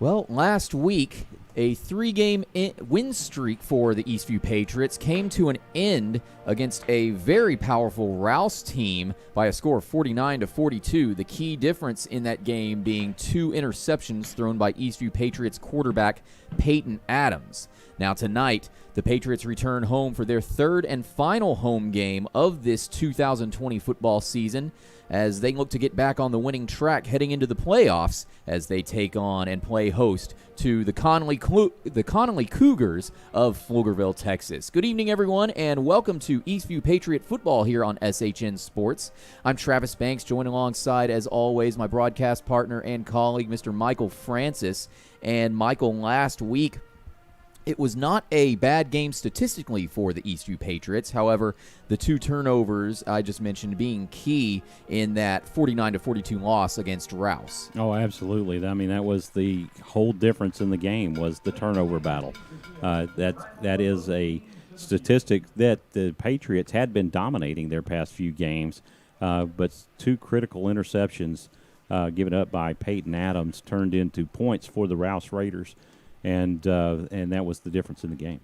Well, last week, a three-game win streak for the Eastview Patriots came to an end against a very powerful Rouse team by a score of 49-42. The key difference in that game being 2 interceptions thrown by Eastview Patriots quarterback Peyton Adams. Now tonight, the Patriots return home for their third and final home game of this 2020 football season as they look to get back on the winning track heading into the playoffs as they take on and play host to the Connally Cougars of Pflugerville, Texas. Good evening, everyone, and welcome to Eastview Patriot Football here on SHN Sports. I'm Travis Banks, joined alongside, as always, my broadcast partner and colleague, Mr. Michael Francis. And Michael, last week, it was not a bad game statistically for the Eastview Patriots. However, the 2 turnovers I just mentioned being key in that 49-42 loss against Rouse. Oh, absolutely. I mean, that was the whole difference in the game was the turnover battle. That is a statistic that the Patriots had been dominating their past few games, but 2 critical interceptions given up by Peyton Adams turned into points for the Rouse Raiders. And that was the difference in the game.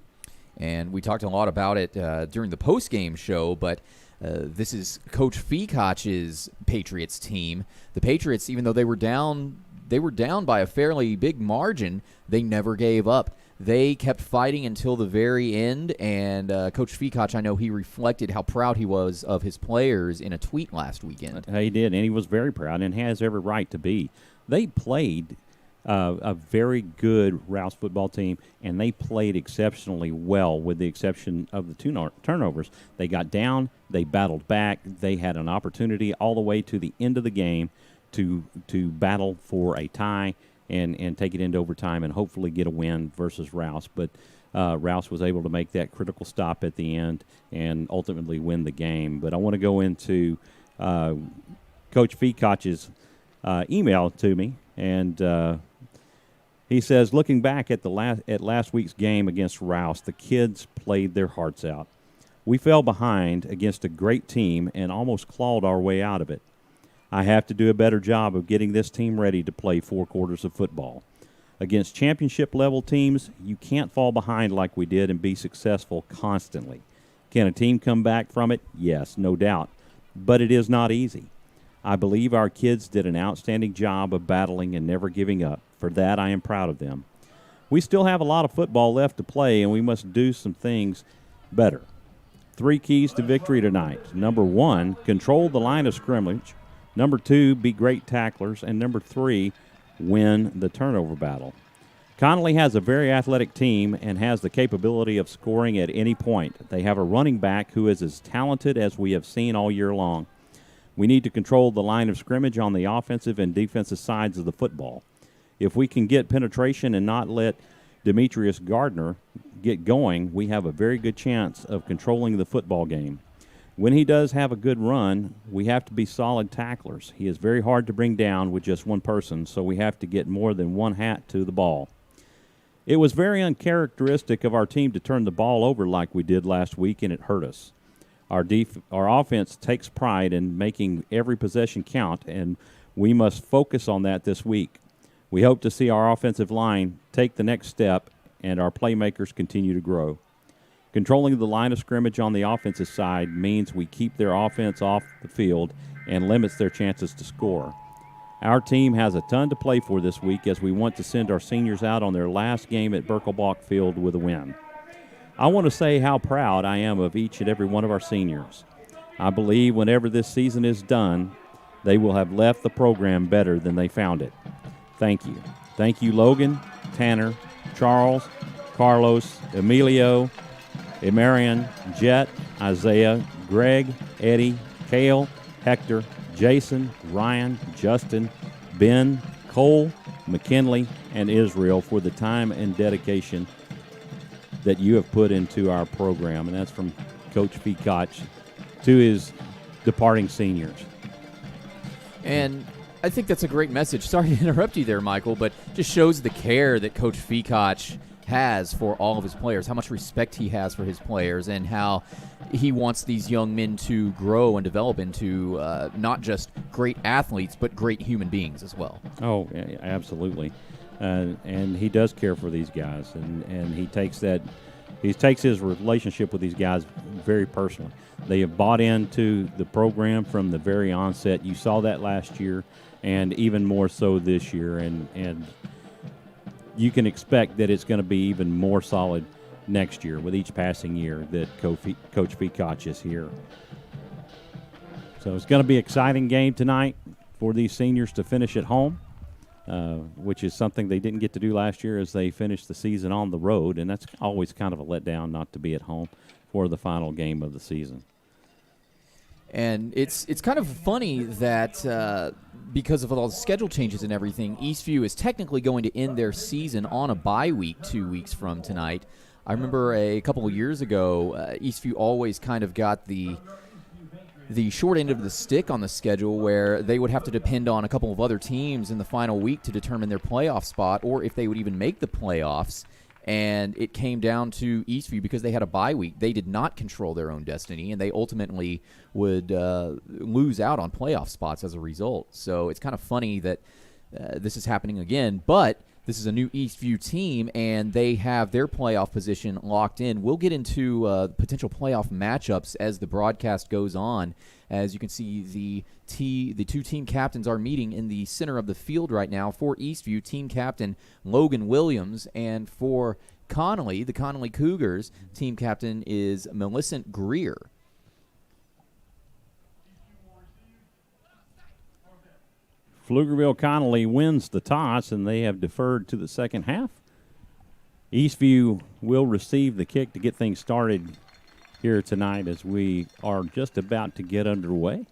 And we talked a lot about it during the postgame show, but this is Coach Feacoch's Patriots team. The Patriots, even though they were down by a fairly big margin, they never gave up. They kept fighting until the very end, and Coach Feacoch, I know he reflected how proud he was of his players in a tweet last weekend. He did, and he was very proud and has every right to be. They played a very good Rouse football team, and they played exceptionally well with the exception of the 2 turnovers. They got down, they battled back, they had an opportunity all the way to the end of the game to battle for a tie and take it into overtime and hopefully get a win versus Rouse. But Rouse was able to make that critical stop at the end and ultimately win the game. But I want to go into Coach Feacoch's email to me, and he says, looking back at last week's game against Rouse, the kids played their hearts out. We fell behind against a great team and almost clawed our way out of it. I have to do a better job of getting this team ready to play 4 quarters of football. Against championship-level teams, you can't fall behind like we did and be successful constantly. Can a team come back from it? Yes, no doubt. But it is not easy. I believe our kids did an outstanding job of battling and never giving up. For that, I am proud of them. We still have a lot of football left to play, and we must do some things better. 3 keys to victory tonight. Number 1, control the line of scrimmage. Number 2, be great tacklers. And number 3, win the turnover battle. Connolly has a very athletic team and has the capability of scoring at any point. They have a running back who is as talented as we have seen all year long. We need to control the line of scrimmage on the offensive and defensive sides of the football. If we can get penetration and not let Demetrius Gardner get going, we have a very good chance of controlling the football game. When he does have a good run, we have to be solid tacklers. He is very hard to bring down with just one person, so we have to get more than one hat to the ball. It was very uncharacteristic of our team to turn the ball over like we did last week, and it hurt us. Our offense takes pride in making every possession count, and we must focus on that this week. We hope to see our offensive line take the next step and our playmakers continue to grow. Controlling the line of scrimmage on the offensive side means we keep their offense off the field and limits their chances to score. Our team has a ton to play for this week as we want to send our seniors out on their last game at Birkelbach Field with a win. I want to say how proud I am of each and every one of our seniors. I believe whenever this season is done, they will have left the program better than they found it. Thank you. Thank you, Logan, Tanner, Charles, Carlos, Emilio, Emarian, Jet, Isaiah, Greg, Eddie, Cale, Hector, Jason, Ryan, Justin, Ben, Cole, McKinley, and Israel for the time and dedication that you have put into our program. And that's from Coach Feacoch to his departing seniors. And I think that's a great message. Sorry to interrupt you there, Michael, but just shows the care that Coach Feacoch has for all of his players, how much respect he has for his players, and how he wants these young men to grow and develop into not just great athletes, but great human beings as well. Oh, yeah, absolutely. and he does care for these guys, and he takes his relationship with these guys very personally. They have bought into the program from the very onset. You saw that last year, and even more so this year, and you can expect that it's going to be even more solid next year with each passing year that Coach Peacock is here. So it's going to be an exciting game tonight for these seniors to finish at home, which is something they didn't get to do last year as they finished the season on the road, and that's always kind of a letdown not to be at home for the final game of the season. And it's kind of funny that because of all the schedule changes and everything, Eastview is technically going to end their season on a bye week 2 weeks from tonight. I remember a couple of years ago, Eastview always kind of got the short end of the stick on the schedule where they would have to depend on a couple of other teams in the final week to determine their playoff spot or if they would even make the playoffs. And it came down to Eastview because they had a bye week. They did not control their own destiny, and they ultimately would lose out on playoff spots as a result. So it's kind of funny that this is happening again, but this is a new Eastview team, and they have their playoff position locked in. We'll get into potential playoff matchups as the broadcast goes on. As you can see, the two team captains are meeting in the center of the field right now. For Eastview, team captain Logan Williams, and for Connolly, the Connally Cougars, team captain is Millicent Greer. Pflugerville Connally wins the toss, and they have deferred to the second half. Eastview will receive the kick to get things started here tonight as we are just about to get underway.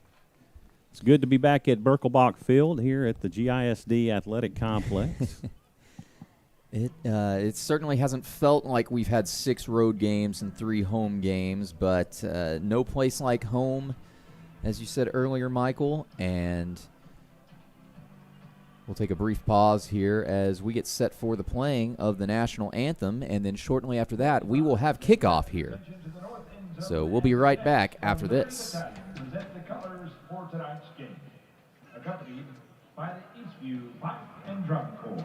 It's good to be back at Birkelbach Field here at the GISD Athletic Complex. It certainly hasn't felt like we've had 6 road games and 3 home games, but no place like home, as you said earlier, Michael, and we'll take a brief pause here as we get set for the playing of the national anthem, and then shortly after that, we will have kickoff here. So we'll be right back after this. Present the colors for tonight's game, accompanied by the Eastview Pipe and Drum Corps.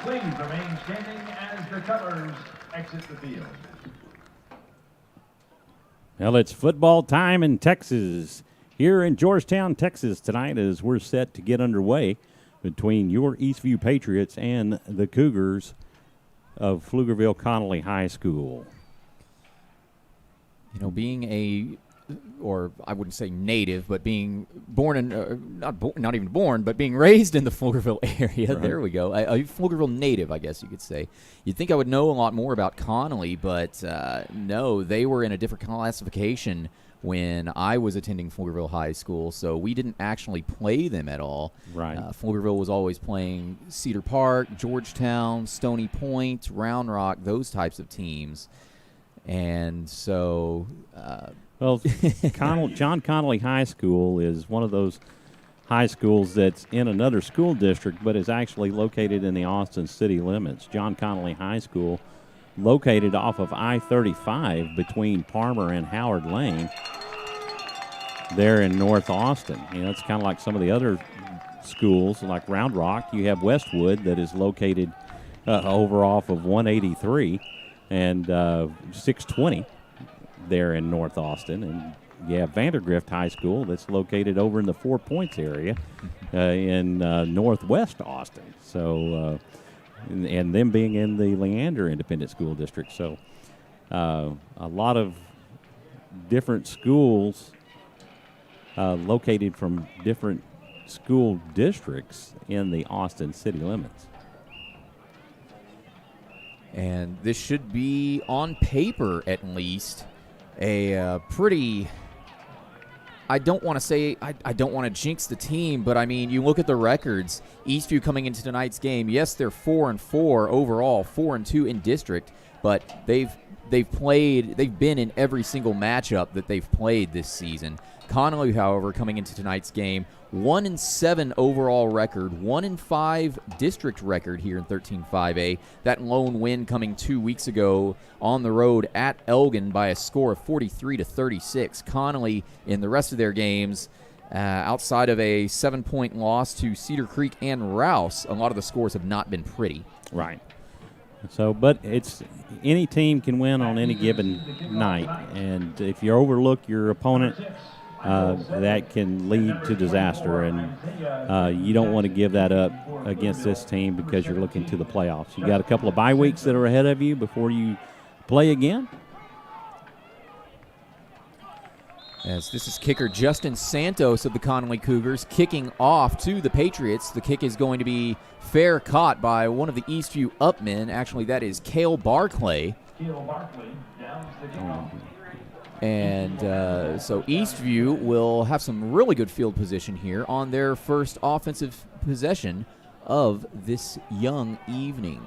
Please remain standing as the colors exit the field. Well, it's football time in Texas. Here in Georgetown, Texas tonight as we're set to get underway between your Eastview Patriots and the Cougars of Pflugerville Connally High School. You know, being or I wouldn't say native, but being born in, not even born, but being raised in the Pflugerville area. Right. There we go. A Pflugerville native, I guess you could say. You'd think I would know a lot more about Connolly, but no, they were in a different classification when I was attending Pflugerville High School, so we didn't actually play them at all. Right. Pflugerville was always playing Cedar Park, Georgetown, Stony Point, Round Rock, those types of teams. And so... Well, John Connolly High School is one of those high schools that's in another school district, but is actually located in the Austin city limits. John Connolly High School, located off of I-35 between Palmer and Howard Lane, there in North Austin. You know, it's kind of like some of the other schools like Round Rock. You have Westwood that is located over off of 183 and 620 there in North Austin. And you have Vandergrift High School that's located over in the 4 Points area in northwest Austin. So, and them being in the Leander Independent School District. So, a lot of different schools located from different school districts in the Austin city limits. And this should be, on paper at least, a pretty, I don't want to say, I don't want to jinx the team, but I mean, you look at the records. Eastview coming into tonight's game, yes, they're 4-4 overall, 4-2 in district, but they've been in every single matchup that they've played this season. Connolly, however, coming into tonight's game, 1-7 overall record, 1-5 district record here in 13-5A. That lone win coming 2 weeks ago on the road at Elgin by a score of 43-36. Connolly, in the rest of their games, outside of a 7-point loss to Cedar Creek and Rouse, a lot of the scores have not been pretty. Right. So, but it's any team can win on any given night, and if you overlook your opponent, that can lead to disaster, and you don't want to give that up against this team because you're looking to the playoffs. You got a couple of bye weeks that are ahead of you before you play again. As this is kicker Justin Santos of the Connally Cougars kicking off to the Patriots. The kick is going to be fair caught by one of the Eastview upmen. Actually, that is Cale Barclay. And so Eastview will have some really good field position here on their first offensive possession of this young evening.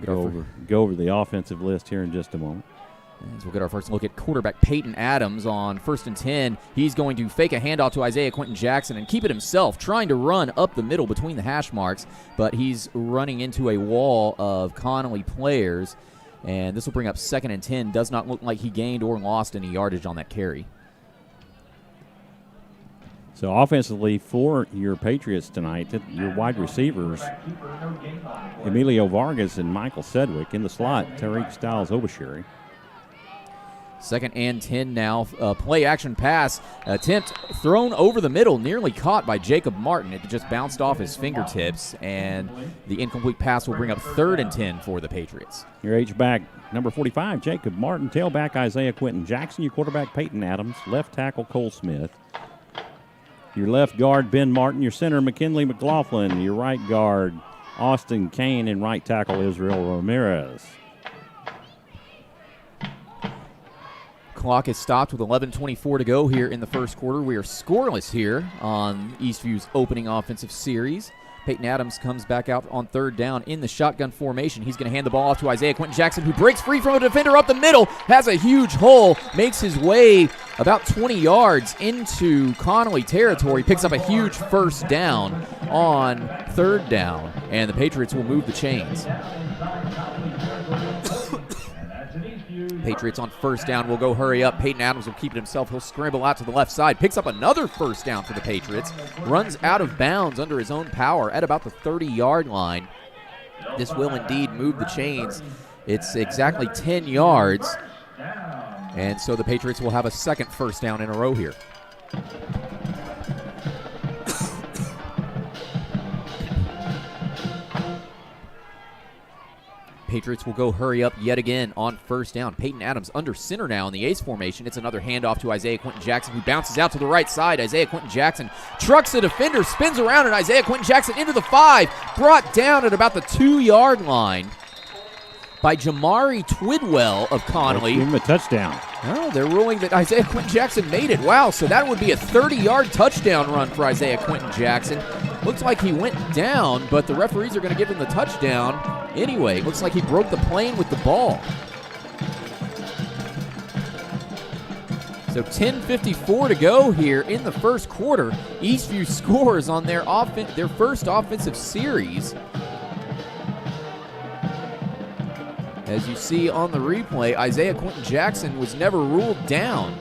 Go over the offensive list here in just a moment. As we'll get our first look at quarterback Peyton Adams on 1st and 10. He's going to fake a handoff to Isaiah Quentin Jackson and keep it himself, trying to run up the middle between the hash marks, but he's running into a wall of Connolly players, and this will bring up 2nd and 10. Does not look like he gained or lost any yardage on that carry. So offensively for your Patriots tonight, your wide receivers, Emilio Vargas and Michael Sedgwick. In the slot, Tariq Stiles-Obashiri. 2nd and 10 now. Play action pass attempt thrown over the middle, nearly caught by Jacob Martin. It just bounced off his fingertips, and the incomplete pass will bring up 3rd and 10 for the Patriots. Your H-back, number 45, Jacob Martin. Tailback, Isaiah Quentin Jackson. Your quarterback, Peyton Adams. Left tackle, Cole Smith. Your left guard, Ben Martin. Your center, McKinley McLaughlin. Your right guard, Austin Kane. And right tackle, Israel Ramirez. Clock is stopped with 11:24 to go here in the first quarter. We are scoreless here on Eastview's opening offensive series. Peyton Adams comes back out on 3rd down in the shotgun formation. He's going to hand the ball off to Isaiah Quentin Jackson, who breaks free from a defender up the middle, has a huge hole, makes his way about 20 yards into Connolly territory, picks up a huge 1st down on 3rd down, and the Patriots will move the chains. Patriots on 1st down will go hurry up. Peyton Adams will keep it himself. He'll scramble out to the left side. Picks up another 1st down for the Patriots. Runs out of bounds under his own power at about the 30-yard line. This will indeed move the chains. It's exactly 10 yards. And so the Patriots will have a 2nd 1st down in a row here. Patriots will go hurry up yet again on 1st down. Peyton Adams under center now in the ace formation. It's another handoff to Isaiah Quentin Jackson, who bounces out to the right side. Isaiah Quentin Jackson trucks the defender, spins around, and Isaiah Quentin Jackson into the 5. Brought down at about the 2-yard line by Jamari Twidwell of Connolly. Give him a touchdown. Oh, they're ruling that Isaiah Quentin Jackson made it. Wow, so that would be a 30-yard touchdown run for Isaiah Quentin Jackson. Looks like he went down, but the referees are going to give him the touchdown. Anyway, looks like he broke the plane with the ball. So 10:54 to go here in the first quarter. Eastview scores on their first offensive series. As you see on the replay, Isaiah Quentin Jackson was never ruled down.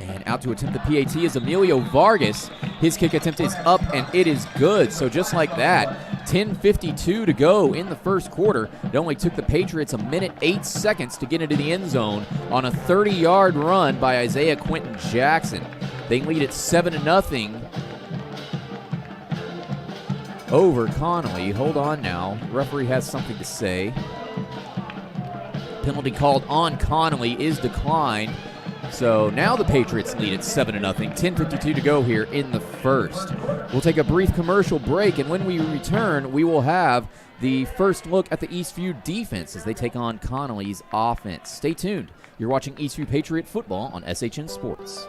And out out to attempt the PAT is Emilio Vargas. His kick attempt is up, and it is good. So just like that, 10:52 to go in the first quarter. It only took the Patriots a minute, 8 seconds to get into the end zone on a 30-yard run by Isaiah Quentin Jackson. They lead it 7-0 over Connolly. Hold on now. Referee has something to say. Penalty called on Connolly is declined. So now the Patriots lead it 7-0. 10:52 to go here in the first. We'll take a brief commercial break, and when we return, we will have the first look at the Eastview defense as they take on Connolly's offense. Stay tuned. You're watching Eastview Patriot football on SHN Sports.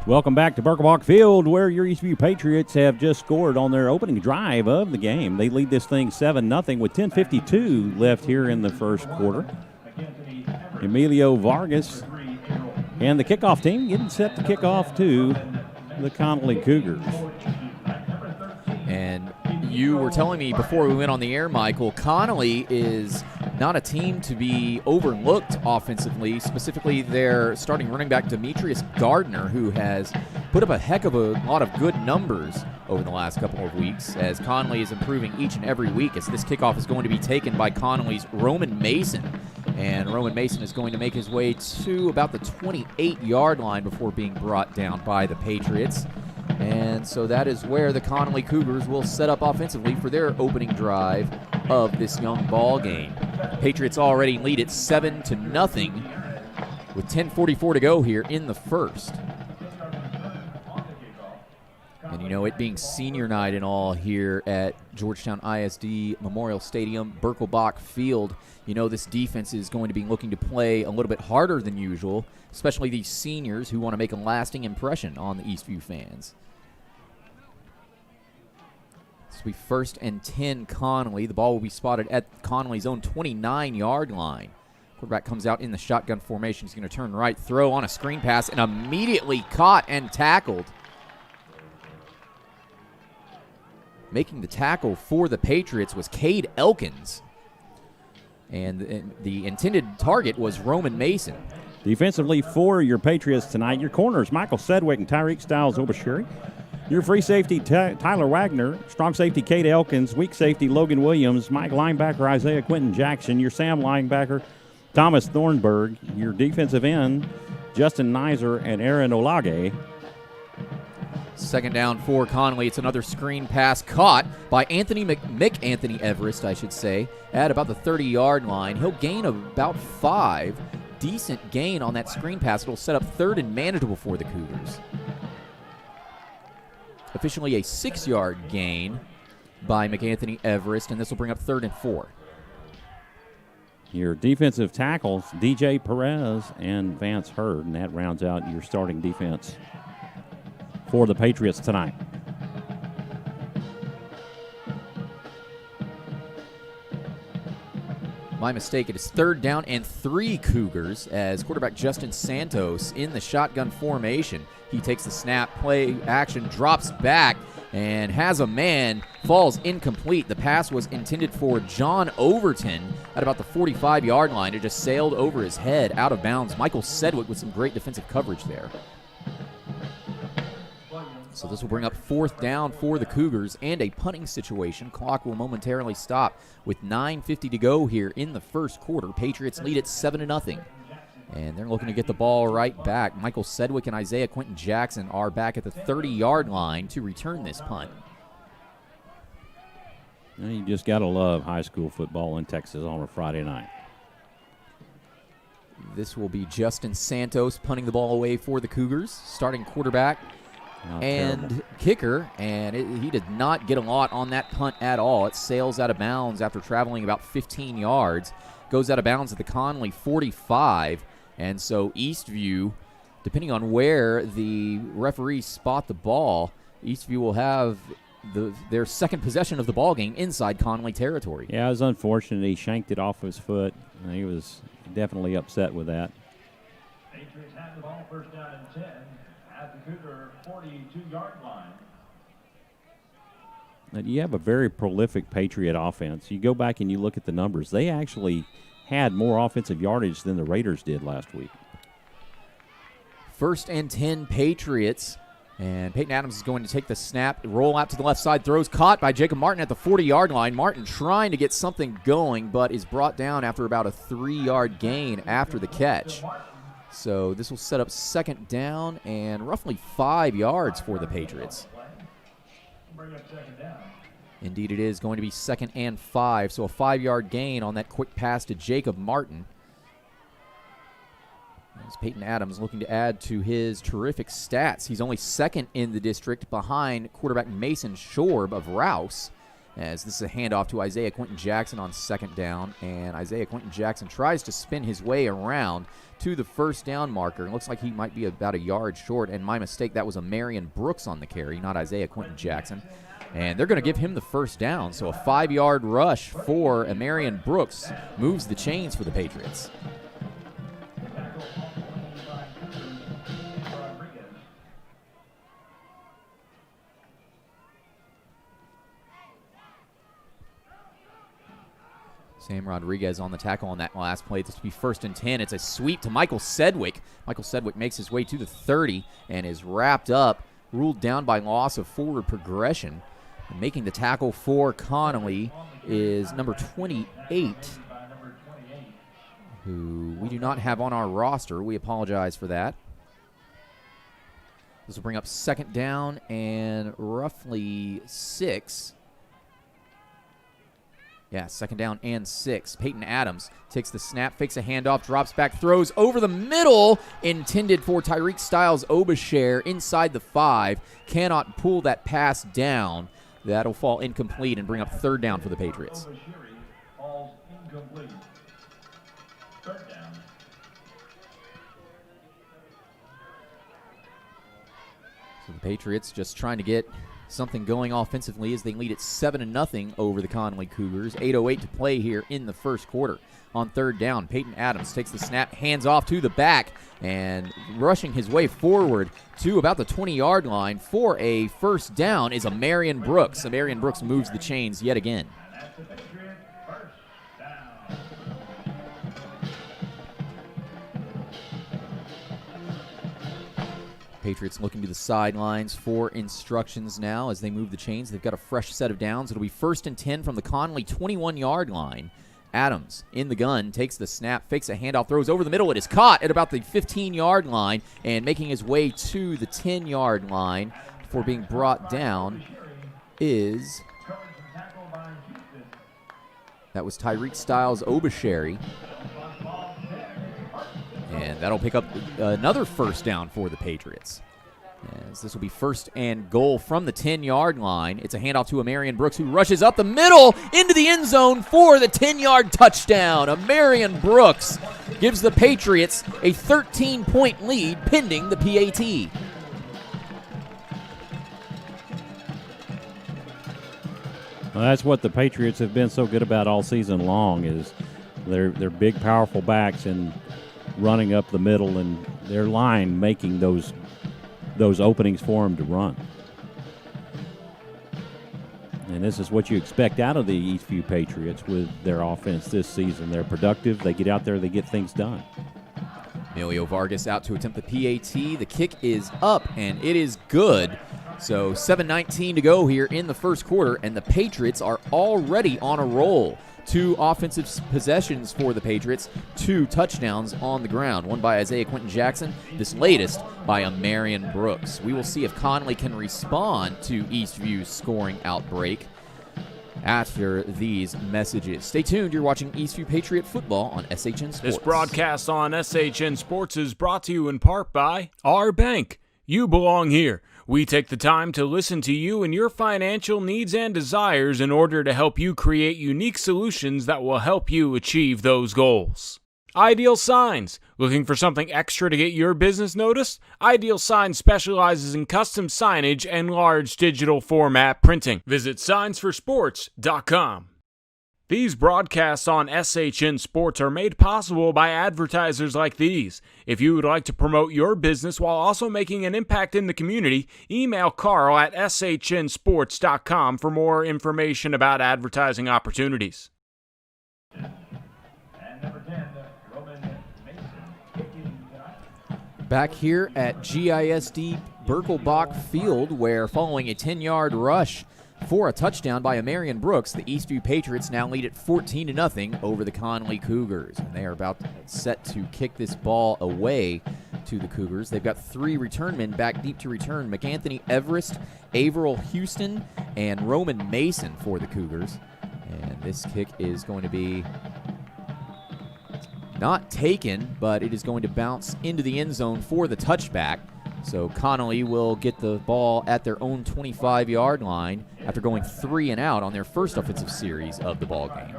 Welcome back to Birkelbach Field, where your Eastview Patriots have just scored on their opening drive of the game. They lead this thing 7-0 with 10:52 left here in the first quarter. Emilio Vargas and the kickoff team getting set to kick off to the Connally Cougars. And you were telling me before we went on the air, Michael, Connolly is not a team to be overlooked offensively, specifically their starting running back Demetrius Gardner, who has put up a heck of a lot of good numbers over the last couple of weeks, as Connolly is improving each and every week, as this kickoff is going to be taken by Connolly's Roman Mason. And Roman Mason is going to make his way to about the 28-yard line before being brought down by the Patriots. And so that is where the Connally Cougars will set up offensively for their opening drive of this young ball game. Patriots already lead it 7-0 with 10:44 to go here in the first. And you know, it being senior night and all here at Georgetown ISD Memorial Stadium, Birkelbach Field, you know this defense is going to be looking to play a little bit harder than usual, especially these seniors who want to make a lasting impression on the Eastview fans. This will be 1st and 10 Connally. The ball will be spotted at Connolly's own 29-yard line. Quarterback comes out in the shotgun formation. He's going to turn right, throw on a screen pass, and immediately caught and tackled. Making the tackle for the Patriots was Cade Elkins. And the intended target was Roman Mason. Defensively for your Patriots tonight, your corners, Michael Sedgwick and Tyreek Stiles-Obashiri. Your free safety, Tyler Wagner. Strong safety, Cade Elkins. Weak safety, Logan Williams. Mike linebacker, Isaiah Quentin Jackson. Your Sam linebacker, Thomas Thornburg. Your defensive end, Justin Nizer and Aaron Olage. Second down for Connally. It's another screen pass caught by Anthony Everest, I should say, at about the 30-yard line. He'll gain about 5. Decent gain on that screen pass. It'll set up 3rd and manageable for the Cougars. Officially a 6-yard gain by McAnthony Everest, and this will bring up 3rd and 4. Your defensive tackles, DJ Perez and Vance Hurd, and that rounds out your starting defense for the Patriots tonight. My mistake. It is 3rd down and 3 Cougars as quarterback Justin Santos in the shotgun formation. He takes the snap, play action, drops back, and has a man, falls incomplete. The pass was intended for John Overton at about the 45-yard line. It just sailed over his head out of bounds. Michael Sedgwick with some great defensive coverage there. So this will bring up 4th down for the Cougars and a punting situation. Clock will momentarily stop with 9:50 to go here in the first quarter. Patriots lead it 7-0. And they're looking to get the ball right back. Michael Sedgwick and Isaiah Quentin Jackson are back at the 30-yard line to return this punt. You just got to love high school football in Texas on a Friday night. This will be Justin Santos punting the ball away for the Cougars, starting quarterback and kicker, and he did not get a lot on that punt at all. It sails out of bounds after traveling about 15 yards. Goes out of bounds at the Connally 45, And so Eastview, depending on where the referees spot the ball, Eastview will have their second possession of the ball game inside Connolly territory. Yeah, it was unfortunate. He shanked it off his foot, and he was definitely upset with that. Patriots have the ball, first down and 10 at the Cougar 42-yard line. Now, you have a very prolific Patriot offense. You go back and you look at the numbers. They actually had more offensive yardage than the Raiders did last week. First and 10 Patriots. And Peyton Adams is going to take the snap, roll out to the left side, throws caught by Jacob Martin at the 40-yard line. Martin trying to get something going, but is brought down after about a 3-yard gain after the catch. So this will set up second down and roughly 5 yards for the Patriots. Indeed, it is going to be second and 5, so a 5-yard gain on that quick pass to Jacob Martin. As Peyton Adams looking to add to his terrific stats. He's only second in the district behind quarterback Mason Shorb of Rouse, as this is a handoff to Isaiah Quentin Jackson on second down, and Isaiah Quentin Jackson tries to spin his way around to the first down marker. It looks like he might be about a yard short, and my mistake, that was a Marion Brooks on the carry, not Isaiah Quentin Jackson. And they're going to give him the first down, so a 5-yard rush for a Marion Brooks moves the chains for the Patriots. Sam Rodriguez on the tackle on that last play. This will be first and 10. It's a sweep to Michael Sedgwick. Michael Sedgwick makes his way to the 30 and is wrapped up, ruled down by loss of forward progression. And making the tackle for Connolly is number 28, who we do not have on our roster. We apologize for that. This will bring up second down and roughly 6. Yeah, second down and 6. Peyton Adams takes the snap, fakes a handoff, drops back, throws over the middle, intended for Tyreek Styles Obasher inside the 5. Cannot pull that pass down. That'll fall incomplete and bring up third down for the Patriots. Falls incomplete. Third down. So the Patriots just trying to get something going offensively as they lead it 7-0 over the Connally Cougars. 8:08 to play here in the first quarter. On third down, Peyton Adams takes the snap, hands off to the back, and rushing his way forward to about the 20-yard line for a first down is a Marion Brooks. So Marion Brooks moves the chains yet again. That's the Patriot first down. Patriots looking to the sidelines for instructions now as they move the chains. They've got a fresh set of downs. It'll be first and 10 from the Connally 21-yard line. Adams in the gun, takes the snap, fakes a handoff, throws over the middle. It is caught at about the 15-yard line and making his way to the 10-yard line before being brought down is... That was Tyreek Styles Obasher. And that'll pick up another first down for the Patriots. As this will be first and goal from the 10-yard line. It's a handoff to a Marion Brooks who rushes up the middle into the end zone for the 10-yard touchdown. A Marion Brooks gives the Patriots a 13-point lead pending the PAT. Well, that's what the Patriots have been so good about all season long is their big, powerful backs and running up the middle and their line making those openings for them to run. And this is what you expect out of the Eastview Patriots with their offense this season. They're productive. They get out there. They get things done. Emilio Vargas out to attempt the PAT. The kick is up, and it is good. So 7:19 to go here in the first quarter, and the Patriots are already on a roll. 2 offensive possessions for the Patriots, 2 touchdowns on the ground. One by Isaiah Quentin Jackson, this latest by a Marion Brooks. We will see if Connolly can respond to Eastview's scoring outbreak after these messages. Stay tuned. You're watching Eastview Patriot football on SHN Sports. This broadcast on SHN Sports is brought to you in part by our bank. You belong here. We take the time to listen to you and your financial needs and desires in order to help you create unique solutions that will help you achieve those goals. Ideal Signs. Looking for something extra to get your business noticed? Ideal Signs specializes in custom signage and large digital format printing. Visit signsforsports.com. These broadcasts on SHN Sports are made possible by advertisers like these. If you would like to promote your business while also making an impact in the community, email Carl at shnsports.com for more information about advertising opportunities. And number 10, Roman Mason, kicking tonight. Back here at GISD Birkelbach Field, where following a 10-yard rush for a touchdown by Amarian Brooks, the Eastview Patriots now lead at 14-0 over the Connally Cougars. And they are about set to kick this ball away to the Cougars. They've got 3 return men back deep to return: McAnthony Everest, Averill Houston, and Roman Mason for the Cougars. And this kick is going to be not taken, but it is going to bounce into the end zone for the touchback. So Connolly will get the ball at their own 25-yard line after going 3 and out on their first offensive series of the ball game.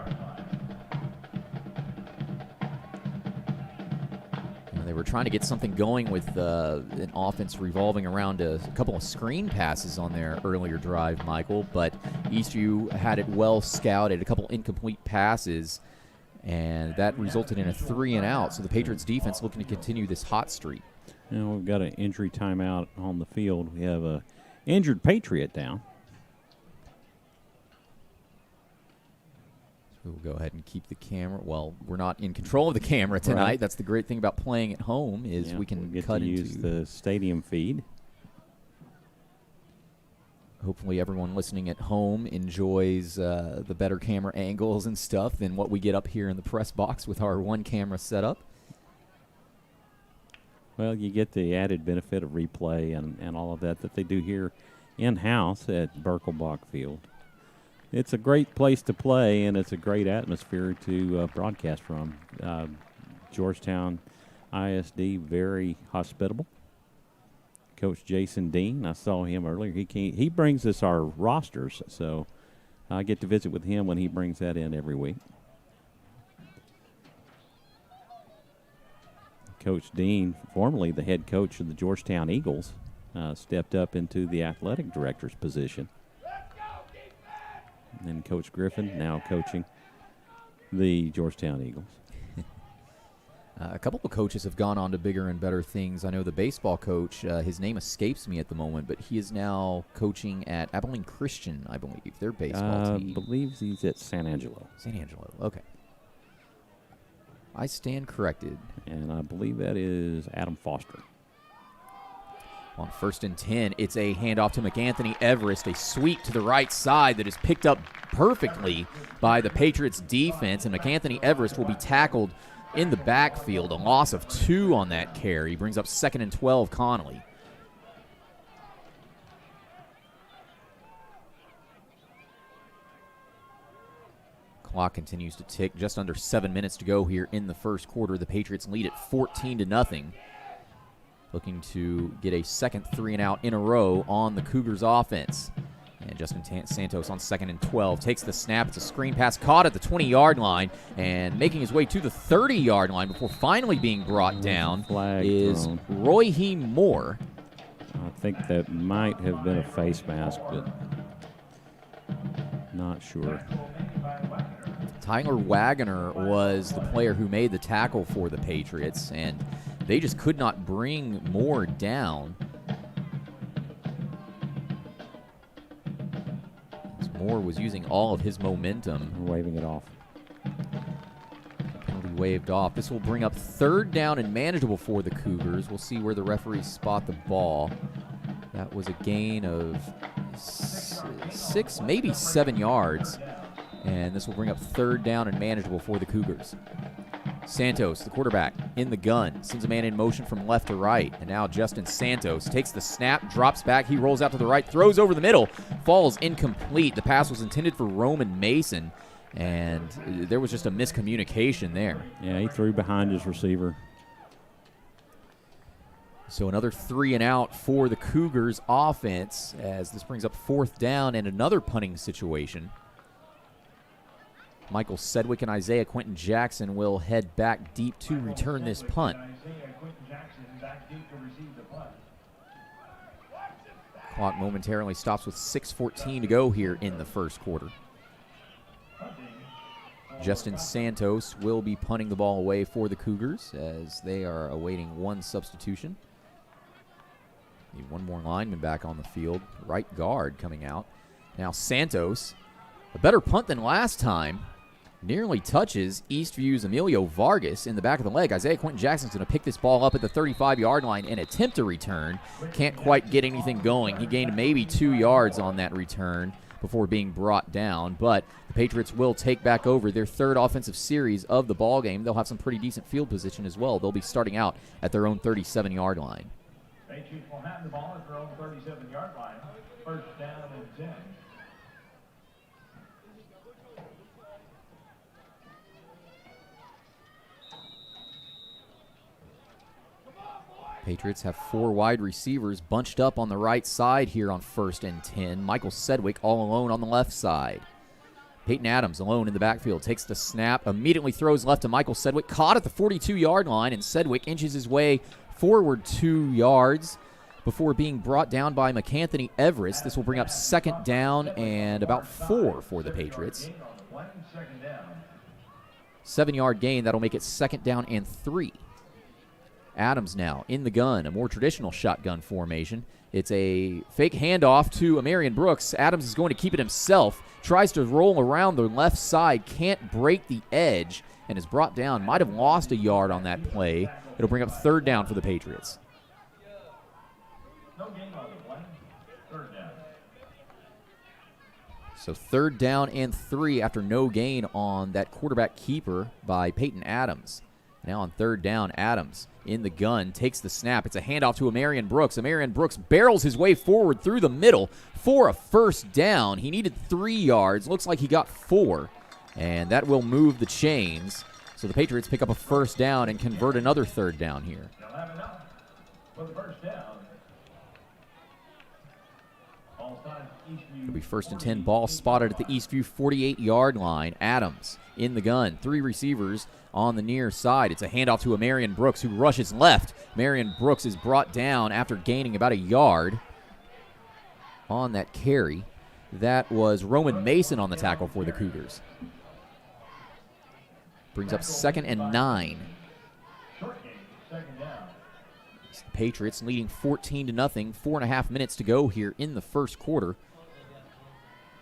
They were trying to get something going with an offense revolving around a couple of screen passes on their earlier drive, Michael, but Eastview had it well scouted, a couple incomplete passes, and that resulted in a 3 and out. So the Patriots defense looking to continue this hot streak. Now we've got an injury timeout on the field. We have a injured Patriot down. So we'll go ahead and keep the camera. Well, we're not in control of the camera tonight. Right. That's the great thing about playing at home is we can get cut to into use the stadium feed. Hopefully everyone listening at home enjoys the better camera angles and stuff than what we get up here in the press box with our one camera setup. Well, you get the added benefit of replay and all of that they do here in-house at Birkelbach Field. It's a great place to play, and it's a great atmosphere to broadcast from. Georgetown ISD, very hospitable. Coach Jason Dean, I saw him earlier. He brings us our rosters, so I get to visit with him when he brings that in every week. Coach Dean, formerly the head coach of the Georgetown Eagles, stepped up into the athletic director's position. And then Coach Griffin now coaching the Georgetown Eagles. A couple of coaches have gone on to bigger and better things. I know the baseball coach, his name escapes me at the moment, but he is now coaching at Abilene Christian, I believe, their baseball team. I believe he's at San Angelo. San Angelo, okay. I stand corrected. And I believe that is Adam Foster. On 1st and 10, it's a handoff to McAnthony Everest, a sweep to the right side that is picked up perfectly by the Patriots defense, and McAnthony Everest will be tackled in the backfield. A loss of 2 on that carry brings up 2nd and 12, Connolly. Clock continues to tick. Just under 7 minutes to go here in the first quarter. The Patriots lead at 14-0. Looking to get a second 3 and out in a row on the Cougars offense. And Justin Santos on 2nd and 12 takes the snap. It's a screen pass caught at the 20-yard line and making his way to the 30-yard line before finally being brought down is thrown. Roy Moore. I think that might have been a face mask, but not sure. Tyler Wagoner was the player who made the tackle for the Patriots, and they just could not bring Moore down. As Moore was using all of his momentum. Waving it off. Penalty waved off. This will bring up 3rd down and manageable for the Cougars. We'll see where the referees spot the ball. That was a gain of 6, maybe 7 yards. And this will bring up 3rd down and manageable for the Cougars. Santos, the quarterback, in the gun. Sends a man in motion from left to right. And now Justin Santos takes the snap, drops back. He rolls out to the right, throws over the middle, falls incomplete. The pass was intended for Roman Mason, and there was just a miscommunication there. Yeah, he threw behind his receiver. So another 3 and out for the Cougars offense as this brings up 4th down and another punting situation. Michael Sedgwick and Isaiah Quentin Jackson will head back deep to return this punt. Clock momentarily stops with 6:14 to go here in the first quarter. Justin Santos will be punting the ball away for the Cougars as they are awaiting one substitution. Need one more lineman back on the field. Right guard coming out. Now Santos, a better punt than last time, nearly touches Eastview's Emilio Vargas in the back of the leg. Isaiah Quentin Jackson's going to pick this ball up at the 35-yard line and attempt a return. Can't quite get anything going. He gained maybe 2 yards on that return before being brought down, but the Patriots will take back over their third offensive series of the ball game. They'll have some pretty decent field position as well. They'll be starting out at their own 37-yard line. Patriots will have the ball at their own 37-yard line. First down and 10. Patriots have 4 wide receivers bunched up on the right side here on 1st and 10. Michael Sedgwick all alone on the left side. Peyton Adams alone in the backfield. Takes the snap, immediately throws left to Michael Sedgwick. Caught at the 42-yard line, and Sedgwick inches his way forward 2 yards before being brought down by McAnthony Everest. This will bring up 2nd down and about 4 for the Patriots. 7-yard gain. That'll make it 2nd down and 3. Adams now in the gun, a more traditional shotgun formation. It's a fake handoff to Amarian Brooks. Adams is going to keep it himself, tries to roll around the left side, can't break the edge, and is brought down. Might have lost a yard on that play. It'll bring up 3rd down for the Patriots. No gain on the play. 3rd down. So 3rd down and 3 after no gain on that quarterback keeper by Peyton Adams. Now on 3rd down, Adams in the gun, takes the snap. It's a handoff to Amarian Brooks. Amarian Brooks barrels his way forward through the middle for a 1st down. He needed 3 yards. Looks like he got 4, and that will move the chains. So the Patriots pick up a 1st down and convert another 3rd down here. They'll have enough for the 1st down. It'll be 1st and 10. Ball spotted at the Eastview 48-yard line. Adams in the gun. 3 receivers on the near side. It's a handoff to Amarian Brooks, who rushes left. Amarian Brooks is brought down after gaining about a yard on that carry. That was Roman Mason on the tackle for the Cougars. Brings up 2nd and 9. It's the Patriots leading 14-0. 4.5 minutes to go here in the first quarter.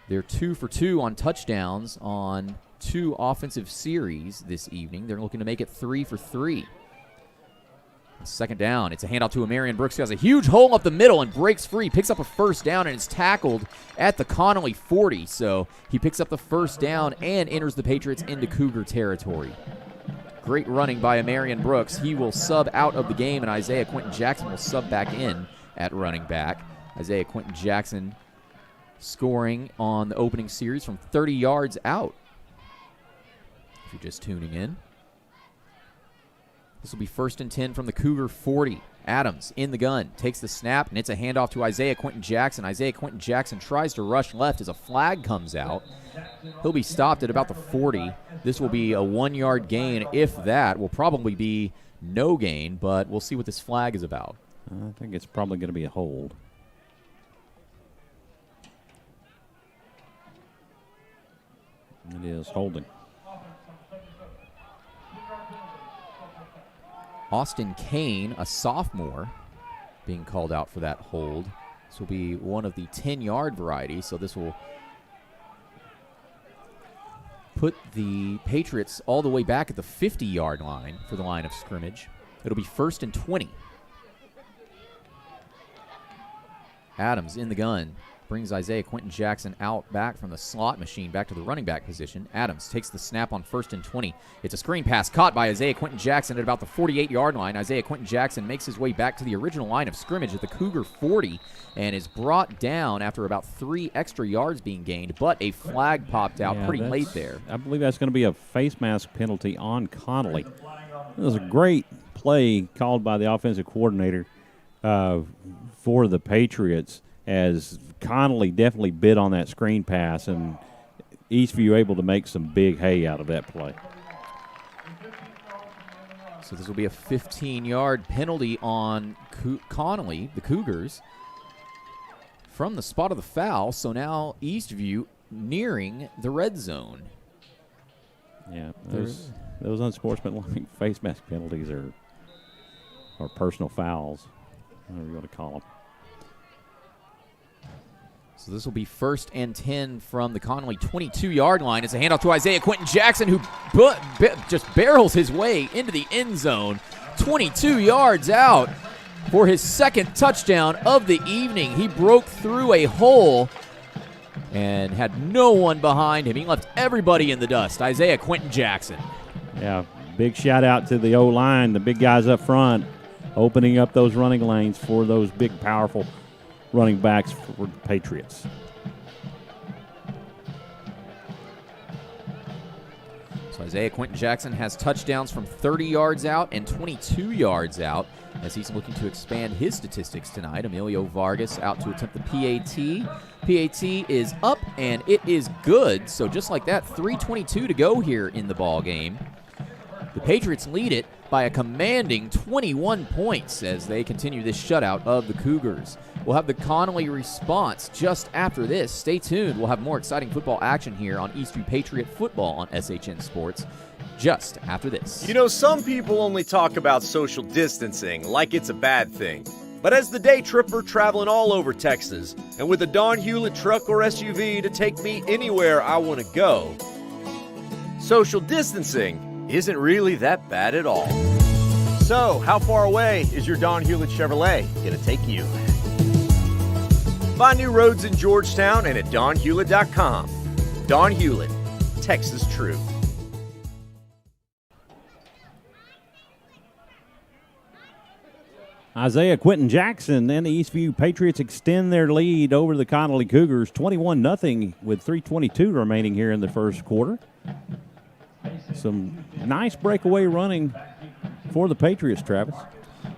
They're 2 for 2 on touchdowns on 2 offensive series this evening. They're looking to make it 3 for 3. 2nd down. It's a handoff to Amarian Brooks, who has a huge hole up the middle and breaks free. Picks up a 1st down and is tackled at the Connolly 40. So he picks up the 1st down and enters the Patriots into Cougar territory. Great running by Amarian Brooks. He will sub out of the game, and Isaiah Quentin Jackson will sub back in at running back. Isaiah Quentin Jackson scoring on the opening series from 30 yards out. If you're just tuning in. This will be 1st and 10 from the Cougar 40. Adams in the gun, takes the snap, and it's a handoff to Isaiah Quentin Jackson. Isaiah Quentin Jackson tries to rush left as a flag comes out. He'll be stopped at about the 40. This will be a 1-yard gain. If that, will probably be no gain, but we'll see what this flag is about. I think it's probably going to be a hold. It is holding. Austin Kane, a sophomore, being called out for that hold. This will be one of the 10-yard variety, so this will put the Patriots all the way back at the 50-yard line for the line of scrimmage. It'll be 1st and 20. Adams in the gun. Brings Isaiah Quentin Jackson out back from the slot machine back to the running back position. Adams takes the snap on 1st and 20. It's a screen pass caught by Isaiah Quentin Jackson at about the 48-yard line. Isaiah Quentin Jackson makes his way back to the original line of scrimmage at the Cougar 40 and is brought down after about 3 extra yards being gained, but a flag popped out pretty late there. I believe that's going to be a face mask penalty on Connolly. It was a great play called by the offensive coordinator for the Patriots, as Connolly definitely bid on that screen pass, and Eastview able to make some big hay out of that play. So this will be a 15-yard penalty on Connolly, the Cougars, from the spot of the foul. So now Eastview nearing the red zone. Yeah, those unsportsmanlike face mask penalties are personal fouls, whatever you want to call them. So this will be 1st and 10 from the Connolly 22-yard line. It's a handoff to Isaiah Quentin Jackson, who just barrels his way into the end zone, 22 yards out for his 2nd touchdown of the evening. He broke through a hole and had no one behind him. He left everybody in the dust. Isaiah Quentin Jackson. Yeah, big shout out to the O-line, the big guys up front, opening up those running lanes for those big, powerful running backs for the Patriots. So Isaiah Quentin Jackson has touchdowns from 30 yards out and 22 yards out as he's looking to expand his statistics tonight. Emilio Vargas out to attempt the PAT. PAT is up, and it is good. So just like that, 3:22 to go here in the ball game. The Patriots lead it by a commanding 21 points as they continue this shutout of the Cougars. We'll have the Connolly response just after this. Stay tuned. We'll have more exciting football action here on Eastview Patriot Football on SHN Sports just after this. You know, some people only talk about social distancing like it's a bad thing. But as the day tripper traveling all over Texas, and with a Don Hewlett truck or SUV to take me anywhere I want to go, social distancing isn't really that bad at all. So, how far away is your Don Hewlett Chevrolet going to take you? Find new roads in Georgetown and at donhewlett.com. Don Hewlett, Texas True. Isaiah Quentin Jackson and the Eastview Patriots extend their lead over the Connally Cougars, 21-0 with 3:22 remaining here in the first quarter. Some nice breakaway running for the Patriots, Travis.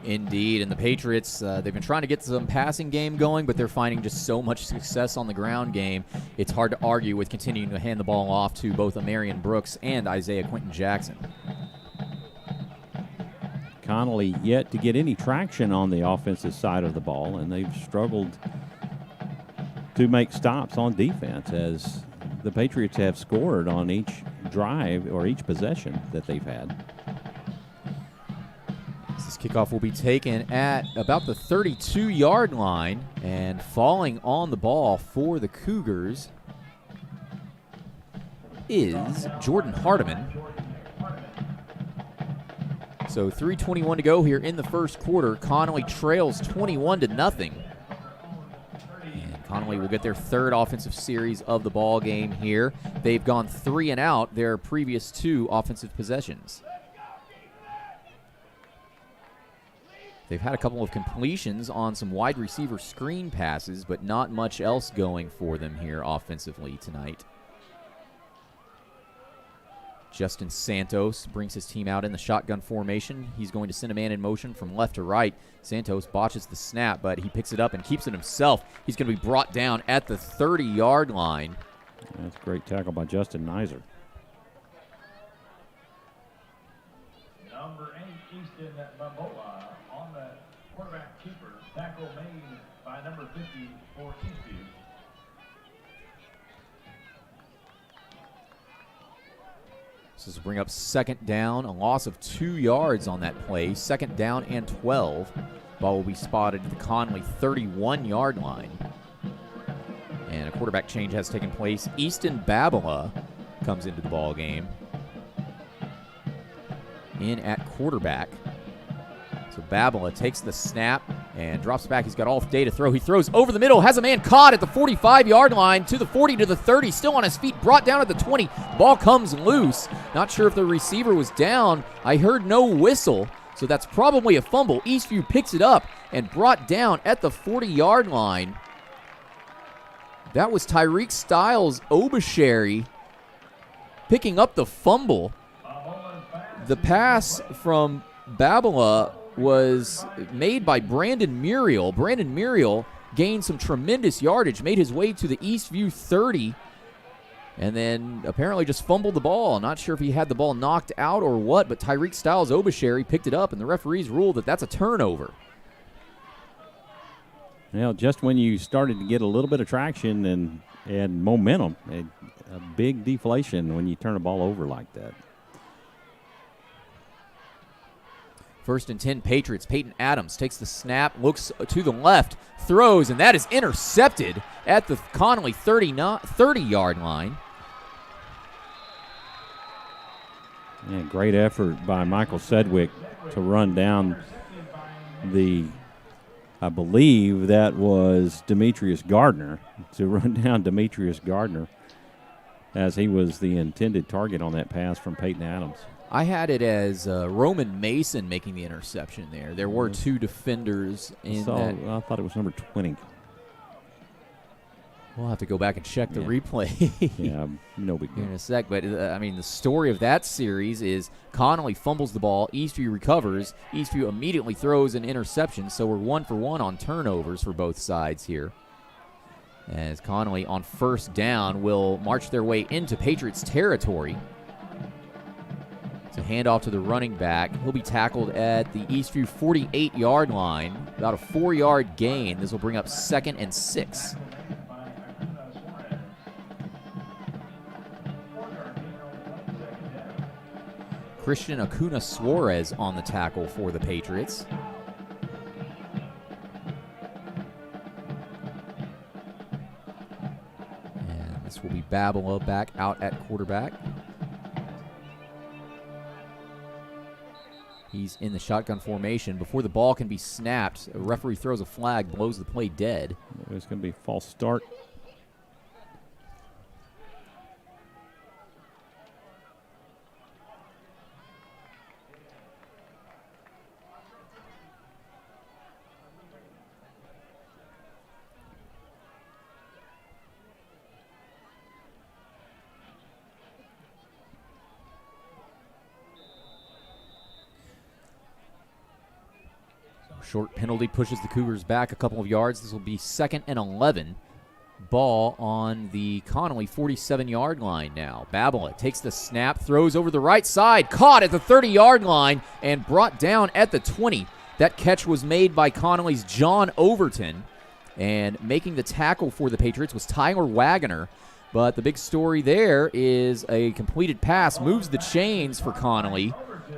Indeed, and the Patriots, they've been trying to get some passing game going, but they're finding just so much success on the ground game. It's hard to argue with continuing to hand the ball off to both Amarian Brooks and Isaiah Quentin Jackson. Connolly yet to get any traction on the offensive side of the ball, and they've struggled to make stops on defense as the Patriots have scored on each drive or each possession that they've had. This kickoff will be taken at about the 32-yard line, and falling on the ball for the Cougars is Jordan Hardiman. So 3:21 to go here in the first quarter. Connolly trails 21-0. And Connolly will get their 3rd offensive series of the ball game here. They've gone 3 and out their previous 2 offensive possessions. They've had a couple of completions on some wide receiver screen passes, but not much else going for them here offensively tonight. Justin Santos brings his team out in the shotgun formation. He's going to send a man in motion from left to right. Santos botches the snap, but he picks it up and keeps it himself. He's going to be brought down at the 30-yard line. That's a great tackle by Justin Nizer. Number 8, Easton Momoa on the quarterback keeper. Tackle made by number 50 for Eastview. So this will bring up 2nd down, a loss of 2 yards on that play. 2nd down and 12. Ball will be spotted at the Connolly 31-yard line. And a quarterback change has taken place. Easton Babala comes into the ball game in at quarterback. So Babala takes the snap and drops back. He's got all day to throw. He throws over the middle, has a man caught at the 45-yard line, to the 40, to the 30, still on his feet, brought down at the 20. Ball comes loose. Not sure if the receiver was down. I heard no whistle, so that's probably a fumble. Eastview picks it up and brought down at the 40-yard line. That was Tyreek Styles Obasheri picking up the fumble. The pass from Babala was made by Brandon Muriel. Brandon Muriel gained some tremendous yardage, made his way to the Eastview 30, and then apparently just fumbled the ball. Not sure if he had the ball knocked out or what, but Tyreek Styles Obasheri picked it up, and the referees ruled that that's a turnover. Well, just when you started to get a little bit of traction and momentum, a big deflation when you turn a ball over like that. 1st and 10 Patriots. Peyton Adams takes the snap, looks to the left, throws, and that is intercepted at the Connolly 30-yard line. Yeah, great effort by Michael Sedgwick to run down I believe that was Demetrius Gardner, as he was the intended target on that pass from Peyton Adams. I had it as Roman Mason making the interception there. There were 2 defenders in that. I thought it was number 20. We'll have to go back and check the replay. Yeah, no big deal. In a sec. But, the story of that series is Connolly fumbles the ball. Eastview recovers. Eastview immediately throws an interception. So we're 1 for 1 on turnovers for both sides here. As Connolly on 1st down will march their way into Patriots territory. It's a handoff to the running back. He'll be tackled at the Eastview 48-yard line. About a 4-yard gain. This will bring up 2nd and 6. Christian Acuna Suarez on the tackle for the Patriots. And this will be Babala back out at quarterback. He's in the shotgun formation. Before the ball can be snapped, a referee throws a flag, blows the play dead. It's going to be a false start. Short penalty pushes the Cougars back a couple of yards. This will be 2nd and 11. Ball on the Connolly 47-yard line now. Babala takes the snap, throws over the right side, caught at the 30-yard line, and brought down at the 20. That catch was made by Connolly's John Overton, and making the tackle for the Patriots was Tyler Wagoner. But the big story there is a completed pass moves the chains for Connolly,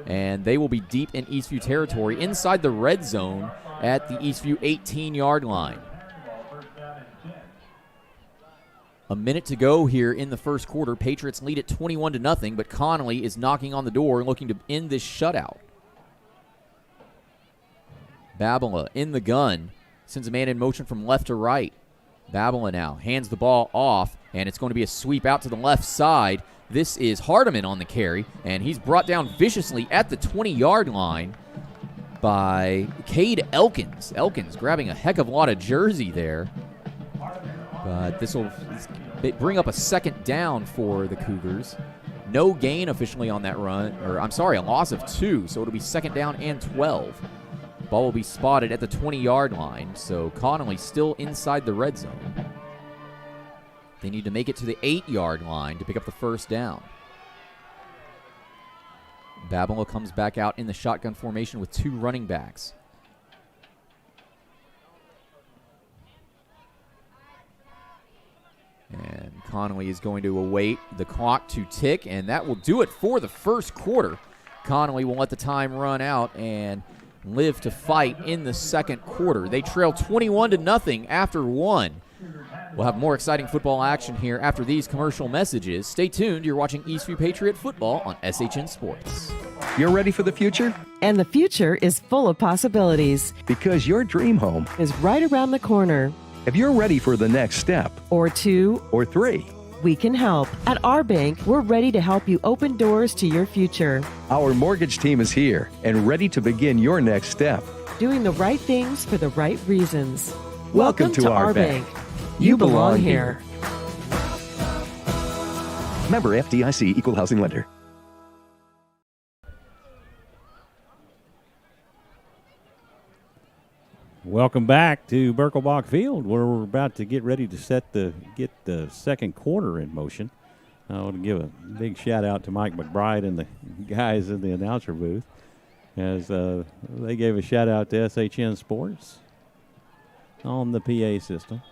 and they will be deep in Eastview territory inside the red zone at the Eastview 18-yard line. A minute to go here in the first quarter. Patriots lead at 21-0, but Connolly is knocking on the door looking to end this shutout. Babala in the gun, sends a man in motion from left to right. Babala now hands the ball off, and it's going to be a sweep out to the left side. This is Hardiman on the carry, and he's brought down viciously at the 20-yard line by Cade Elkins. Elkins grabbing a heck of a lot of jersey there. But this will bring up a 2nd down for the Cougars. No gain officially on that run, or I'm sorry, a loss of 2, so it'll be 2nd down and 12. Ball will be spotted at the 20-yard line, so Connolly still inside the red zone. They need to make it to the 8-yard line to pick up the 1st down. Babala comes back out in the shotgun formation with 2 running backs. And Connolly is going to await the clock to tick, and that will do it for the first quarter. Connolly will let the time run out and live to fight in the second quarter. They trail 21-0 after 1. We'll have more exciting football action here after these commercial messages. Stay tuned. You're watching Eastview Patriot football on SHN Sports. You're ready for the future? And the future is full of possibilities. Because your dream home Is right around the corner. If you're ready for the next step Or 2. or 3, We can help. At our bank, we're ready to help you open doors to your future. our mortgage team is here and ready to begin your next step. Doing the right things for the right reasons. Welcome to our bank. You belong here. Member FDIC Equal Housing Lender. Welcome back to Birkelbach Field, where we're about to get ready to get the second quarter in motion. I want to give a big shout out to Mike McBride and the guys in the announcer booth, as they gave a shout out to SHN Sports on the PA system.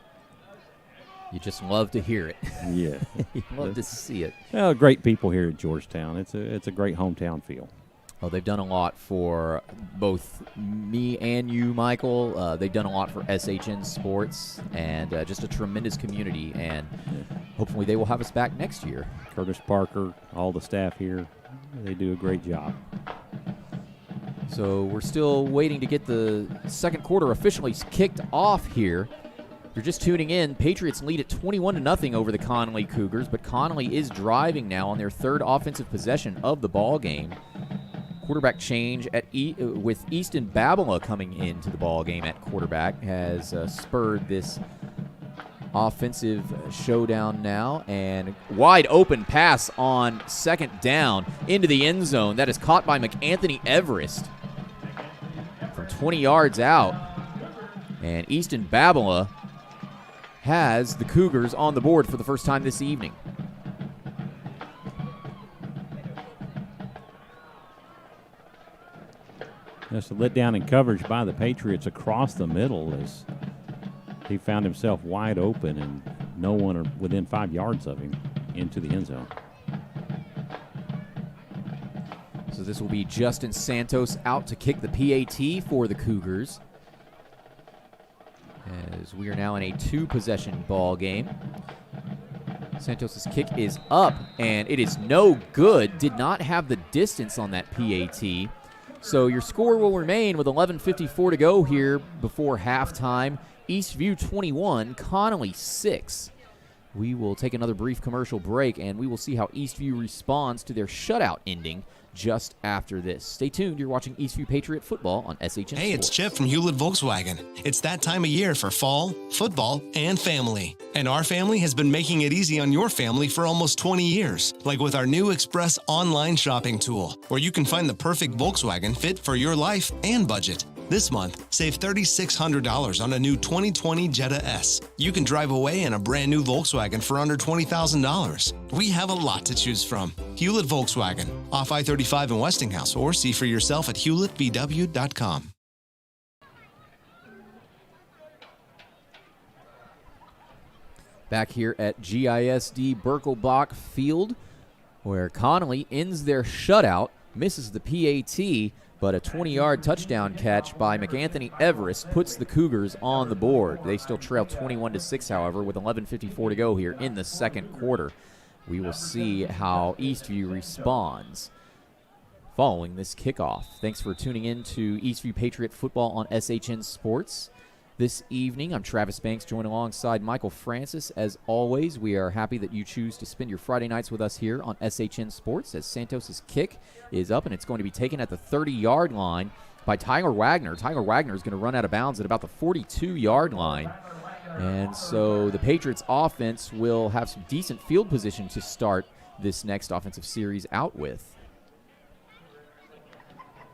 You just love to hear it. Yeah. You love to see it. Well, great people here at Georgetown. It's a great hometown feel. Well, they've done a lot for both me and you, Michael. They've done a lot for SHN Sports, and just a tremendous community. And hopefully they will have us back next year. Curtis Parker, all the staff here, they do a great job. So we're still waiting to get the second quarter officially kicked off here. If you're just tuning in, Patriots lead at 21-0 over the Connally Cougars, but Connolly is driving now on their third offensive possession of the ball game. Quarterback change with Easton Babala coming into the ball game at quarterback has spurred this offensive showdown now, and wide open pass on second down into the end zone. That is caught by McAnthony Everest from 20 yards out, and Easton Babala has the Cougars on the board for the first time this evening. Just a letdown in coverage by the Patriots across the middle as he found himself wide open and no one within 5 yards of him into the end zone. So this will be Justin Santos out to kick the PAT for the Cougars, as we are now in a two-possession ball game. Santos' kick is up, and it is no good. Did not have the distance on that PAT. So your score will remain with 11:54 to go here before halftime. Eastview 21, Connolly 6. We will take another brief commercial break, and we will see how Eastview responds to their shutout ending just after this. Stay tuned. You're watching Eastview Patriot football on SHN Hey, Sports. it's Chip from Hewlett Volkswagen. It's that time of year for fall, football, and family. And our family has been making it easy on your family for almost 20 years, like with our new Express online shopping tool, where you can find the perfect Volkswagen fit for your life and budget. This month, save $3,600 on a new 2020 Jetta S. You can drive away in a brand new Volkswagen for under $20,000. We have a lot to choose from. Hewlett Volkswagen, off I-35 in Westinghouse, or see for yourself at hewlettvw.com. Back here at GISD Birkelbach Field, where Connolly ends their shutout, misses the PAT, but a 20-yard touchdown catch by McAnthony Everest puts the Cougars on the board. They still trail 21-6, however, with 11:54 to go here in the second quarter. We will see how Eastview responds following this kickoff. Thanks for tuning in to Eastview Patriot Football on SHN Sports. This evening, I'm Travis Banks, joined alongside Michael Francis. As always, we are happy that you choose to spend your Friday nights with us here on SHN Sports, as Santos' kick is up, and it's going to be taken at the 30-yard line by Tyler Wagner. Tyler Wagner is going to run out of bounds at about the 42-yard line. And so the Patriots offense will have some decent field position to start this next offensive series out with.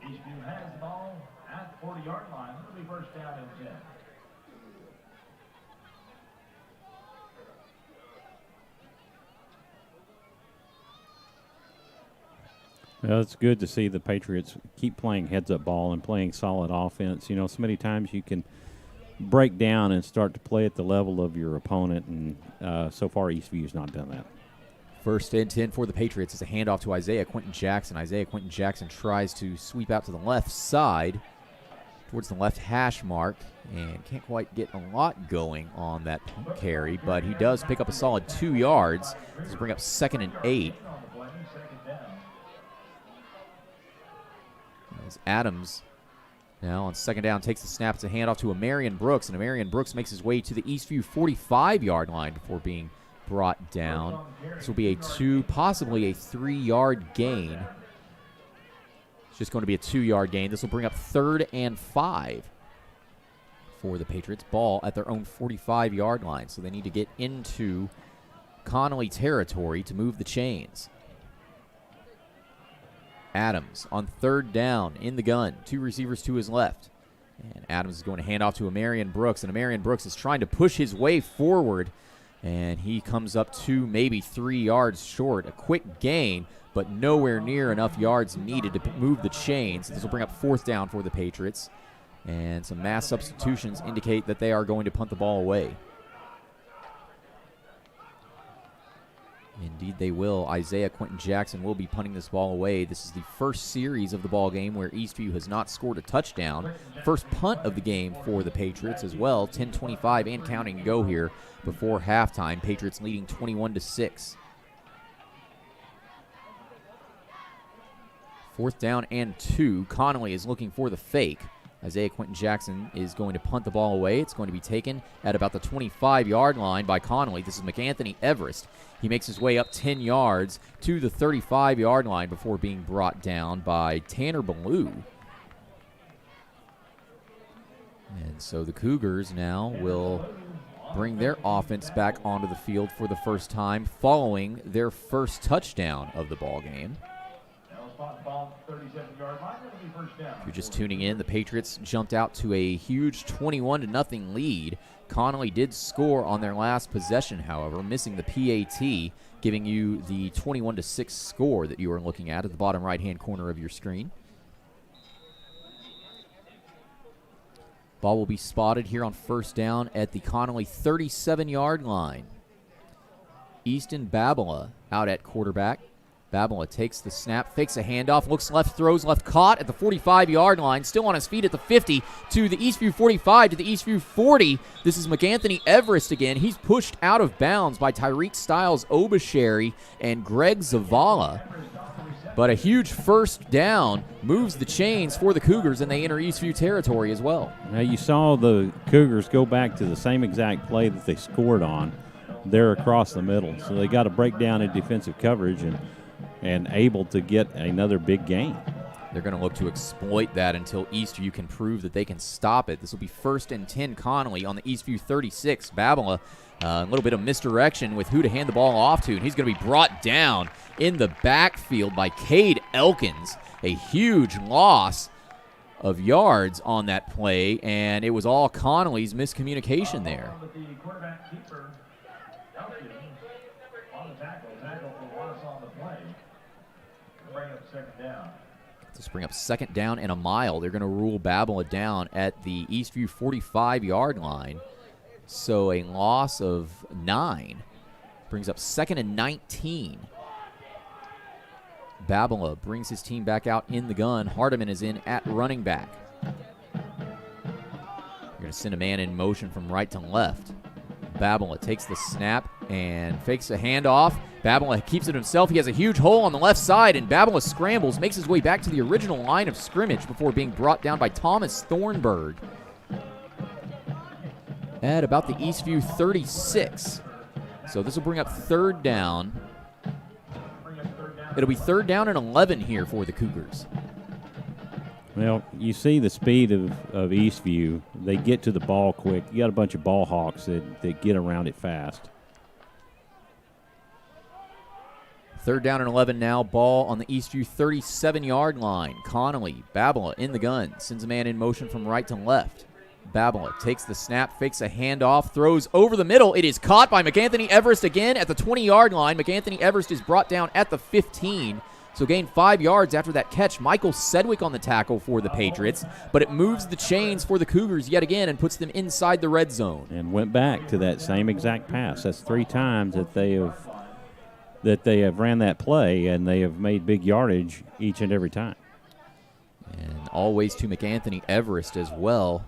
Eastview has the ball at the 40-yard line. It'll be first down and 10. Well, it's good to see the Patriots keep playing heads-up ball and playing solid offense. You know, so many times you can break down and start to play at the level of your opponent, and so far Eastview's not done that. First and 10 for the Patriots is a handoff to Isaiah Quentin Jackson. Isaiah Quentin Jackson tries to sweep out to the left side towards the left hash mark and can't quite get a lot going on that carry, but he does pick up a solid 2 yards. This will bring up 2nd and 8. As Adams now on second down takes the snap. It's a handoff to Amarian Brooks, and Amarian Brooks makes his way to the Eastview 45-yard line before being brought down. This will be a 2, possibly a 3-yard gain. It's just going to be a 2-yard gain. This will bring up 3rd and 5 for the Patriots. Ball at their own 45-yard line, so they need to get into Connolly territory to move the chains. Adams on 3rd down in the gun. 2 receivers to his left. And Adams is going to hand off to Amarian Brooks, and Amarian Brooks is trying to push his way forward And he comes up 2, maybe 3 yards short. A quick gain, but nowhere near enough yards needed to move the chains. This will bring up 4th down for the Patriots. And some mass substitutions indicate that they are going to punt the ball away. Indeed, they will. Isaiah Quentin Jackson will be punting this ball away. This is the first series of the ball game where Eastview has not scored a touchdown. First punt of the game for the Patriots as well. 10:25 and counting to go here before halftime. Patriots leading 21-6. 4th down and 2. Connolly is looking for the fake. Isaiah Quentin Jackson is going to punt the ball away. It's going to be taken at about the 25-yard line by Connolly. This is McAnthony Everest. He makes his way up 10 yards to the 35-yard line before being brought down by Tanner Ballou. And so the Cougars now will bring their offense back onto the field for the first time following their first touchdown of the ball game. If you're just tuning in, the Patriots jumped out to a huge 21-0 lead. Connolly did score on their last possession, however, missing the PAT, giving you the 21-6 score that you are looking at the bottom right-hand corner of your screen. Ball will be spotted here on first down at the Connolly 37-yard line. Easton Babala out at quarterback. Babala takes the snap, fakes a handoff, looks left, throws left, caught at the 45-yard line, still on his feet at the 50, to the Eastview 45, to the Eastview 40. This is McAnthony Everest again. He's pushed out of bounds by Tyreek Styles Obasheri and Greg Zavala. But a huge first down moves the chains for the Cougars, and they enter Eastview territory as well. Now you saw the Cougars go back to the same exact play that they scored on. They're across the middle, so they got to break down in defensive coverage and able to get another big gain. They're going to look to exploit that until Eastview can prove that they can stop it. This will be 1st and 10 Connolly on the Eastview 36. Babala, a little bit of misdirection with who to hand the ball off to, and he's going to be brought down in the backfield by Cade Elkins. A huge loss of yards on that play, and it was all Connolly's miscommunication there. Let's bring up 2nd down and a mile. They're going to rule Babala down at the Eastview 45-yard line. So a loss of 9 brings up 2nd and 19. Babala brings his team back out in the gun. Hardiman is in at running back. You're going to send a man in motion from right to left. Babala takes the snap and fakes a handoff. Babala keeps it himself. He has a huge hole on the left side, and Babala scrambles, makes his way back to the original line of scrimmage before being brought down by Thomas Thornburg at about the Eastview 36. So this will bring up 3rd down. It'll be 3rd down and 11 here for the Cougars. Well, you see the speed of Eastview. They get to the ball quick. You got a bunch of ball hawks that get around it fast. 3rd down and 11 now. Ball on the Eastview 37-yard line. Connolly, Babala in the gun. Sends a man in motion from right to left. Babala takes the snap, fakes a handoff, throws over the middle. It is caught by McAnthony Everest again at the 20-yard line. McAnthony Everest is brought down at the 15. So gained 5 yards after that catch. Michael Sedgwick on the tackle for the Patriots, but it moves the chains for the Cougars yet again and puts them inside the red zone. And went back to that same exact pass. That's 3 times that they have ran that play, and they have made big yardage each and every time. And always to McAnthony Everest as well.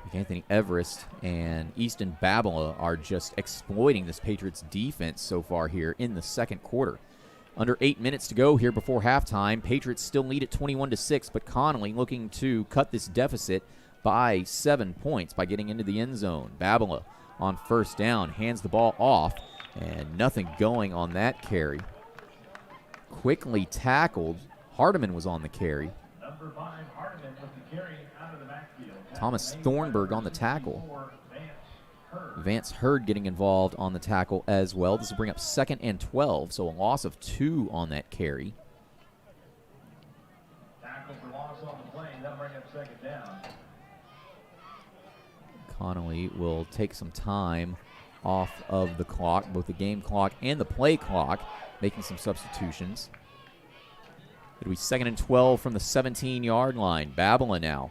McAnthony Everest and Easton Babala are just exploiting this Patriots defense so far here in the second quarter. Under 8 minutes to go here before halftime. Patriots still lead at 21-6, but Connolly looking to cut this deficit by 7 points by getting into the end zone. Babala on first down hands the ball off, and nothing going on that carry. Quickly tackled. Hardiman was on the carry. Number 5, Hardiman with the carry out of the backfield. Thomas Thornburg on the tackle. Vance Hurd getting involved on the tackle as well. This will bring up 2nd and 12, so a loss of 2 on that carry. Tackle for loss on the play. That'll bring up 2nd down. Connolly will take some time off of the clock, both the game clock and the play clock, making some substitutions. It'll be 2nd and 12 from the 17-yard line. Babylon now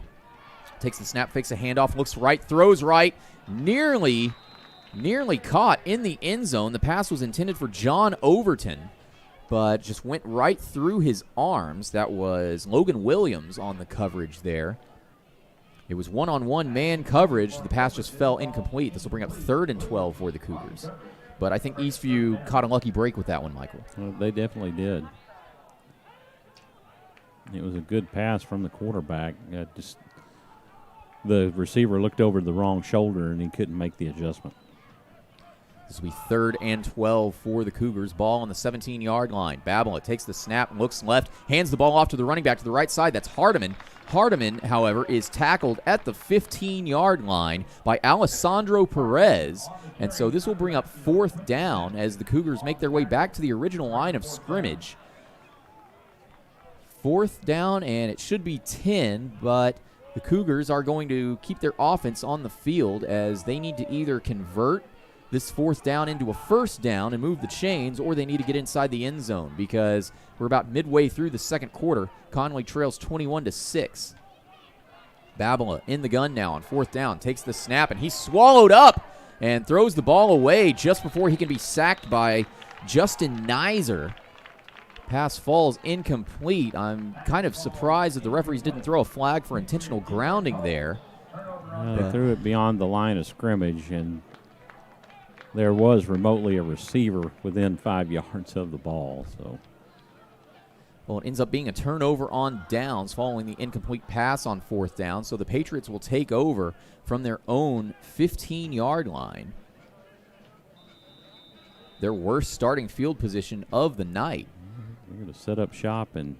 takes the snap, fakes a handoff, looks right, throws right, nearly caught in the end zone. The pass was intended for John Overton, but just went right through his arms. That was Logan Williams on the coverage there. It was one-on-one man coverage. The pass just fell incomplete. This will bring up 3rd and 12 for the Cougars. But I think Eastview caught a lucky break with that one, Michael. Well, they definitely did. It was a good pass from the quarterback. Just the receiver looked over the wrong shoulder, and he couldn't make the adjustment. This will be 3rd and 12 for the Cougars. Ball on the 17-yard line. Babylon takes the snap, looks left, hands the ball off to the running back to the right side. That's Hardiman. Hardiman, however, is tackled at the 15-yard line by Alessandro Perez. And so this will bring up 4th down as the Cougars make their way back to the original line of scrimmage. 4th down, and it should be 10, but the Cougars are going to keep their offense on the field as they need to either convert this 4th down into a 1st down and move the chains, or they need to get inside the end zone because we're about midway through the second quarter. Connolly trails 21-6. Babylon in the gun now on 4th down, takes the snap, and he's swallowed up and throws the ball away just before he can be sacked by Justin Nizer. Pass falls incomplete. I'm kind of surprised that the referees didn't throw a flag for intentional grounding there. They threw it beyond the line of scrimmage, and there was remotely a receiver within 5 yards of the ball. So, well, it ends up being a turnover on downs following the incomplete pass on 4th down. So the Patriots will take over from their own 15-yard line. Their worst starting field position of the night. We're going to set up shop and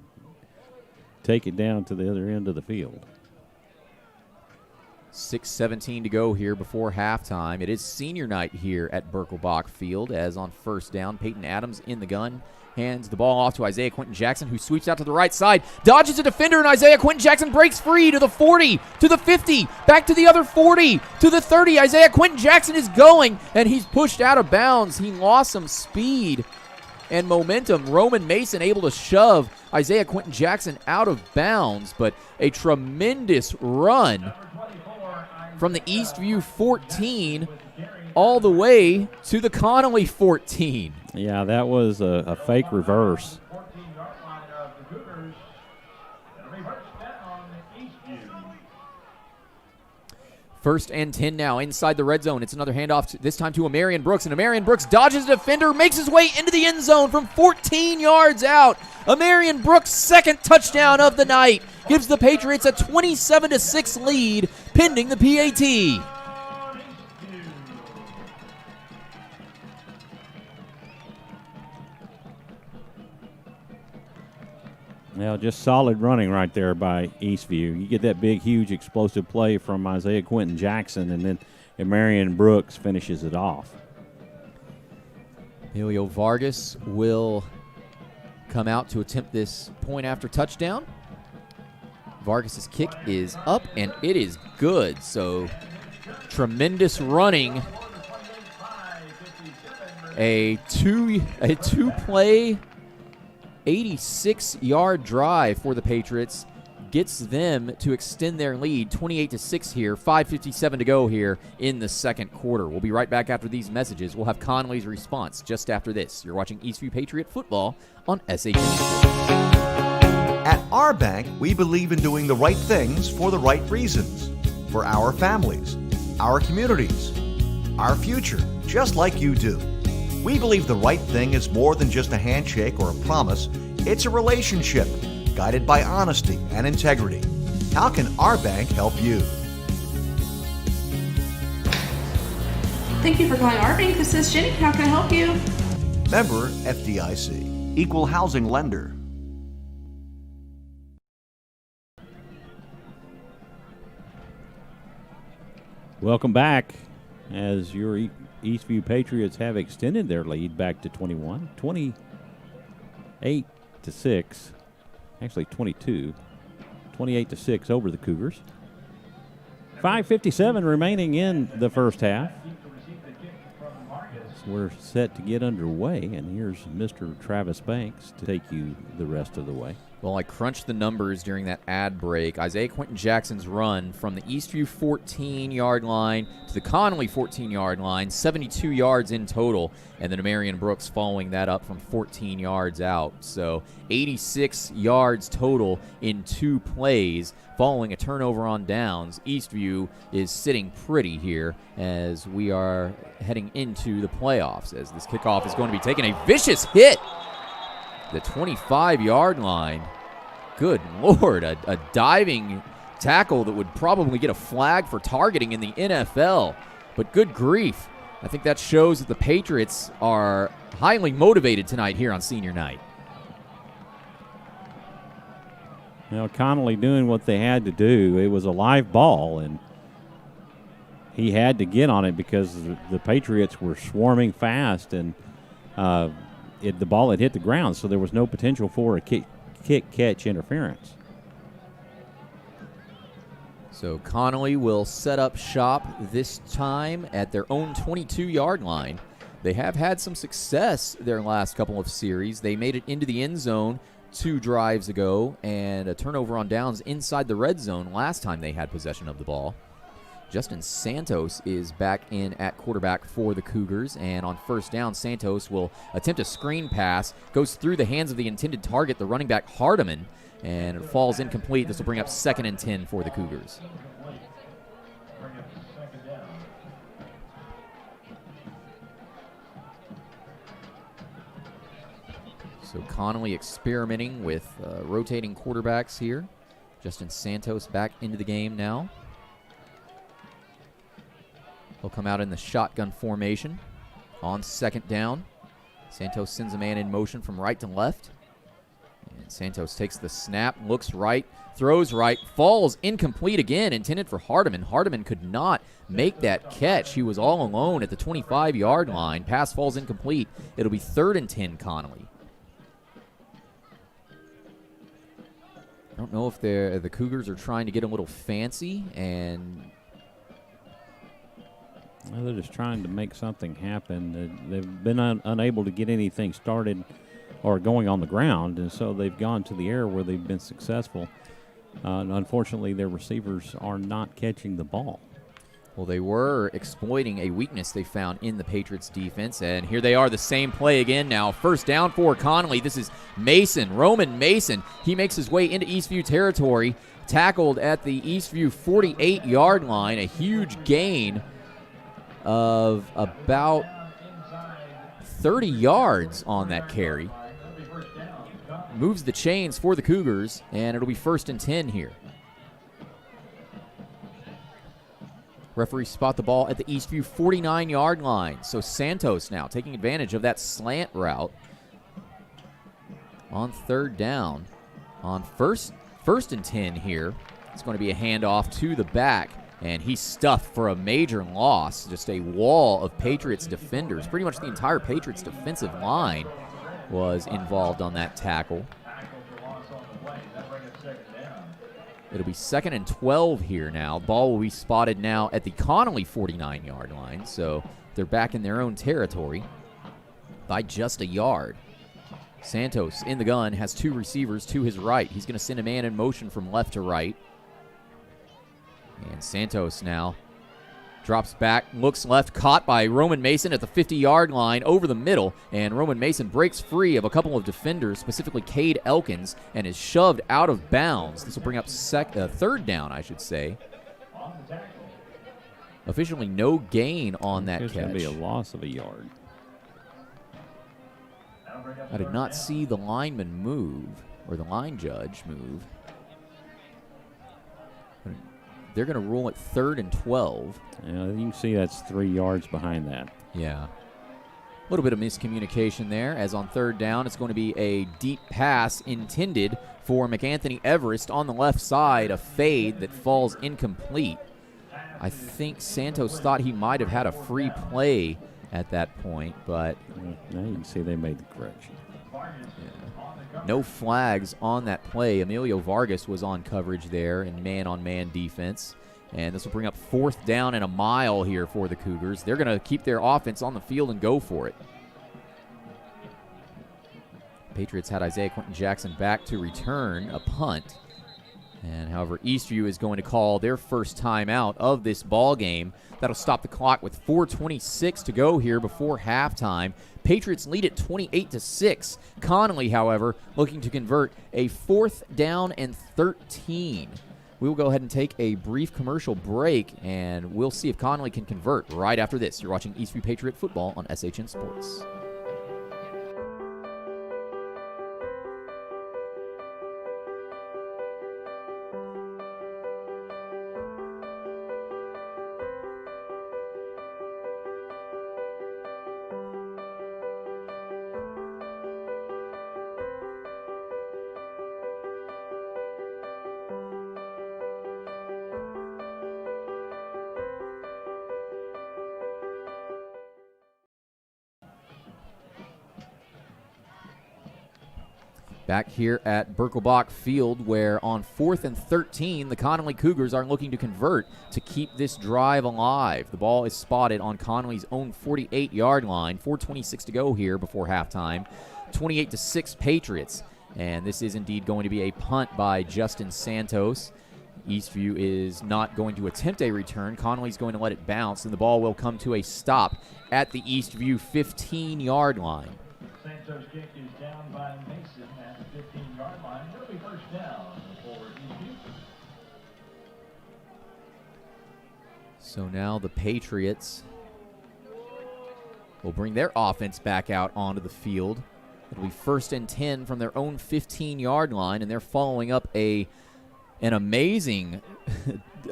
take it down to the other end of the field. 6:17 to go here before halftime. It is senior night here at Birkelbach Field as on 1st down, Peyton Adams in the gun. Hands the ball off to Isaiah Quentin Jackson, who sweeps out to the right side, dodges a defender, and Isaiah Quentin Jackson breaks free to the 40, to the 50, back to the other 40, to the 30. Isaiah Quentin Jackson is going, and he's pushed out of bounds. He lost some speed and momentum. Roman Mason able to shove Isaiah Quentin Jackson out of bounds, but a tremendous run from the Eastview 14 all the way to the Connolly 14. Yeah, that was a fake reverse. 14-yard line of the Cougars. Reverse down Eastview. 1st and 10 now inside the red zone. It's another handoff, this time to Amarian Brooks, and Amarian Brooks dodges a defender, makes his way into the end zone from 14 yards out. Amarian Brooks' 2nd touchdown of the night gives the Patriots a 27-6 lead pending the PAT. Well, just solid running right there by Eastview. You get that big, huge, explosive play from Isaiah Quentin Jackson, and then Marion Brooks finishes it off. Emilio Vargas will come out to attempt this point after touchdown. Vargas's kick is up, and it is good. So tremendous running. A two-play 86-yard drive for the Patriots gets them to extend their lead 28-6 here. 5:57 to go here in the second quarter. We'll be right back after these messages. We'll have Connolly's response just after this. You're watching Eastview Patriot football on SHN. At our bank, we believe in doing the right things for the right reasons. For our families, our communities, our future, just like you do. We believe the right thing is more than just a handshake or a promise. It's a relationship guided by honesty and integrity. How can our bank help you? Thank you for calling our bank. This is Jenny. How can I help you? Member FDIC, Equal Housing Lender. Welcome back as your Eastview Patriots have extended their lead back to 21, 28-6, actually 22, 28-6 over the Cougars. 5:57 remaining in the first half. We're set to get underway, and here's Mr. Travis Banks to take you the rest of the way. Well, I crunched the numbers during that ad break. Isaiah Quentin Jackson's run from the Eastview 14-yard line to the Connolly 14-yard line, 72 yards in total, and then Marion Brooks following that up from 14 yards out. So 86 yards total in 2 plays. Following a turnover on downs, Eastview is sitting pretty here as we are heading into the playoffs, as this kickoff is going to be taking a vicious hit. The 25-yard line. Good Lord, a diving tackle that would probably get a flag for targeting in the NFL. But good grief. I think that shows that the Patriots are highly motivated tonight here on senior night. Now, Connolly doing what they had to do. It was a live ball, and he had to get on it because the Patriots were swarming fast, and the ball had hit the ground, so there was no potential for a kick-catch interference. So Connolly will set up shop this time at their own 22-yard line. They have had some success their last couple of series. They made it into the end zone 2 drives ago, and a turnover on downs inside the red zone last time they had possession of the ball. Justin Santos is back in at quarterback for the Cougars, and on first down, Santos will attempt a screen pass, goes through the hands of the intended target, the running back Hardiman, and it falls incomplete. This will bring up 2nd and 10 for the Cougars. So Connolly experimenting with rotating quarterbacks here. Justin Santos back into the game now. He'll come out in the shotgun formation on 2nd down. Santos sends a man in motion from right to left. And Santos takes the snap, looks right, throws right, falls incomplete again, intended for Hardiman. Hardiman could not make that catch. He was all alone at the 25-yard line. Pass falls incomplete. It'll be 3rd and 10 Connolly. I don't know if the Cougars are trying to get a little fancy, and well, they're just trying to make something happen. They've been unable to get anything started or going on the ground, and so they've gone to the air where they've been successful. And unfortunately, their receivers are not catching the ball. Well, they were exploiting a weakness they found in the Patriots' defense, and here they are, the same play again now. First down for Connolly. This is Mason, Roman Mason. He makes his way into Eastview territory, tackled at the Eastview 48-yard line, a huge gain of about 30 yards on that carry. Moves the chains for the Cougars, and it'll be 1st and 10 here. Referees spot the ball at the Eastview 49-yard line. So Santos now taking advantage of that slant route on 3rd down. On first and 10 here, it's going to be a handoff to the back, and he's stuffed for a major loss. Just a wall of Patriots defenders. Pretty much the entire Patriots defensive line was involved on that tackle. It'll be 2nd and 12 here now. Ball will be spotted now at the Connolly 49-yard line, so they're back in their own territory by just a yard. Santos in the gun has 2 receivers to his right. He's going to send a man in motion from left to right. And Santos now drops back, looks left, caught by Roman Mason at the 50-yard line over the middle, and Roman Mason breaks free of a couple of defenders, specifically Cade Elkins, and is shoved out of bounds. This will bring up 3rd down, I should say. Officially no gain on that catch. It's going to be a loss of a yard. I did not see the lineman move, or the line judge move. They're going to rule it 3rd and 12. Yeah, you can see that's 3 yards behind that. Yeah. A little bit of miscommunication there, as on 3rd down, it's going to be a deep pass intended for McAnthony Everest on the left side, a fade that falls incomplete. I think Santos thought he might have had a free play at that point, but now you can see they made the correction. No flags on that play. Emilio Vargas was on coverage there in man-on-man defense. And this will bring up 4th down and a mile here for the Cougars. They're going to keep their offense on the field and go for it. Patriots had Isaiah Quentin Jackson back to return a punt. And however, Eastview is going to call their first timeout of this ball game. That'll stop the clock with 4:26 to go here before halftime. Patriots lead at 28-6. Connolly, however, looking to convert a 4th down and 13. We will go ahead and take a brief commercial break, and we'll see if Connolly can convert right after this. You're watching Eastview Patriot Football on SHN Sports. Back here at Birkelbach Field, where on 4th and 13, the Connally Cougars are looking to convert to keep this drive alive. The ball is spotted on Connolly's own 48-yard line. 4:26 to go here before halftime. 28-6 Patriots. And this is indeed going to be a punt by Justin Santos. Eastview is not going to attempt a return. Connolly's going to let it bounce, and the ball will come to a stop at the Eastview 15-yard line. Santos' kick is down by Mason at the 15-yard line. It'll be first down for Eastview. So now the Patriots will bring their offense back out onto the field. It'll be 1st and 10 from their own 15-yard line, and they're following up an amazing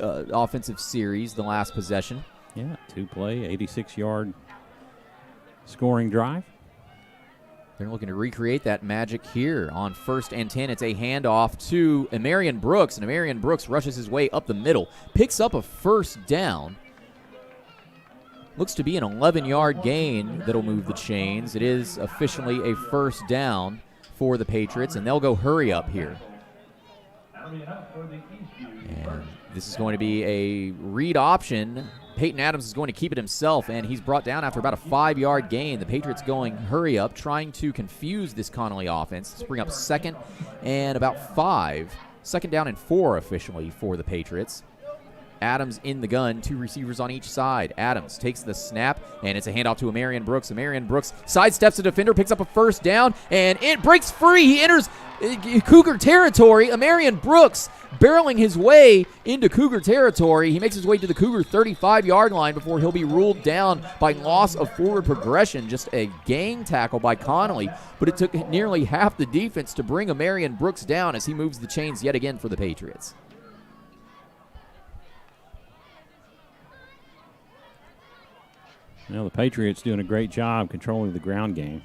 offensive series, the last possession. Yeah, 2-play, 86-yard scoring drive. They're looking to recreate that magic here on 1st and 10. It's a handoff to Amarian Brooks, and Amarian Brooks rushes his way up the middle, picks up a 1st down. Looks to be an 11-yard gain that'll move the chains. It is officially a 1st down for the Patriots, and they'll go hurry up here. And this is going to be a read option. Peyton Adams is going to keep it himself, and he's brought down after about a 5-yard gain. The Patriots going hurry up, trying to confuse this Connally offense. Let's bring up 2nd and about 5. 2nd down and 4 officially for the Patriots. Adams in the gun, 2 receivers on each side. Adams takes the snap, and it's a handoff to Amarian Brooks. Amarian Brooks sidesteps the defender, picks up a 1st down, and it breaks free. He enters Cougar territory. Amarian Brooks barreling his way into Cougar territory. He makes his way to the Cougar 35-yard line before he'll be ruled down by loss of forward progression. Just a gang tackle by Connolly, but it took nearly half the defense to bring Amarian Brooks down as he moves the chains yet again for the Patriots. The Patriots doing a great job controlling the ground game.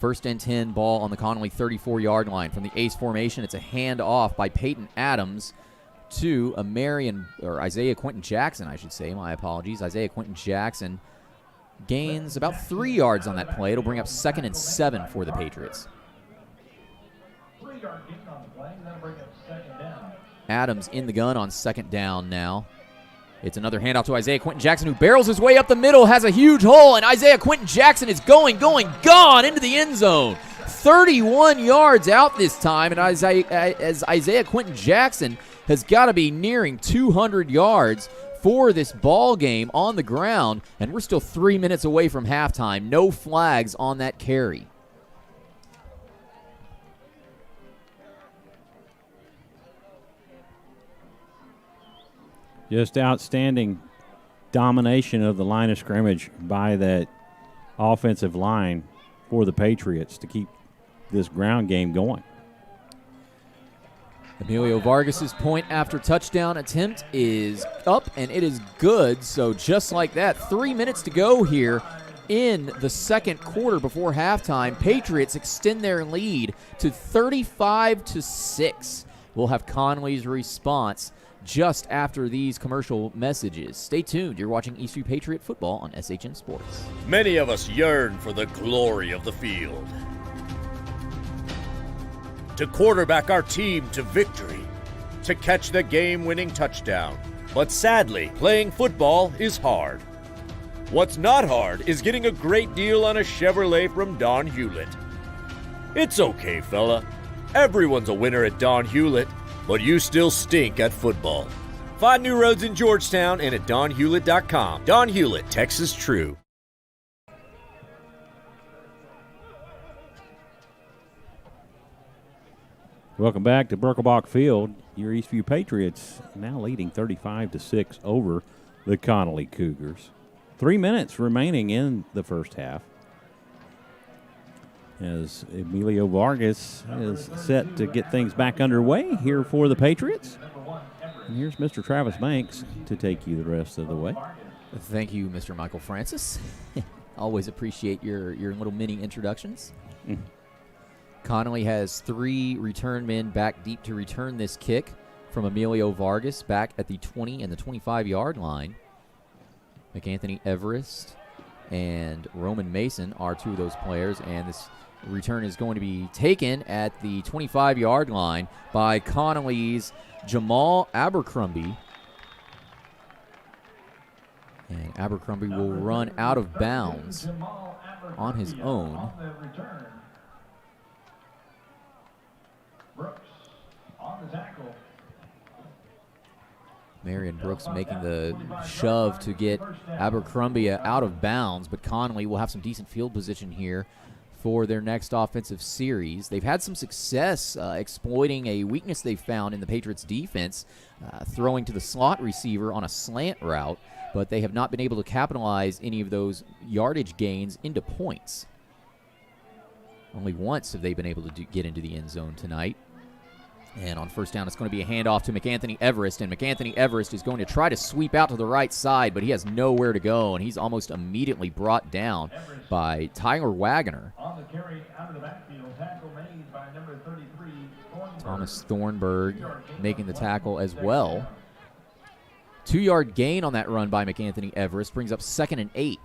1st and 10 ball on the Connally 34-yard line. From the ace formation, it's a handoff by Peyton Adams to Isaiah Quentin Jackson, I should say. My apologies. Isaiah Quentin Jackson gains about 3 yards on that play. It'll bring up 2nd and 7 for the Patriots. 3-yard gain on the play, and that'll bring up 2nd down. Adams in the gun on 2nd down now. It's another handoff to Isaiah Quentin Jackson, who barrels his way up the middle, has a huge hole, and Isaiah Quentin Jackson is gone into the end zone. 31 yards out this time, and as Isaiah Quentin Jackson has got to be nearing 200 yards for this ball game on the ground, and we're still 3 minutes away from halftime. No flags on that carry. Just outstanding domination of the line of scrimmage by that offensive line for the Patriots to keep this ground game going. Emilio Vargas's point after touchdown attempt is up, and it is good. So just like that, 3 minutes to go here in the second quarter before halftime. Patriots extend their lead to 35-6. We'll have Connolly's response just after these commercial messages. Stay tuned. You're watching Eastview Patriot Football on SHN Sports. Many of us yearn for the glory of the field, to quarterback our team to victory, to catch the game-winning touchdown, But sadly, playing football is hard. What's not hard is getting a great deal on a Chevrolet from Don Hewlett. It's okay, fella. Everyone's a winner at Don Hewlett, but you still stink at football. Find new roads in Georgetown and at donhewlett.com. Don Hewlett, Texas True. Welcome back to Birkelbach Field. Your Eastview Patriots now leading 35-6 over the Connally Cougars. 3 minutes remaining in the first half, as Emilio Vargas is set to get things back underway here for the Patriots. And here's Mr. Travis Banks to take you the rest of the way. Thank you, Mr. Michael Francis. Always appreciate your little mini introductions. Connolly has 3 return men back deep to return this kick from Emilio Vargas back at the 20 and the 25-yard line. McAnthony Everest and Roman Mason are 2 of those players, and this return is going to be taken at the 25-yard line by Connolly's Jamal Abercrombie. And Abercrombie will run out of bounds on his own. Brooks on the tackle. Marion Brooks making the shove to get Abercrombie out of bounds, but Connolly will have some decent field position here for their next offensive series. They've had some success exploiting a weakness they found in the Patriots' defense, throwing to the slot receiver on a slant route, but they have not been able to capitalize any of those yardage gains into points. Only once have they been able to get into the end zone tonight. And on first down, it's going to be a handoff to McAnthony Everest, and McAnthony Everest is going to try to sweep out to the right side, but he has nowhere to go, and he's almost immediately brought down by Tyler Wagner. On the carry out of the backfield, tackle made by number 33, Thornburg. Thomas Thornburg making the tackle as well. 2-yard gain on that run by McAnthony Everest brings up 2nd and 8.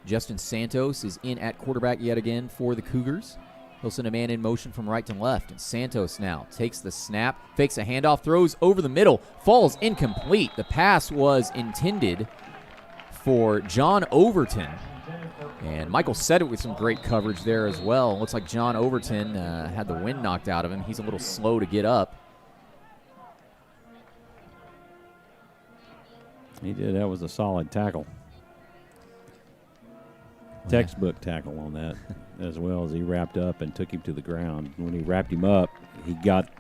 Justin Santos is in at quarterback yet again for the Cougars. He'll send a man in motion from right to left, and Santos now takes the snap, fakes a handoff, throws over the middle, falls incomplete. The pass was intended for John Overton, and Michael said it with some great coverage there as well. Looks like John Overton had the wind knocked out of him. He's a little slow to get up. He did. That was a solid tackle. Textbook tackle on that, as well as he wrapped up and took him to the ground. When he wrapped him up, he got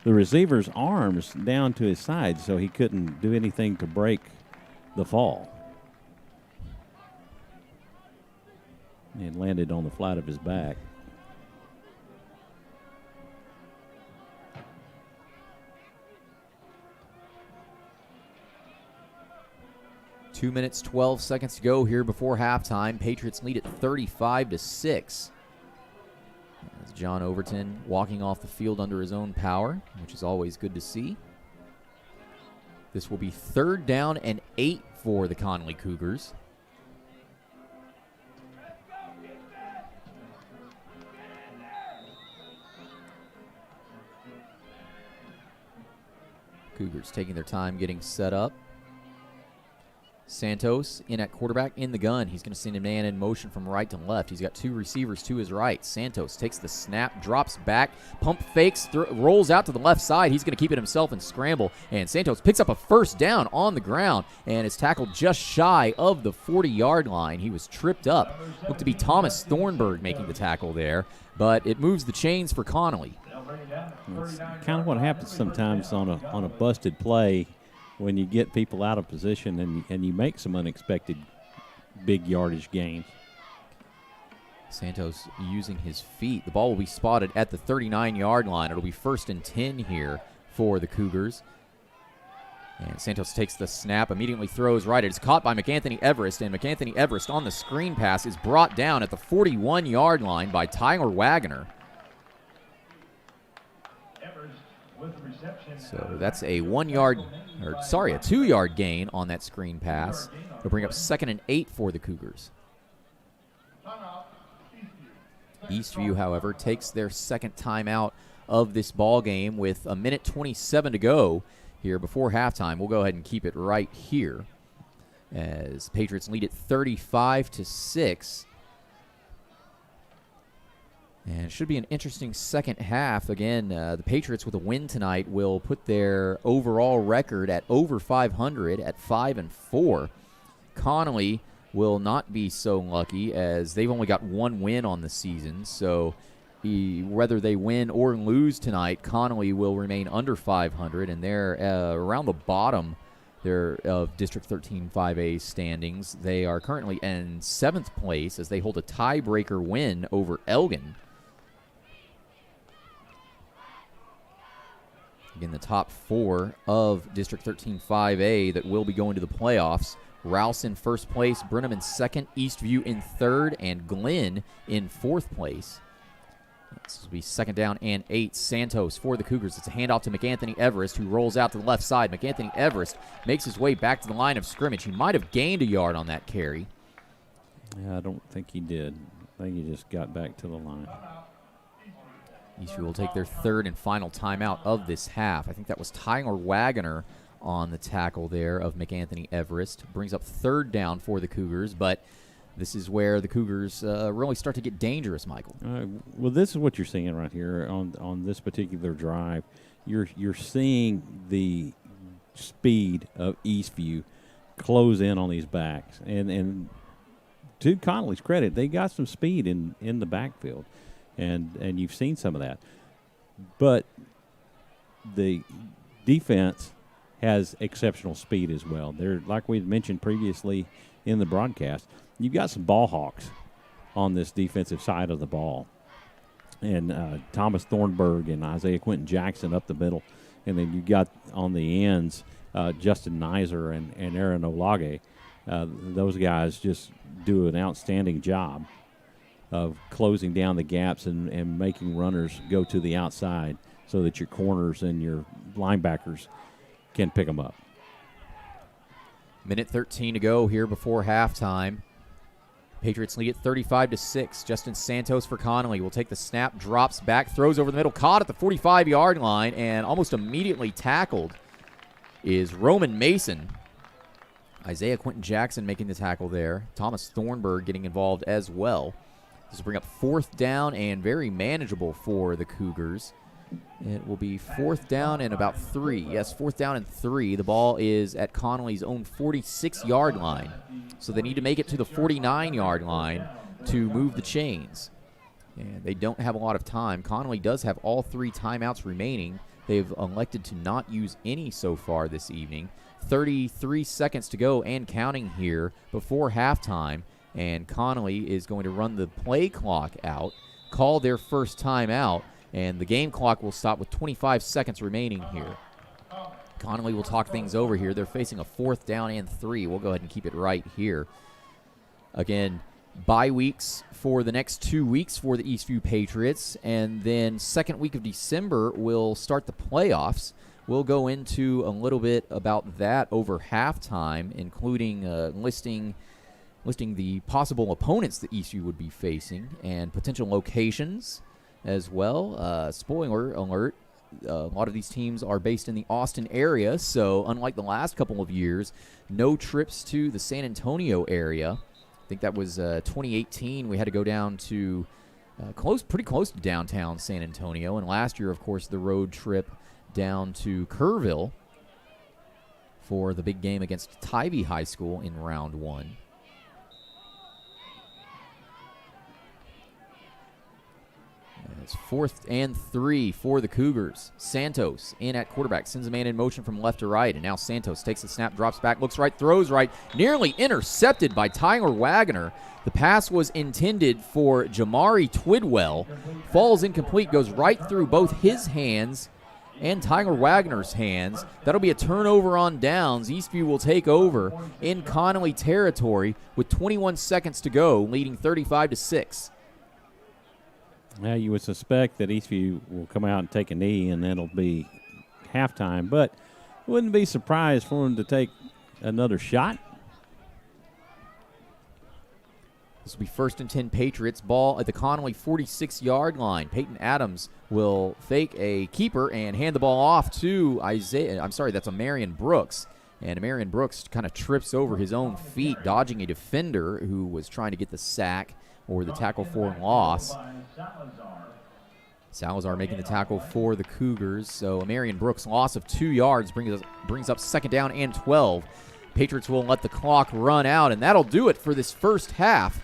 the receiver's arms down to his side, so he couldn't do anything to break the fall. And landed on the flat of his back. Two minutes, 12 seconds to go here before halftime. Patriots lead at 35-6. As John Overton walking off the field under his own power, which is always good to see. This will be 3rd down and 8 for the Connally Cougars. Cougars taking their time getting set up. Santos in at quarterback in the gun. He's going to send a man in motion from right to left. He's got 2 receivers to his right. Santos takes the snap, drops back, pump fakes, rolls out to the left side. He's going to keep it himself and scramble. And Santos picks up a 1st down on the ground and is tackled just shy of the 40-yard line. He was tripped up. Looked to be Thomas Thornburg making the tackle there, but it moves the chains for Connally. It's kind of what happens sometimes on a busted play. When you get people out of position and you make some unexpected big yardage gains. Santos using his feet. The ball will be spotted at the 39-yard line. It'll be 1st and 10 here for the Cougars. And Santos takes the snap, immediately throws right. It's caught by McAnthony Everest, and McAnthony Everest on the screen pass is brought down at the 41-yard line by Tyler Wagner. So that's a 2-yard gain on that screen pass. It'll bring up 2nd and 8 for the Cougars. Eastview, however, takes their 2nd timeout of this ball game with a minute 27 to go here before halftime. We'll go ahead and keep it right here as Patriots lead it 35-6. And it should be an interesting second half. Again, the Patriots with a win tonight will put their overall record at over 500 at 5-4. Connolly will not be so lucky as they've only got one win on the season. So whether they win or lose tonight, Connolly will remain under 500, and they're around the bottom there of District 13 5A standings. They are currently in 7th place as they hold a tiebreaker win over Elgin. Again, the top 4 of District 13 5A that will be going to the playoffs. Rouse in 1st place, Brenham in 2nd, Eastview in 3rd, and Glenn in 4th place. This will be 2nd down and 8. Santos for the Cougars. It's a handoff to McAnthony Everest, who rolls out to the left side. McAnthony Everest makes his way back to the line of scrimmage. He might have gained a yard on that carry. Yeah, I don't think he did. I think he just got back to the line. Eastview will take their 3rd and final timeout of this half. I think that was Tyler Wagoner on the tackle there of McAnthony Everest. Brings up 3rd down for the Cougars, but this is where the Cougars really start to get dangerous, Michael. Well, this is what you're seeing right here on this particular drive. You're seeing the speed of Eastview close in on these backs. And to Connolly's credit, they got some speed in the backfield. And you've seen some of that. But the defense has exceptional speed as well. They're, like we mentioned previously in the broadcast, you've got some ball hawks on this defensive side of the ball. And Thomas Thornburg and Isaiah Quentin Jackson up the middle. And then you got on the ends Justin Nizer and Aaron Olage. Those guys just do an outstanding job of closing down the gaps and making runners go to the outside so that your corners and your linebackers can pick them up. Minute 13 to go here before halftime. Patriots lead it 35-6. Justin Santos for Connolly will take the snap, drops back, throws over the middle, caught at the 45-yard line, and almost immediately tackled is Roman Mason. Isaiah Quentin Jackson making the tackle there. Thomas Thornburg getting involved as well. This will bring up 4th down and very manageable for the Cougars. It will be 4th down and about 3. Yes, 4th down and 3. The ball is at Connolly's own 46-yard line. So they need to make it to the 49-yard line to move the chains. And they don't have a lot of time. Connolly does have all 3 timeouts remaining. They've elected to not use any so far this evening. 33 seconds to go and counting here before halftime. And Connolly is going to run the play clock out, call their first timeout, and the game clock will stop with 25 seconds remaining here. Connolly will talk things over here. They're facing a 4th down and 3. We'll go ahead and keep it right here. Again, bye weeks for the next 2 weeks for the Eastview Patriots, and then second week of December will start the playoffs. We'll go into a little bit about that over halftime, including listing the possible opponents that Eastview would be facing and potential locations as well. Spoiler alert, a lot of these teams are based in the Austin area, so unlike the last couple of years, no trips to the San Antonio area. I think that was 2018. We had to go down to pretty close to downtown San Antonio, and last year, of course, the road trip down to Kerrville for the big game against Tybee High School in round 1. It's 4th and 3 for the Cougars. Santos in at quarterback, sends a man in motion from left to right, and now Santos takes the snap, drops back, looks right, throws right, nearly intercepted by Tyler Wagoner. The pass was intended for Jamari Twidwell, falls incomplete, goes right through both his hands and Tyler Wagoner's hands. That'll be a turnover on downs. Eastview will take over in Connolly territory with 21 seconds to go, leading 35-6. Now, you would suspect that Eastview will come out and take a knee, and that'll be halftime. But wouldn't be surprised for them to take another shot. This will be 1st and 10 Patriots. Ball at the Connolly 46-yard line. Peyton Adams will fake a keeper and hand the ball off to Marion Brooks. And Marion Brooks kind of trips over his own feet, dodging a defender who was trying to get the sack or the tackle for loss. Salazar making the tackle for the Cougars. So Marion Brooks, loss of 2 yards, brings up 2nd down and 12. Patriots will let the clock run out, and that'll do it for this first half.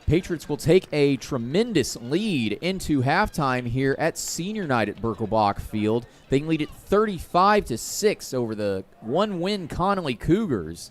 Patriots will take a tremendous lead into halftime here at senior night at Birkelbach Field. They lead it 35-6 over the one-win Connally Cougars.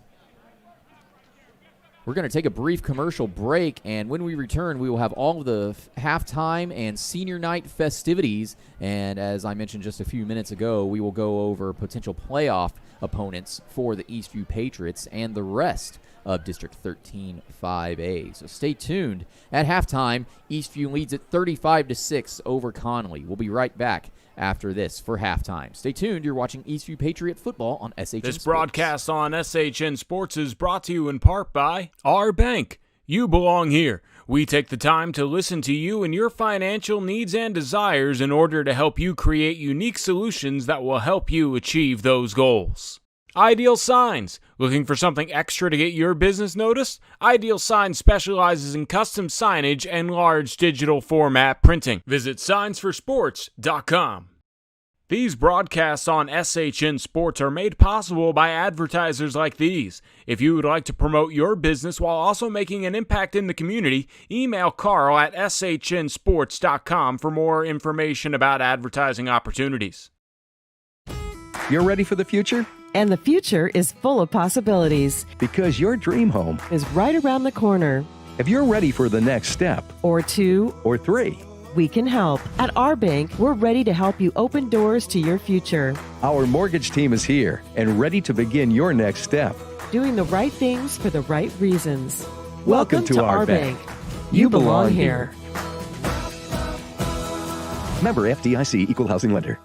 We're going to take a brief commercial break, and when we return, we will have all of the halftime and senior night festivities. And as I mentioned just a few minutes ago, we will go over potential playoff opponents for the Eastview Patriots and the rest of District 13 5A. So stay tuned. At halftime, Eastview leads it 35-6 over Connally. We'll be right back after this for halftime. Stay tuned. You're watching Eastview Patriot football on SHN Sports. This broadcast on SHN Sports is brought to you in part by Our Bank. You belong here. We take the time to listen to you and your financial needs and desires in order to help you create unique solutions that will help you achieve those goals. Ideal Signs. Looking for something extra to get your business noticed? Ideal Signs specializes in custom signage and large digital format printing. Visit signsforsports.com. These broadcasts on SHN Sports are made possible by advertisers like these. If you would like to promote your business while also making an impact in the community, email Carl at shnsports.com for more information about advertising opportunities. You're ready for the future? And the future is full of possibilities. Because your dream home Is right around the corner. If you're ready for the next step, Or 2, or 3, we can help. At our bank, we're ready to help you open doors to your future. our mortgage team is here and ready to begin your next step. Doing the right things for the right reasons. Welcome to our bank. You belong here. Member FDIC Equal Housing Lender.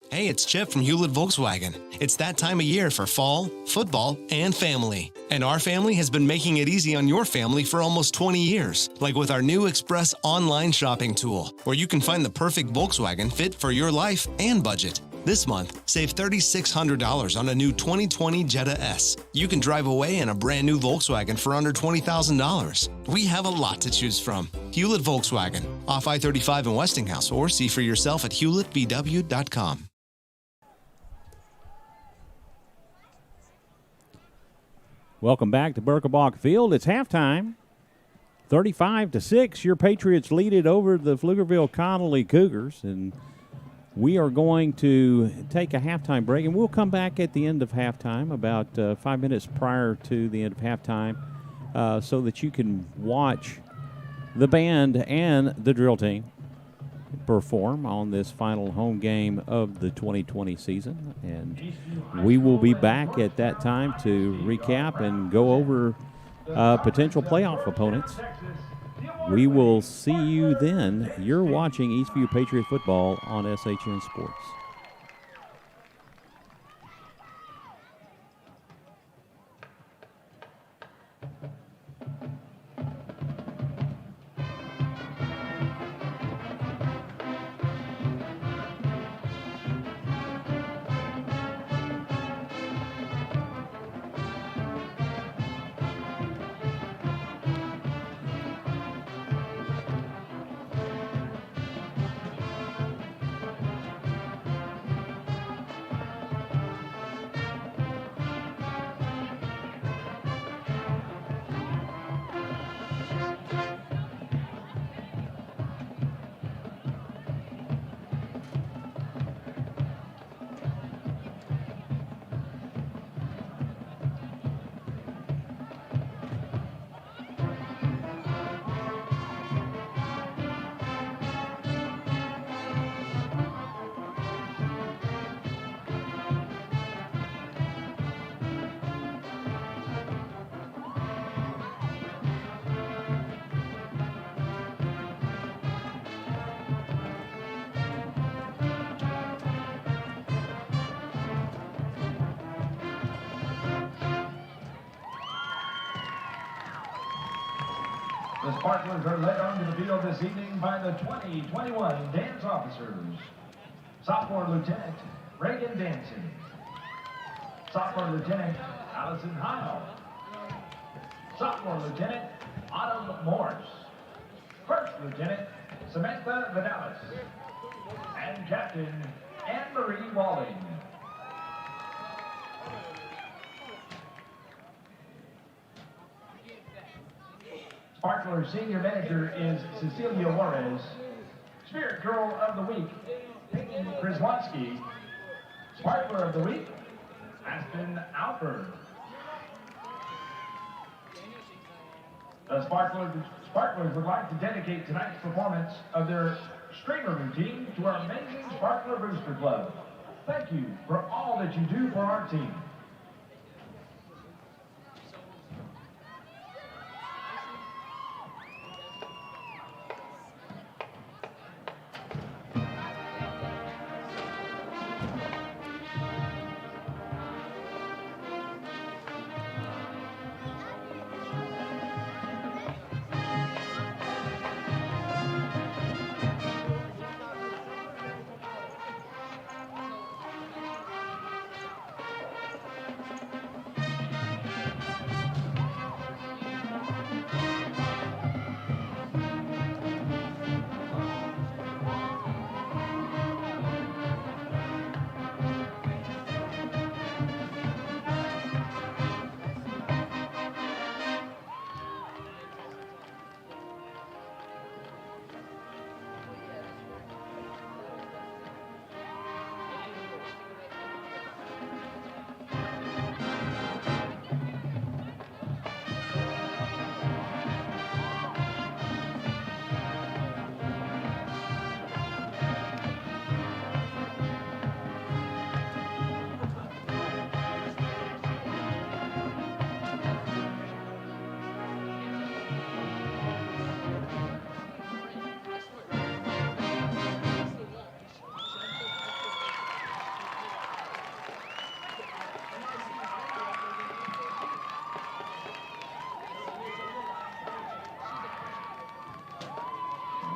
Hey, it's Chip from Hewlett Volkswagen. It's that time of year for fall, football, and family. And our family has been making it easy on your family for almost 20 years, like with our new Express online shopping tool, where you can find the perfect Volkswagen fit for your life and budget. This month, save $3,600 on a new 2020 Jetta S. You can drive away in a brand new Volkswagen for under $20,000. We have a lot to choose from. Hewlett Volkswagen, off I-35 in Westinghouse, or see for yourself at hewlettvw.com. Welcome back to Birkelbach Field. It's halftime. 35-6. Your Patriots lead it over the Pflugerville Connally Cougars. And we are going to take a halftime break, and we'll come back at the end of halftime, about 5 minutes prior to the end of halftime, so that you can watch the band and the drill team perform on this final home game of the 2020 season. And we will be back at that time to recap and go over potential playoff opponents. We will see you then. You're watching Eastview Patriot football on SHN Sports. The Sparklers are led onto the field this evening by the 2021 dance officers. Sophomore Lieutenant Reagan Danson. Sophomore Lieutenant Allison Heil. Sophomore Lieutenant Autumn Morse. First Lieutenant Samantha Vidalis. And Captain Anne-Marie Walling. Sparkler Senior Manager is Cecilia Juarez. Spirit Girl of the Week, Peyton Kraswansky. Sparkler of the Week, Aspen Alford. The Sparklers would like to dedicate tonight's performance of their streamer routine to our amazing Sparkler Booster Club. Thank you for all that you do for our team.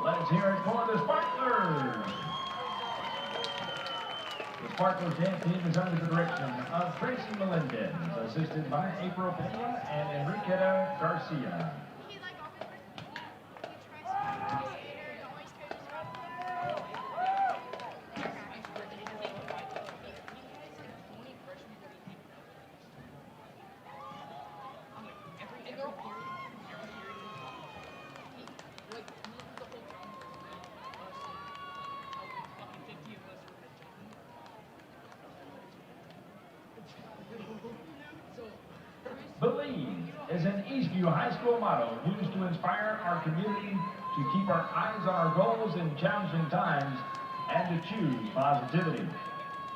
Let's hear it for the Sparklers. The Sparklers dance team is under the direction of Tracy Melendez, assisted by April Pena and Enriqueta Garcia. Believe is an Eastview High School motto used to inspire our community to keep our eyes on our goals in challenging times and to choose positivity.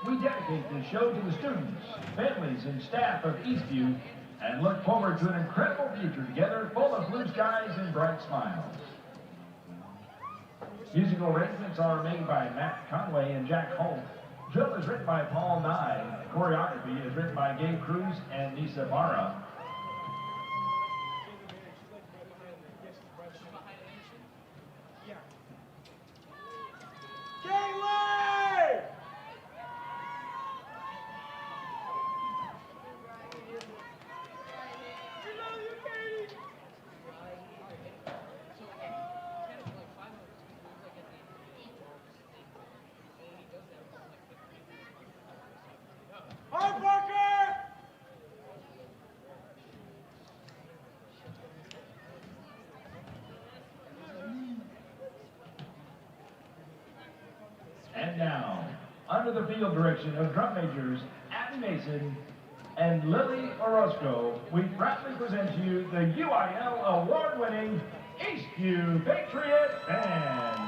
We dedicate this show to the students, families, and staff of Eastview and look forward to an incredible future together full of blue skies and bright smiles. Musical arrangements are made by Matt Conway and Jack Holt. Drill is written by Paul Nye. Choreography is written by Gabe Cruz and Nisa Barra. And now, under the field direction of drum majors Abby Mason and Lily Orozco, we proudly present to you the UIL award-winning Eastview Patriot Band.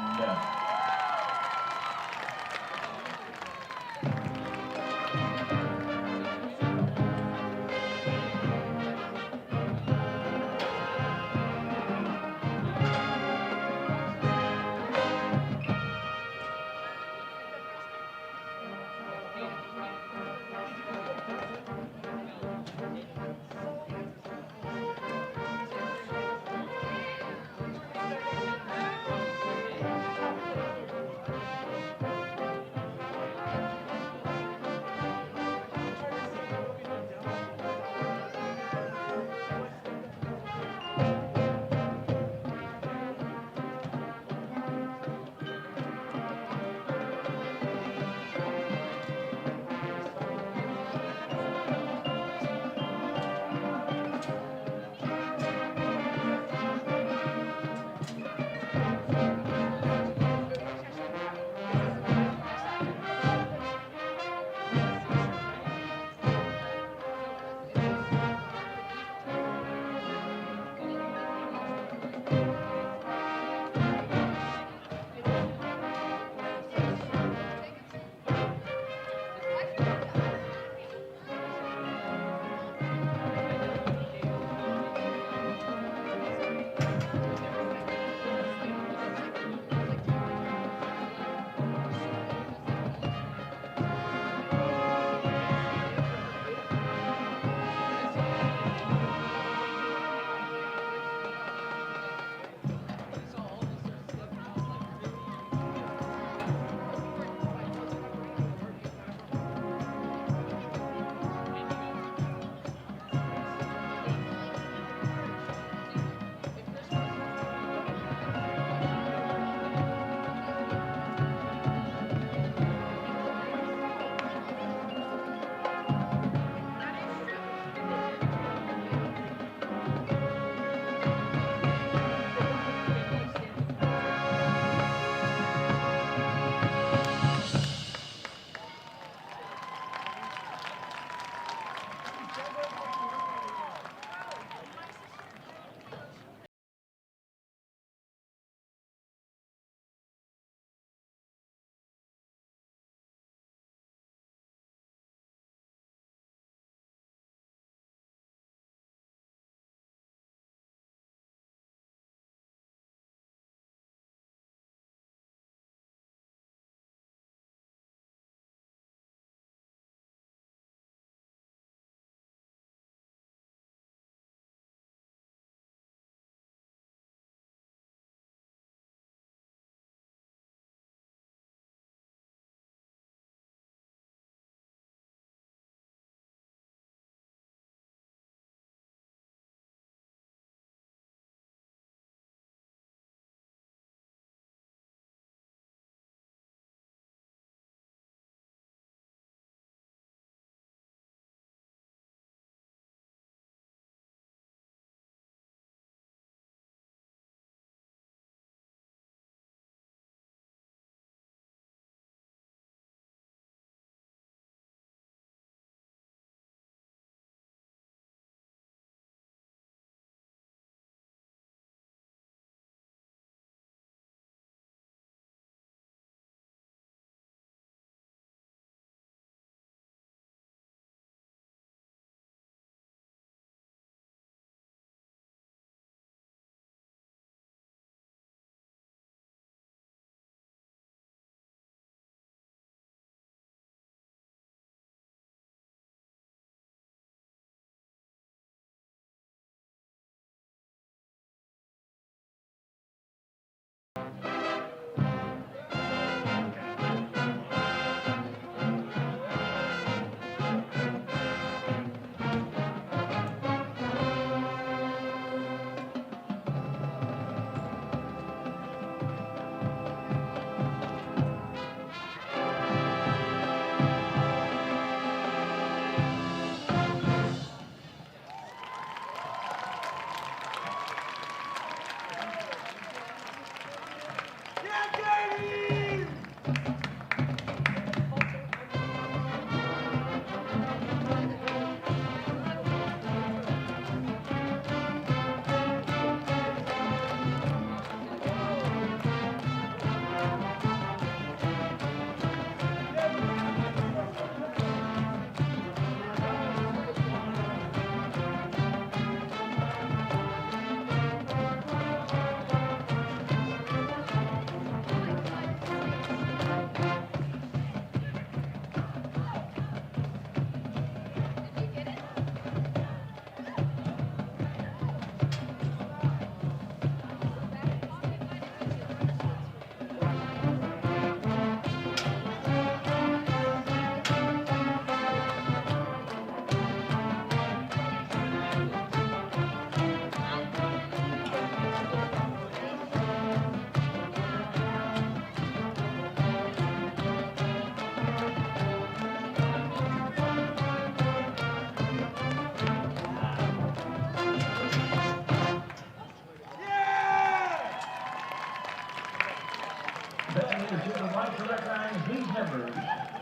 leadership would like to recognize these members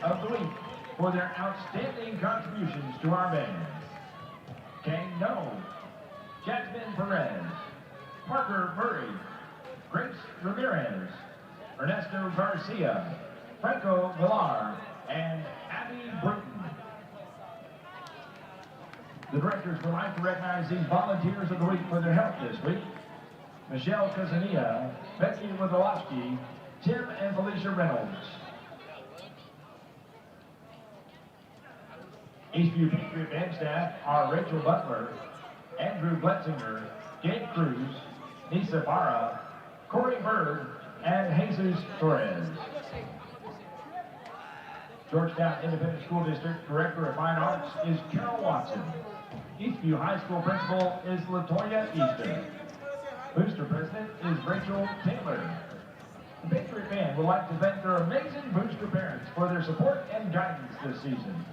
of the week for their outstanding contributions to our band. Kang No, Jasmine Perez, Parker Murray, Grace Ramirez, Ernesto Garcia, Franco Villar, and Abby Britton. The directors would like to recognize these volunteers of the week for their help this week. Michelle Kazania, Becky Wodolowski, Tim and Felicia Reynolds. Eastview Patriot band staff are Rachel Butler, Andrew Bletzinger, Gabe Cruz, Nisa Barra, Corey Bird, and Jesus Torres. Georgetown Independent School District Director of Fine Arts is Carol Watson. Eastview High School Principal is Latoya Easter. Booster President is Rachel Taylor. The Patriot Band would like to thank their amazing booster parents for their support and guidance this season.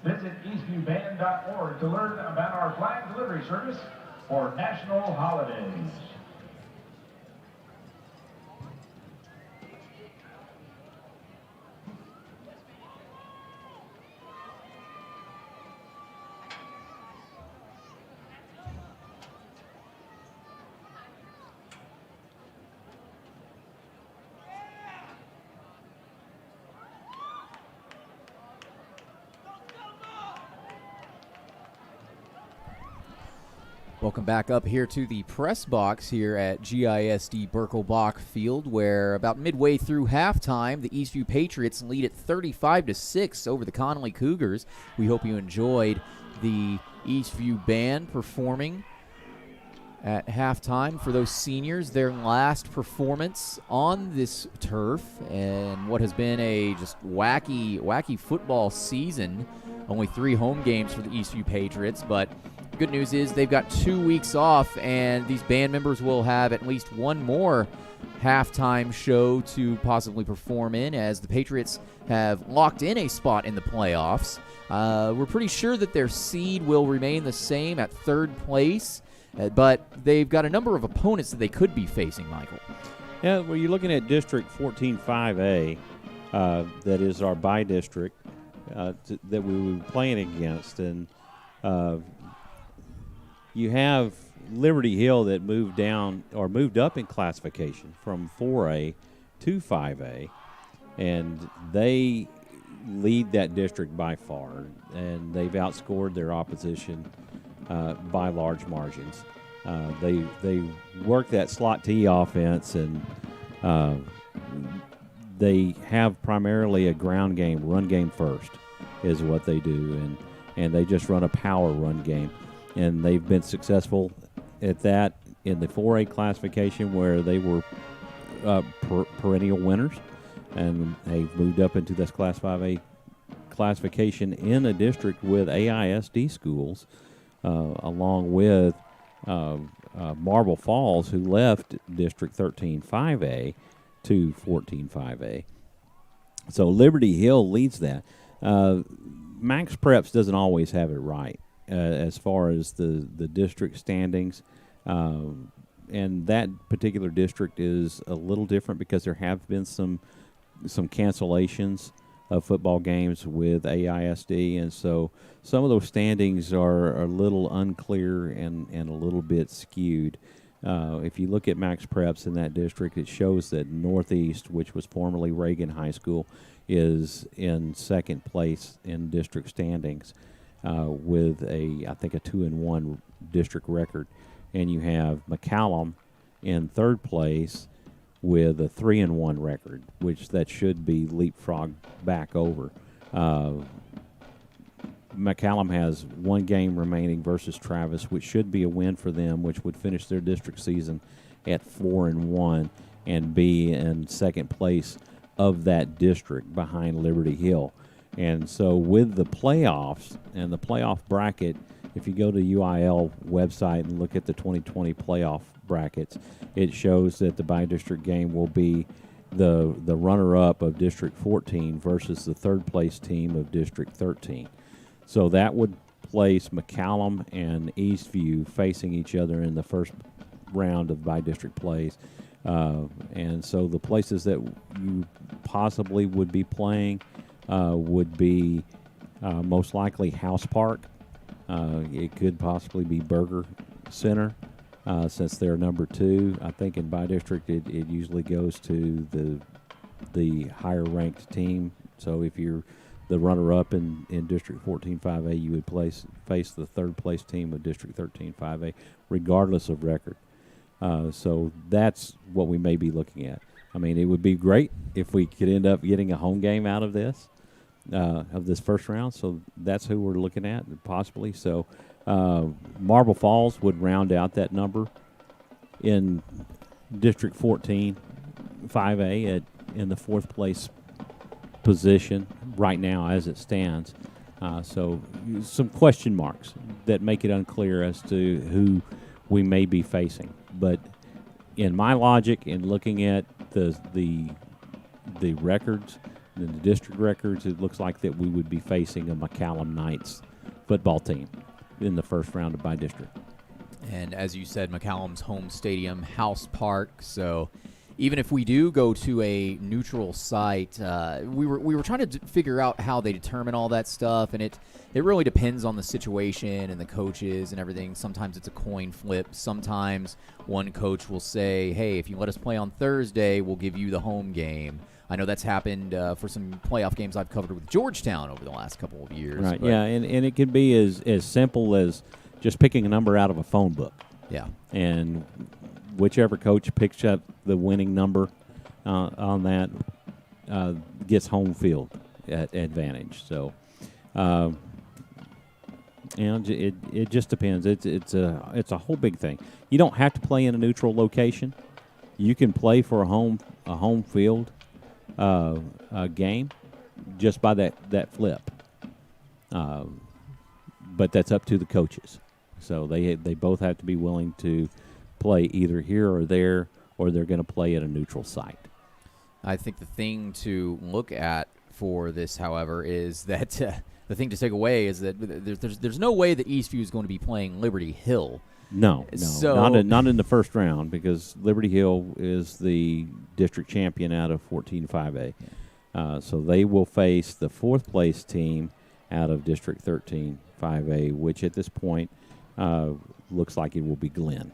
Visit eastviewband.org to learn about our flag delivery service for national holidays. Welcome back up here to the press box here at GISD Birkelbach Field, where about midway through halftime, the Eastview Patriots lead at 35-6 over the Connally Cougars. We hope you enjoyed the Eastview Band performing at halftime for those seniors, their last performance on this turf, and what has been a just wacky football season. Only 3 home games for the Eastview Patriots, but good news is they've got 2 weeks off, and these band members will have at least one more halftime show to possibly perform in, as the Patriots have locked in a spot in the playoffs. We're pretty sure that their seed will remain the same at 3rd place, but they've got a number of opponents that they could be facing, Michael. Yeah, well, you're looking at District 14-5A, that is our by-district that we will be playing against, and you have Liberty Hill that moved up in classification from 4A to 5A, and they lead that district by far, and they've outscored their opposition by large margins. They work that slot T offense, and they have primarily a ground game, run game first is what they do, and they just run a power run game. And they've been successful at that in the 4A classification, where they were perennial winners, and they've moved up into this Class 5A classification in a district with AISD schools, along with Marble Falls, who left District 13-5A to 14-5A. So Liberty Hill leads that. Max Preps doesn't always have it right as far as the district standings. And that particular district is a little different because there have been some cancellations of football games with AISD, and so some of those standings are a little unclear and a little bit skewed. If you look at Max Preps in that district, it shows that Northeast, which was formerly Reagan High School, is in 2nd place in district standings with I think a 2-1 district record. And you have McCallum in 3rd place with a 3-1 record, which that should be leapfrogged back over. McCallum has 1 game remaining versus Travis, which should be a win for them, which would finish their district season at 4-1 and be in 2nd place of that district behind Liberty Hill. And so with the playoffs and the playoff bracket, if you go to UIL website and look at the 2020 playoff brackets, it shows that the by-district game will be the runner-up of District 14 versus the 3rd place team of District 13. So that would place McCallum and Eastview facing each other in the first round of by-district plays. And so the places that you possibly would be playing would be most likely House Park. It could possibly be Burger Center, since they're number 2. I think in by district it usually goes to the higher ranked team. So if you're the runner-up in District 14-5A, you would face the third-place team of District 13-5A, regardless of record. So that's what we may be looking at. I mean, it would be great if we could end up getting a home game out of this first round. So that's who we're looking at, possibly. So Marble Falls would round out that number in District 14-5A in the 4th place position right now as it stands. So some question marks that make it unclear as to who we may be facing. But in my logic, in looking at the records, the district records, it looks like that we would be facing a McCallum Knights football team in the first round of by district. And as you said, McCallum's home stadium, House Park. So even if we do go to a neutral site, we were trying to figure out how they determine all that stuff, and it really depends on the situation and the coaches and everything. Sometimes it's a coin flip. Sometimes one coach will say, hey, if you let us play on Thursday, we'll give you the home game. I know that's happened for some playoff games I've covered with Georgetown over the last couple of years. Right, yeah, and it can be as simple as just picking a number out of a phone book. Yeah. And whichever coach picks up the winning number on that gets home field advantage. So, it just depends. It's a whole big thing. You don't have to play in a neutral location. You can play for a home field game just by that flip. But that's up to the coaches. So they both have to be willing to play either here or there, or they're going to play at a neutral site. I think the thing to look at for this, however, is that the thing to take away is that there's no way that Eastview is going to be playing Liberty Hill. No, not in the first round, because Liberty Hill is the district champion out of 14-5A. So they will face the 4th place team out of District 13-5A, which at this point looks like it will be Glenn.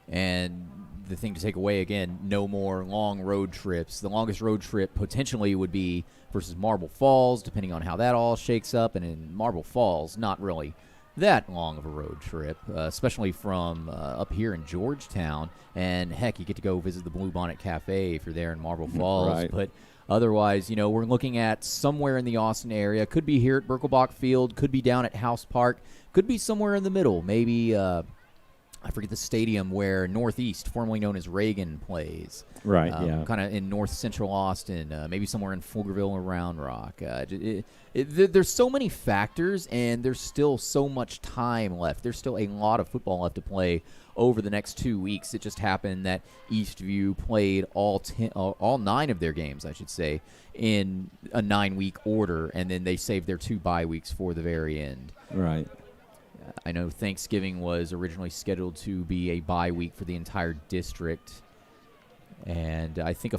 And the thing to take away, again, no more long road trips. The longest road trip potentially would be versus Marble Falls, depending on how that all shakes up. And in Marble Falls, not really that long of a road trip, especially from up here in Georgetown. And, heck, you get to go visit the Blue Bonnet Cafe if you're there in Marble Falls. Right. But otherwise, we're looking at somewhere in the Austin area. Could be here at Birkelbach Field. Could be down at House Park. Could be somewhere in the middle. Maybe I forget the stadium where Northeast, formerly known as Reagan, plays. Right, yeah. Kind of in north central Austin, maybe somewhere in Pflugerville or Round Rock. There's so many factors, and there's still so much time left. There's still a lot of football left to play over the next 2 weeks. It just happened that Eastview played all 9 of their games, I should say, in a 9-week order, and then they saved their 2 bye weeks for the very end. Right. I know Thanksgiving was originally scheduled to be a bye week for the entire district, and I think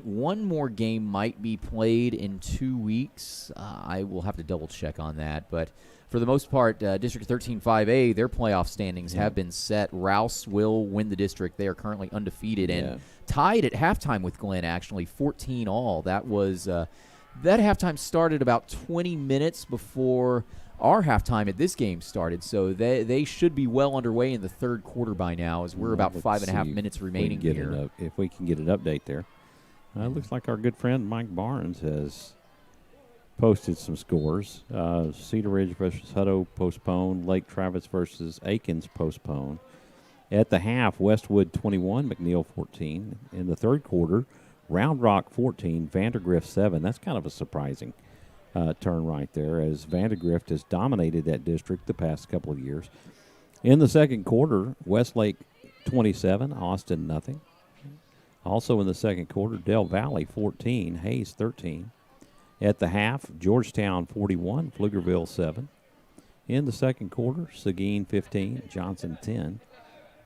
one more game might be played in 2 weeks. I will have to double check on that, but for the most part, District 13-5A, their playoff standings have been set. Rouse will win the district. They are currently undefeated and tied at halftime with Glenn, actually, 14-all. That was that halftime started about 20 minutes before our halftime at this game started, so they should be well underway in the third quarter by now, as we're about 5.5 minutes remaining here. If we can get an update there. It looks like our good friend Mike Barnes has posted some scores. Cedar Ridge versus Hutto postponed. Lake Travis versus Aikens postponed. At the half, Westwood 21, McNeil 14. In the third quarter, Round Rock 14, Vandergrift 7. That's kind of a surprising turn right there, as Vandergrift has dominated that district the past couple of years. In the second quarter, Westlake 27, Austin nothing. Also in the second quarter, Del Valley 14, Hayes 13. At the half, Georgetown 41, Pflugerville 7. In the second quarter, Seguin 15, Johnson 10.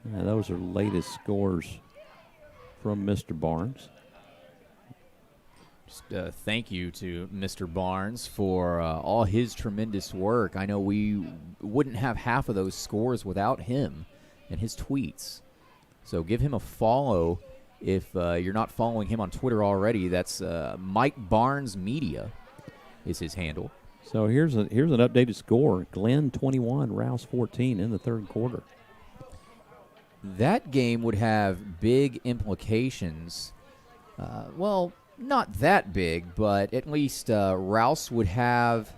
Those are latest scores from Mr. Barnes. Just thank you to Mr. Barnes for all his tremendous work. I know we wouldn't have half of those scores without him and his tweets. So give him a follow if you're not following him on Twitter already. That's Mike Barnes Media is his handle. So here's an updated score. Glenn 21, Rouse 14 in the third quarter. That game would have big implications. Well, not that big, but at least Rouse would have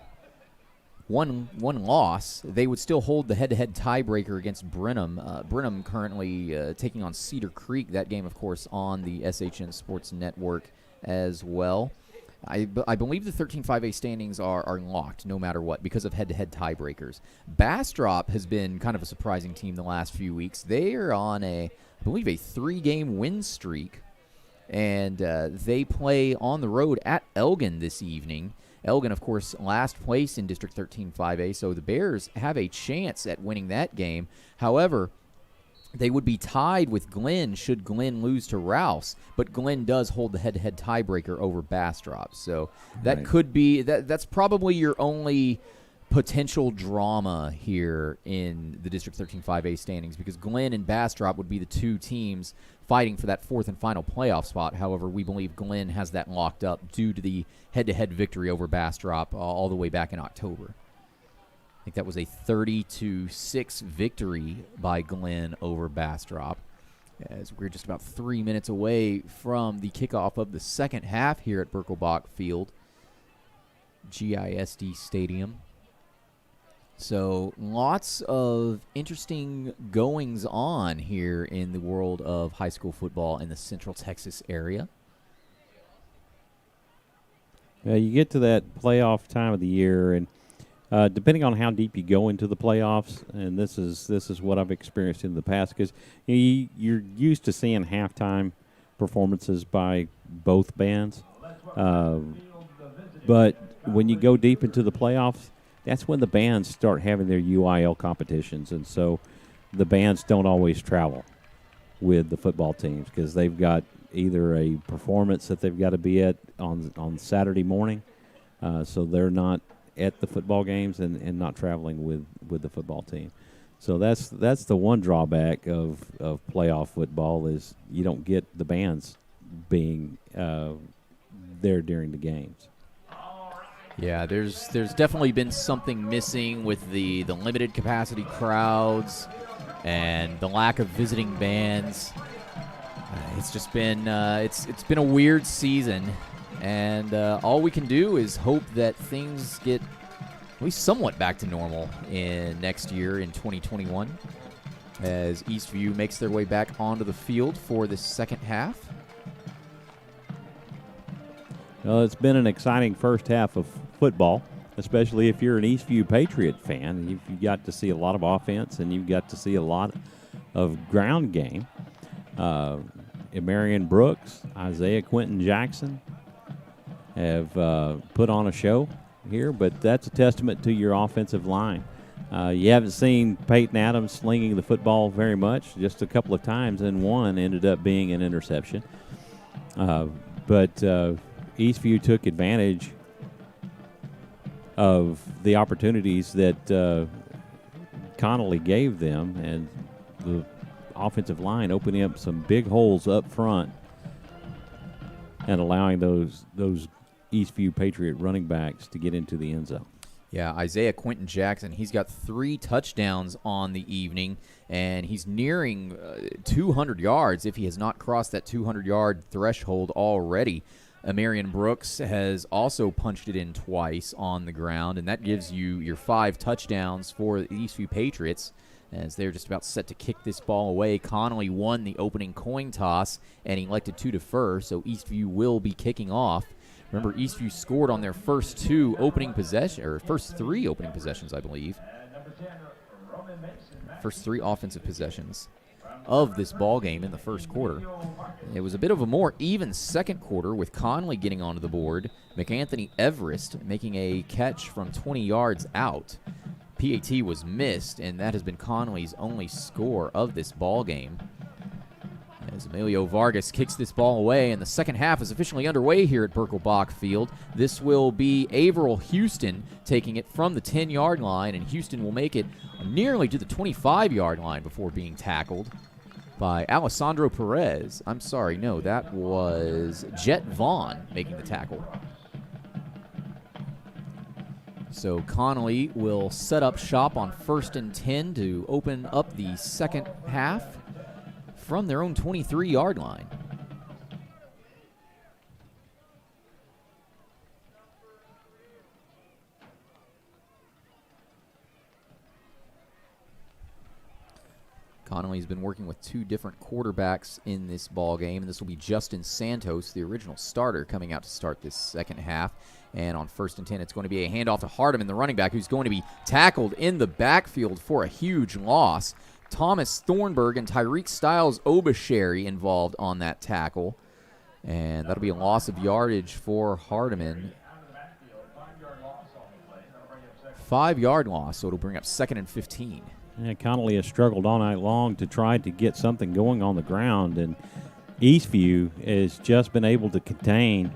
one loss. They would still hold the head-to-head tiebreaker against Brenham. Brenham currently taking on Cedar Creek. That game, of course, on the SHN Sports Network as well. I believe the 13-5A standings are locked no matter what because of head-to-head tiebreakers. Bastrop has been kind of a surprising team the last few weeks. They are on I believe a 3-game win streak, and they play on the road at Elgin this evening. Elgin, of course, last place in District 13-5A, so the Bears have a chance at winning that game. However, they would be tied with Glenn should Glenn lose to Rouse, but Glenn does hold the head-to-head tiebreaker over Bastrop. So that could be that's probably your only potential drama here in the District 13-5A standings, because Glenn and Bastrop would be the two teams fighting for that fourth and final playoff spot. However, we believe Glenn has that locked up due to the head-to-head victory over Bastrop all the way back in October. I think that was a 30-6 victory by Glenn over Bastrop, as we're just about 3 minutes away from the kickoff of the second half here at Birkelbach Field, GISD Stadium. So lots of interesting goings on here in the world of high school football in the Central Texas area. You get to that playoff time of the year, and depending on how deep you go into the playoffs, and this is what I've experienced in the past, because you're used to seeing halftime performances by both bands, but when you go deep into the playoffs, that's when the bands start having their UIL competitions, and so the bands don't always travel with the football teams because they've got either a performance that they've got to be at on Saturday morning, so they're not at the football games and not traveling with the football team. So that's the one drawback of playoff football is you don't get the bands being there during the games. Yeah, there's definitely been something missing with the limited capacity crowds and the lack of visiting bands. It's just been it's been a weird season, and all we can do is hope that things get at least somewhat back to normal in next year in 2021 as Eastview makes their way back onto the field for the second half. Well, it's been an exciting first half of football, especially if you're an Eastview Patriot fan. You've got to see a lot of offense, and you've got to see a lot of ground game. Marion Brooks, Isaiah Quentin Jackson have put on a show here, but that's a testament to your offensive line. You haven't seen Peyton Adams slinging the football very much, just a couple of times, and one ended up being an interception. But Eastview took advantage of the opportunities that Connolly gave them, and the offensive line opening up some big holes up front and allowing those Eastview Patriot running backs to get into the end zone. Yeah, Isaiah Quentin Jackson, he's got 3 touchdowns on the evening, and he's nearing 200 yards if he has not crossed that 200-yard threshold already. Marion Brooks has also punched it in twice on the ground, and that gives you your 5 touchdowns for the Eastview Patriots as they're just about set to kick this ball away. Connolly won the opening coin toss and elected to defer, so Eastview will be kicking off. Remember, Eastview scored on their first 3 opening possessions, I believe. First 3 offensive possessions of this ball game in the first quarter. It was a bit of a more even second quarter with Connolly getting onto the board, McAnthony Everest making a catch from 20 yards out. PAT was missed, and that has been Connolly's only score of this ball game. As Emilio Vargas kicks this ball away, and the second half is officially underway here at Birkelbach Field. This will be Averill Houston taking it from the 10-yard line, and Houston will make it nearly to the 25-yard line before being tackled by Alessandro Perez. I'm sorry, no, that was Jet Vaughn making the tackle. So Connolly will set up shop on 1st and 10 to open up the second half from their own 23-yard line. Connolly's been working with 2 different quarterbacks in this ball game, and this will be Justin Santos, the original starter, coming out to start this second half. And on 1st and 10, it's going to be a handoff to Hardeman, the running back, who's going to be tackled in the backfield for a huge loss. Thomas Thornburg and Tyreek Styles Obasheri involved on that tackle. And that'll be a loss of yardage for Hardeman. 5-yard loss, so it'll bring up 2nd and 15. Yeah, Connolly has struggled all night long to try to get something going on the ground, and Eastview has just been able to contain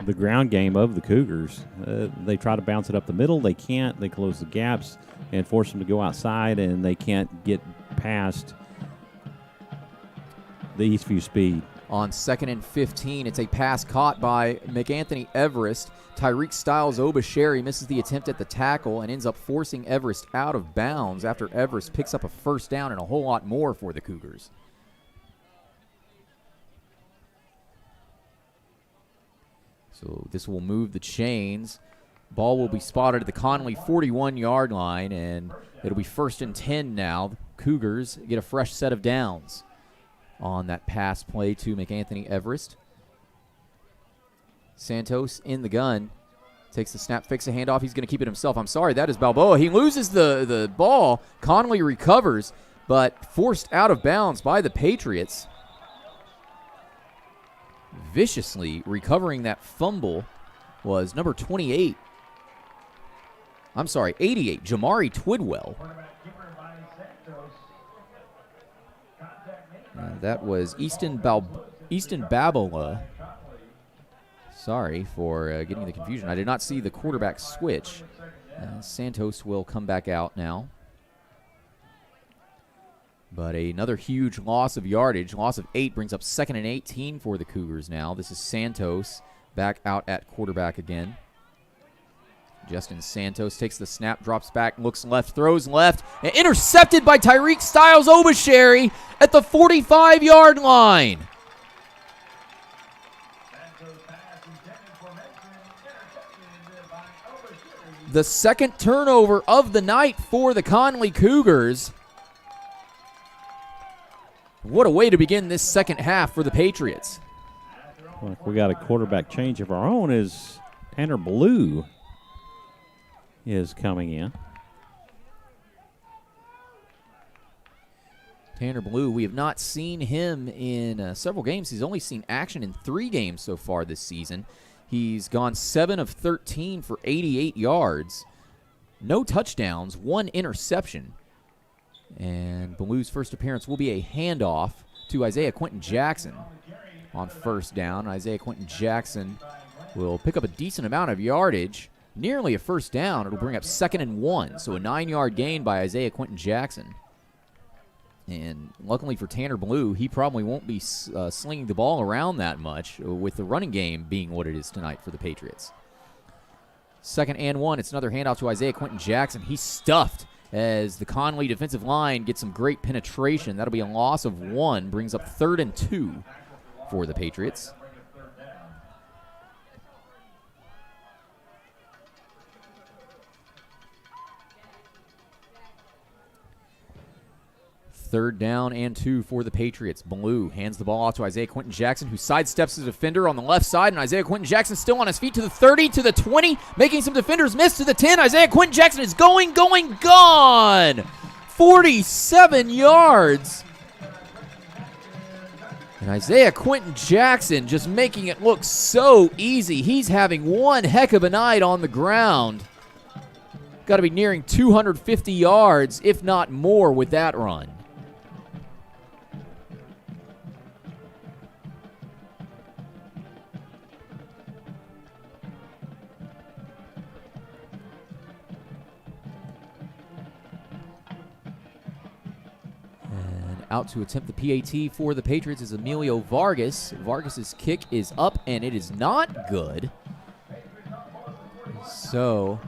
the ground game of the Cougars. They try to bounce it up the middle. They can't. They close the gaps and force them to go outside, and they can't get past the Eastview speed. On 2nd and 15, it's a pass caught by McAnthony Everest. Tyreek Styles Obasheri misses the attempt at the tackle and ends up forcing Everest out of bounds after Everest picks up a first down and a whole lot more for the Cougars. So this will move the chains. Ball will be spotted at the Connolly 41-yard line, and it'll be 1st and 10 now. The Cougars get a fresh set of downs on that pass play to McAnthony Everest. Santos in the gun. Takes the snap, fakes a handoff. He's going to keep it himself. I'm sorry, that is Balboa. He loses the ball. Connolly recovers, but forced out of bounds by the Patriots. Viciously recovering that fumble was number 28. I'm sorry, 88, Jamari Twidwell. That was Easton Babola. Sorry for getting the confusion. I did not see the quarterback switch. Santos will come back out now. But another huge loss of yardage. Loss of 8 brings up 2nd and 18 for the Cougars now. This is Santos back out at quarterback again. Justin Santos takes the snap, drops back, looks left, throws left, and intercepted by Tyreek Styles Obasheri at the 45-yard line. The second turnover of the night for the Connally Cougars. What a way to begin this second half for the Patriots. Look, we got a quarterback change of our own as Tanner Blue is coming in. Tanner Blue, we have not seen him in several games. He's only seen action in 3 games so far this season. He's gone 7 of 13 for 88 yards. No touchdowns, 1 interception. And Blue's first appearance will be a handoff to Isaiah Quentin Jackson on 1st down. Isaiah Quentin Jackson will pick up a decent amount of yardage, nearly a first down. It'll bring up 2nd and 1, so a 9-yard gain by Isaiah Quentin Jackson. And luckily for Tanner Blue, he probably won't be slinging the ball around that much, with the running game being what it is tonight for the Patriots. 2nd and 1, it's another handoff to Isaiah Quentin Jackson. He's stuffed as the Connally defensive line gets some great penetration. That'll be a loss of 1, brings up 3rd and 2 for the Patriots. Third down and 2 for the Patriots. Blue hands the ball off to Isaiah Quentin Jackson, who sidesteps the defender on the left side, and Isaiah Quentin Jackson still on his feet to the 30, to the 20, making some defenders miss, to the 10. Isaiah Quentin Jackson is gone! 47 yards. And Isaiah Quentin Jackson just making it look so easy. He's having one heck of a night on the ground. Got to be nearing 250 yards, if not more, with that run. Out to attempt the PAT for the Patriots is Emilio Vargas. Vargas's kick is up, and it is not good. So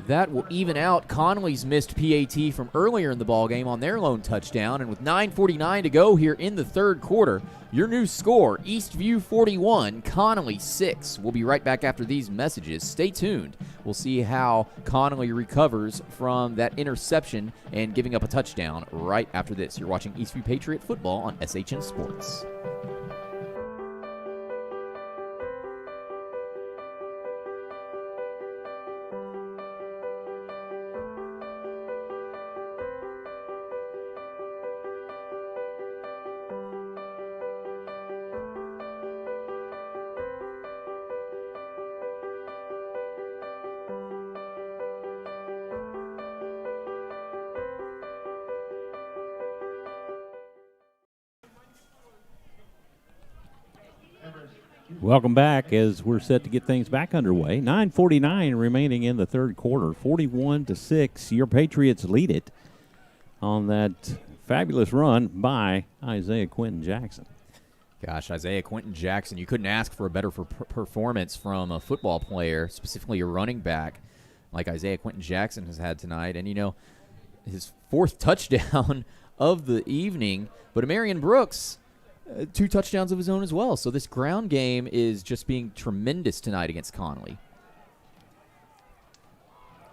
that will even out Connolly's missed PAT from earlier in the ballgame on their lone touchdown. And with 9:49 to go here in the third quarter, your new score, Eastview 41, Connolly 6. We'll be right back after these messages. Stay tuned. We'll see how Connolly recovers from that interception and giving up a touchdown right after this. You're watching Eastview Patriot football on SHN Sports. Welcome back as we're set to get things back underway. 9:49 remaining in the third quarter. 41-6. Your Patriots lead it on that fabulous run by Isaiah Quentin Jackson. Gosh, Isaiah Quentin Jackson, you couldn't ask for a better performance from a football player, specifically a running back like Isaiah Quentin Jackson has had tonight. And, you know, his fourth touchdown of the evening. But Marion Brooks, 2 touchdowns of his own as well. So this ground game is just being tremendous tonight against Connolly.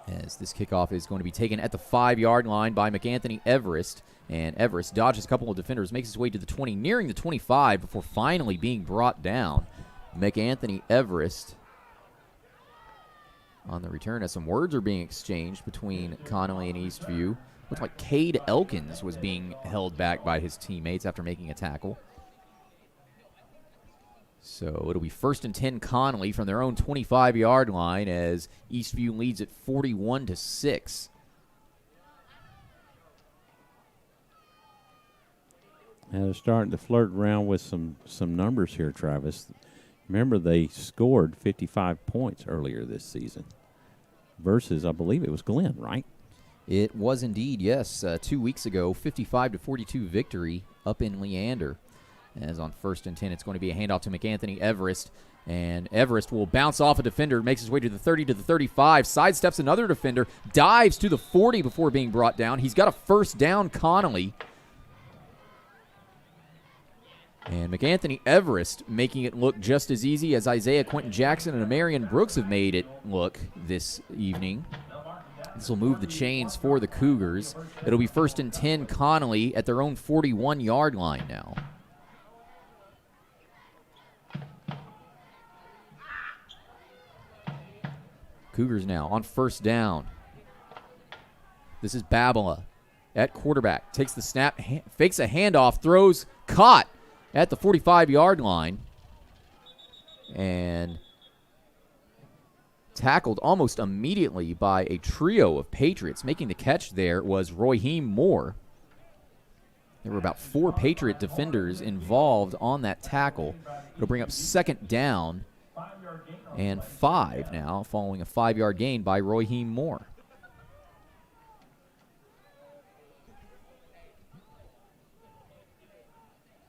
As this kickoff is going to be taken at the 5-yard line by McAnthony Everest. And Everest dodges a couple of defenders, makes his way to the 20, nearing the 25 before finally being brought down. McAnthony Everest on the return as some words are being exchanged between Connolly and Eastview. Looks like Cade Elkins was being held back by his teammates after making a tackle. So it'll be 1st and 10 Connolly from their own 25-yard line as Eastview leads at 41-6. Now they're starting to flirt around with some numbers here, Travis. Remember, they scored 55 points earlier this season versus, I believe it was Glenn, right? It was indeed, yes. 2 weeks ago, 55-42 victory up in Leander. As on 1st and 10, it's going to be a handoff to McAnthony Everest. And Everest will bounce off a defender, makes his way to the 30 to the 35, sidesteps another defender, dives to the 40 before being brought down. He's got a first down, Connolly. And McAnthony Everest making it look just as easy as Isaiah Quentin Jackson and Marion Brooks have made it look this evening. This will move the chains for the Cougars. It'll be 1st and 10 Connolly at their own 41-yard line now. Cougars now on 1st down. This is Babala at quarterback. Takes the snap, fakes a handoff, throws, caught at the 45-yard line. And tackled almost immediately by a trio of Patriots. Making the catch there was Royheem Moore. There were about 4 Patriot defenders involved on that tackle. It'll bring up 2nd down and 5 now, following a 5-yard gain by Royheem Moore.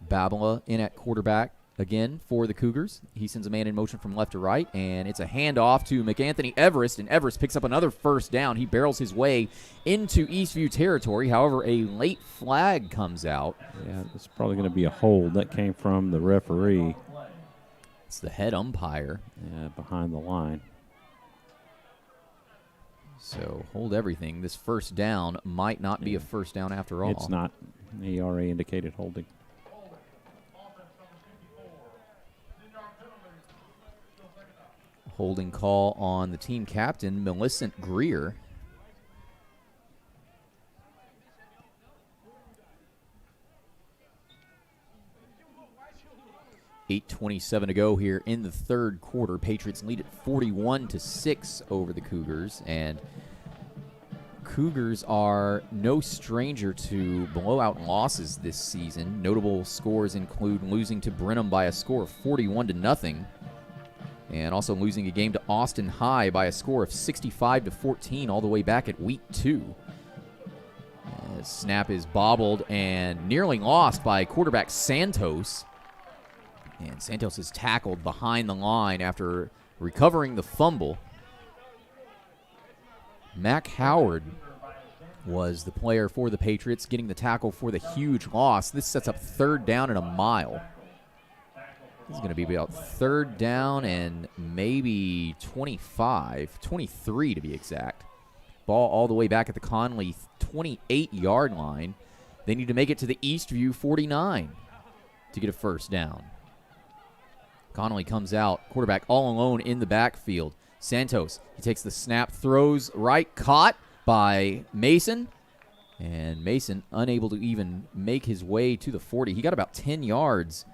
Babala in at quarterback again for the Cougars. He sends a man in motion from left to right, and it's a handoff to McAnthony Everest, and Everest picks up another 1st down. He barrels his way into Eastview territory. However, a late flag comes out. Yeah, it's probably going to be a hold. That came from the referee. It's the head umpire. Yeah, behind the line. So hold everything. This 1st down might not be a 1st down after all. It's not. The ERA indicated holding. Holding call on the team captain, Millicent Greer. .8:27 to go here in the third quarter. Patriots lead at 41-6 over the Cougars. And Cougars are no stranger to blowout losses this season. Notable scores include losing to Brenham by a score of 41-0, and also losing a game to Austin High by a score of 65-14 all the way back at week 2. Snap is bobbled and nearly lost by quarterback Santos. And Santos is tackled behind the line after recovering the fumble. Mac Howard was the player for the Patriots, getting the tackle for the huge loss. This sets up 3rd down and a mile. This is going to be about 3rd down and maybe 23 to be exact. Ball all the way back at the Connolly 28-yard line. They need to make it to the Eastview 49 to get a 1st down. Connolly comes out, quarterback all alone in the backfield. Santos, he takes the snap, throws right, caught by Mason. And Mason unable to even make his way to the 40. He got about 10 yards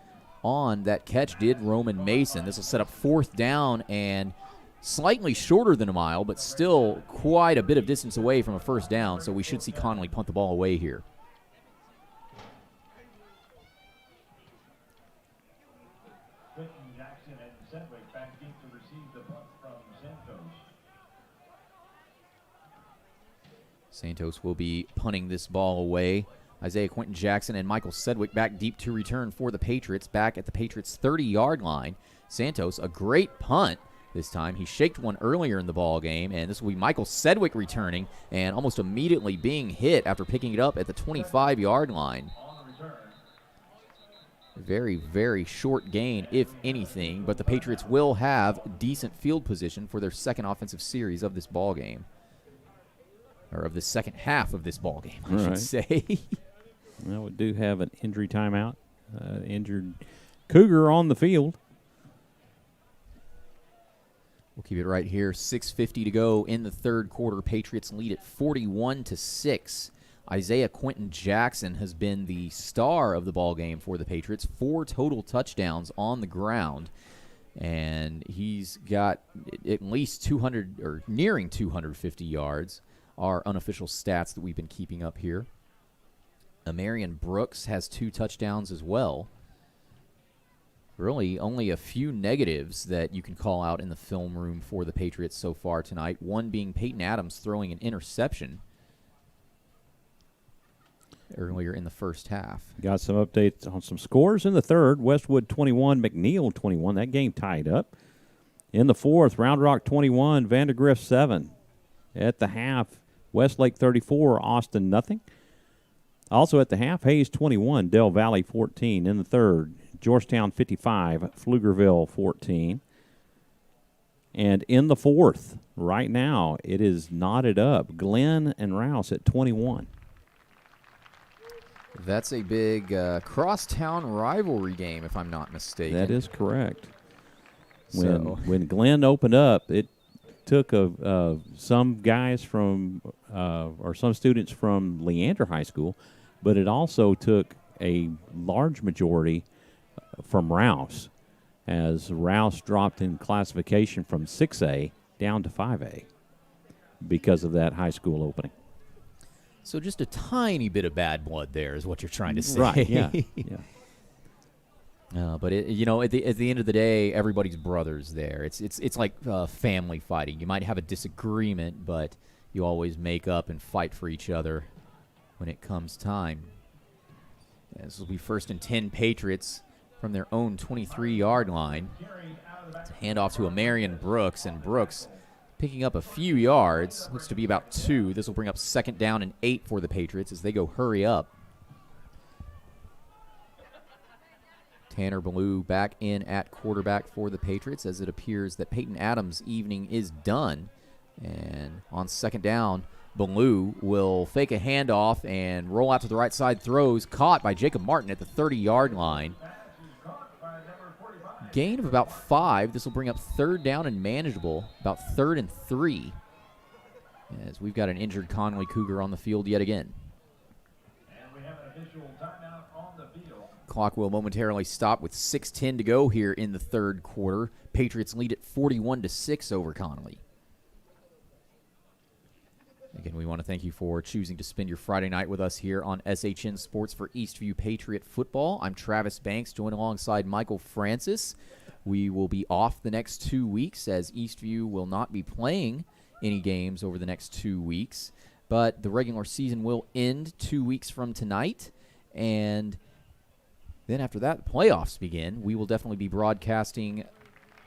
on that catch, did Roman Mason. This will set up 4th down and slightly shorter than a mile, but still quite a bit of distance away from a 1st down, so we should see Connolly punt the ball away here. Jackson and Sedgwick back deep to receive the punt from Santos. Santos will be punting this ball away. Isaiah Quentin Jackson and Michael Sedgwick back deep to return for the Patriots, back at the Patriots' 30-yard line. Santos, a great punt this time. He shaked one earlier in the ball game, and this will be Michael Sedgwick returning and almost immediately being hit after picking it up at the 25-yard line. Very, very short gain, if anything, but the Patriots will have decent field position for their second offensive series of this ball game. Or of the second half of this ball game, I should say. Well, we do have an injury timeout. Injured Cougar on the field. We'll keep it right here. 6:50 to go in the 3rd quarter. Patriots lead at 41-6. Isaiah Quentin Jackson has been the star of the ball game for the Patriots. 4 total touchdowns on the ground. And he's got at least 200 or nearing 250 yards. Our unofficial stats that we've been keeping up here. Amarian Brooks has 2 touchdowns as well. Really only a few negatives that you can call out in the film room for the Patriots so far tonight. One being Peyton Adams throwing an interception earlier in the first half. Got some updates on some scores in the 3rd. Westwood 21, McNeil 21. That game tied up. In the 4th, Round Rock 21, Vandergrift 7. At the half, Westlake 34, Austin nothing. Also at the half, Hayes 21, Del Valley 14. In the 3rd, Georgetown 55, Pflugerville 14. And in the 4th, right now, it is knotted up. Glenn and Rouse at 21. That's a big crosstown rivalry game, if I'm not mistaken. That is correct. When Glenn opened up, it took some guys from or some students from Leander High School, but it also took a large majority from Rouse, as Rouse dropped in classification from 6A down to 5A because of that high school opening. So just a tiny bit of bad blood there is what you're trying to say. Right, yeah. But at the end of the day, everybody's brothers there. It's like family fighting. You might have a disagreement, but you always make up and fight for each other when it comes time. This will be 1st and 10 Patriots from their own 23-yard line. It's a handoff to Amarian Brooks, and Brooks picking up a few yards. Looks to be about 2. This will bring up 2nd down and 8 for the Patriots as they go hurry up. Tanner Ballou back in at quarterback for the Patriots, as it appears that Peyton Adams' evening is done. And on 2nd down, Ballou will fake a handoff and roll out to the right side. Throws caught by Jacob Martin at the 30-yard line. Gain of about 5. This will bring up 3rd down and manageable, about 3rd and 3. As we've got an injured Connally Cougar on the field yet again. And we have an official timeout on the field. Clock will momentarily stop with 6:10 to go here in the 3rd quarter. Patriots lead at 41-6 over Connally. Again, we want to thank you for choosing to spend your Friday night with us here on SHN Sports for Eastview Patriot Football. I'm Travis Banks, joined alongside Michael Francis. We will be off the next 2 weeks as Eastview will not be playing any games over the next 2 weeks. But the regular season will end 2 weeks from tonight. And then after that, the playoffs begin. We will definitely be broadcasting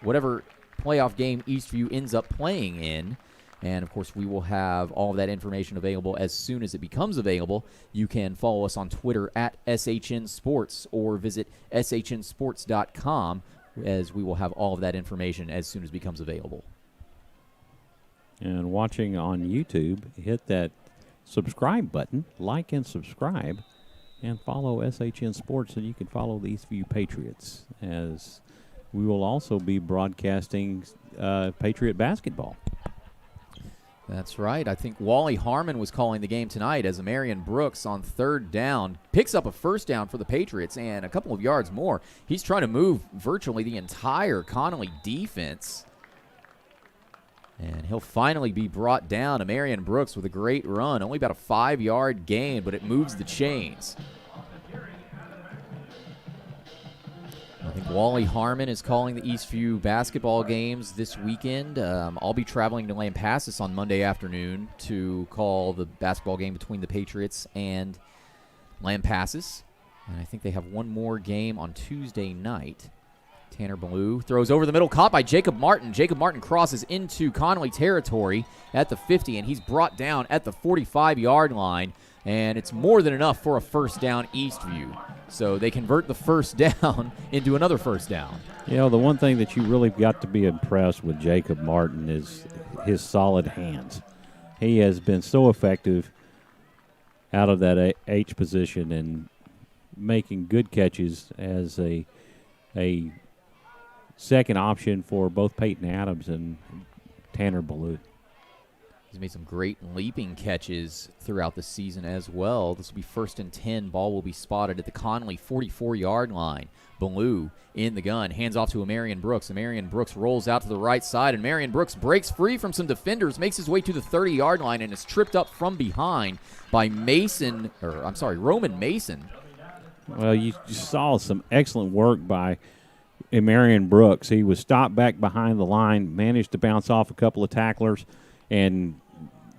whatever playoff game Eastview ends up playing in. And, of course, we will have all of that information available as soon as it becomes available. You can follow us on Twitter at SHN Sports or visit shnsports.com, as we will have all of that information as soon as it becomes available. And watching on YouTube, hit that subscribe button, like and subscribe, and follow SHN Sports, and you can follow the Eastview Patriots, as we will also be broadcasting Patriot basketball. That's right. I think Wally Harmon was calling the game tonight as Marion Brooks on third down picks up a first down for the Patriots and a couple of yards more. He's trying to move virtually the entire Connolly defense. And he'll finally be brought down. Marion Brooks with a great run. Only about a 5-yard gain, but it moves the chains. I think Wally Harmon is calling the Eastview basketball games this weekend. I'll be traveling to Lampasas on Monday afternoon to call the basketball game between the Patriots and Lampasas. And I think they have one more game on Tuesday night. Tanner Ballou throws over the middle, caught by Jacob Martin. Jacob Martin crosses into Connolly territory at the 50, and he's brought down at the 45-yard line. And it's more than enough for a first down Eastview. So they convert the first down into another first down. You know, the one thing that you really got to be impressed with Jacob Martin is his solid hands. He has been so effective out of that H position and making good catches as a second option for both Peyton Adams and Tanner Ballou. He's made some great leaping catches throughout the season as well. This will be 1st and 10. Ball will be spotted at the Connolly 44-yard line. Ballou in the gun, hands off to Marion Brooks. Marion Brooks rolls out to the right side, and Marion Brooks breaks free from some defenders, makes his way to the 30-yard line, and is tripped up from behind by Roman Mason. Well, you saw some excellent work by Marion Brooks. He was stopped back behind the line, managed to bounce off a couple of tacklers, and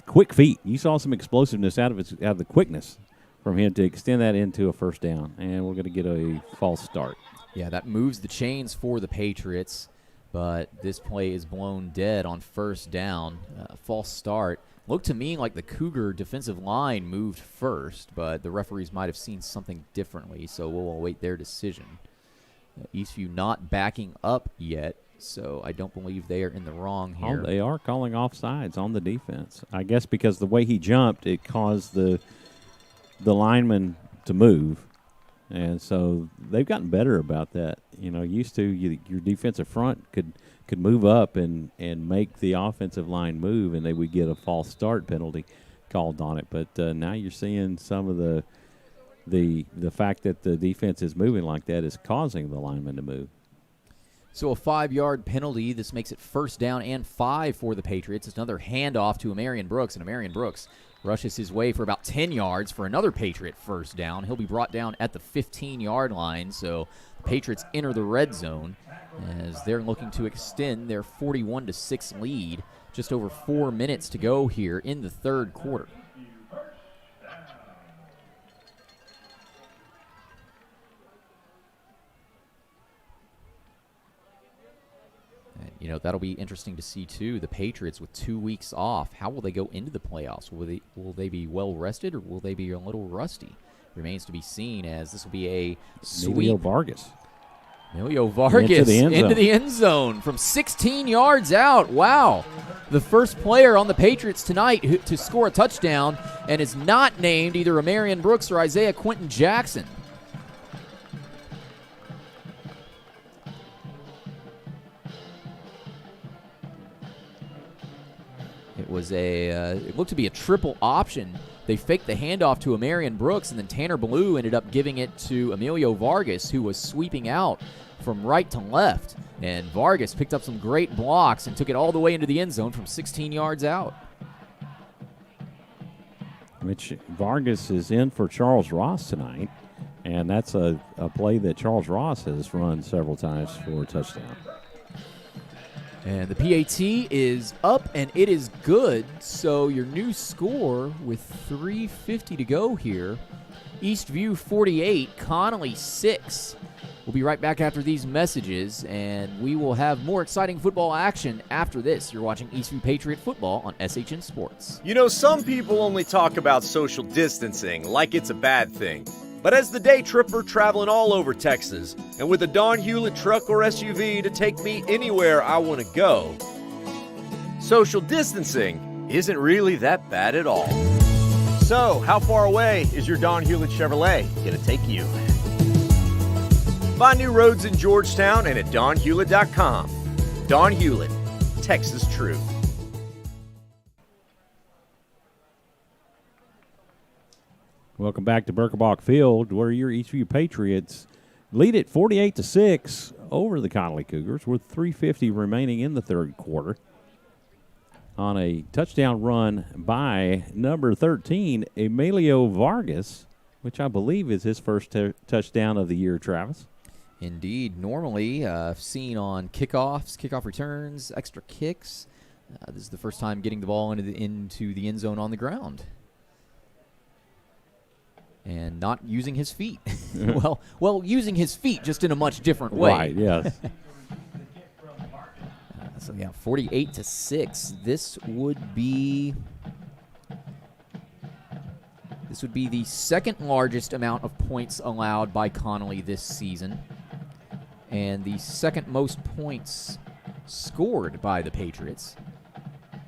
quick feet. You saw some explosiveness out of the quickness from him to extend that into a first down, and we're going to get a false start. Yeah, that moves the chains for the Patriots, but this play is blown dead on first down. False start. Looked to me like the Cougar defensive line moved first, but the referees might have seen something differently, so we'll await their decision. Eastview not backing up yet, so I don't believe they are in the wrong here. Oh, they are calling offsides on the defense. I guess because the way he jumped, it caused the lineman to move. And so they've gotten better about that. You know, used to your defensive front could move up and make the offensive line move, and they would get a false start penalty called on it. But now you're seeing some of the fact that the defense is moving like that is causing the lineman to move. So a 5-yard penalty. This makes it first down and 5 for the Patriots. It's another handoff to Marion Brooks, and Marion Brooks rushes his way for about 10 yards for another Patriot first down. He'll be brought down at the 15-yard line, so the Patriots enter the red zone as they're looking to extend their 41-6 lead. Just over 4 minutes to go here in the third quarter. You know, that'll be interesting to see, too. The Patriots with 2 weeks off. How will they go into the playoffs? Will they be well-rested, or will they be a little rusty? Remains to be seen, as this will be a sweep. Emilio Vargas into the end zone from 16 yards out. Wow. The first player on the Patriots tonight to score a touchdown, and is not named either Marion Brooks or Isaiah Quentin Jackson. It looked to be a triple option. They faked the handoff to Marion Brooks, and then Tanner Ballou ended up giving it to Emilio Vargas, who was sweeping out from right to left. And Vargas picked up some great blocks and took it all the way into the end zone from 16 yards out. Mitch Vargas is in for Charles Ross tonight, and that's a play that Charles Ross has run several times for a touchdown. And the PAT is up, and it is good. So your new score with 3:50 to go here, Eastview 48, Connolly 6. We'll be right back after these messages, and we will have more exciting football action after this. You're watching Eastview Patriot football on SHN Sports. You know, some people only talk about social distancing like it's a bad thing. But as the day tripper traveling all over Texas, and with a Don Hewlett truck or SUV to take me anywhere I want to go, social distancing isn't really that bad at all. So, how far away is your Don Hewlett Chevrolet going to take you? Find new roads in Georgetown and at donhewlett.com. Don Hewlett, Texas True. Welcome back to Birkenbach Field, where your Eastview Patriots lead it 48-6 over the Connally Cougars with 3:50 remaining in the third quarter. On a touchdown run by number 13, Emilio Vargas, which I believe is his first touchdown of the year, Travis. Indeed. Normally seen on kickoffs, kickoff returns, extra kicks. This is the first time getting the ball into the end zone on the ground. And not using his feet. well, using his feet just in a much different way. Right, yes. So, yeah, 48-6. This would be the second largest amount of points allowed by Connolly this season, and the second most points scored by the Patriots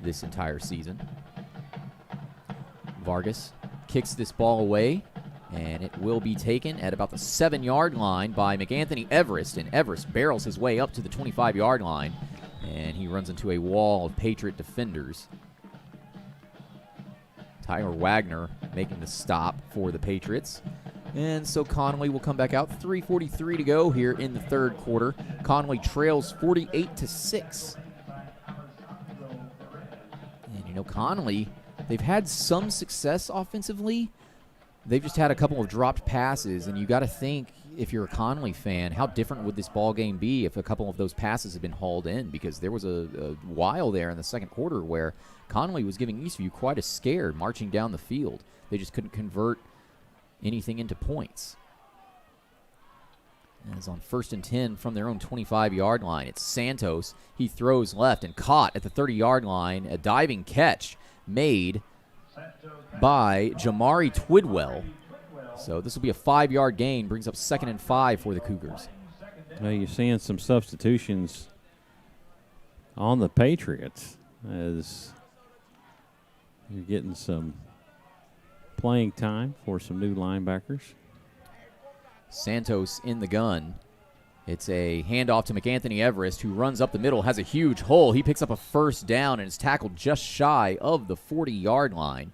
this entire season. Vargas kicks this ball away, and it will be taken at about the 7-yard line by McAnthony Everest, and Everest barrels his way up to the 25-yard line, and he runs into a wall of Patriot defenders. Tyler Wagner making the stop for the Patriots. And so Connolly will come back out. 3:43 to go here in the third quarter. Connolly trails 48-6. And, you know, Connolly, they've had some success offensively. They've just had a couple of dropped passes, and you got to think, if you're a Connolly fan, how different would this ball game be if a couple of those passes had been hauled in? Because there was a while there in the second quarter where Connolly was giving Eastview quite a scare marching down the field. They just couldn't convert anything into points. As on 1st and 10 from their own 25-yard line, it's Santos. He throws left and caught at the 30-yard line. A diving catch made by Jamari Twidwell. So this will be a 5-yard gain, brings up 2nd and 5 for the Cougars. Well, you're seeing some substitutions on the Patriots as you're getting some playing time for some new linebackers. Santos in the gun. It's a handoff to McAnthony Everest, who runs up the middle, has a huge hole. He picks up a first down and is tackled just shy of the 40-yard line.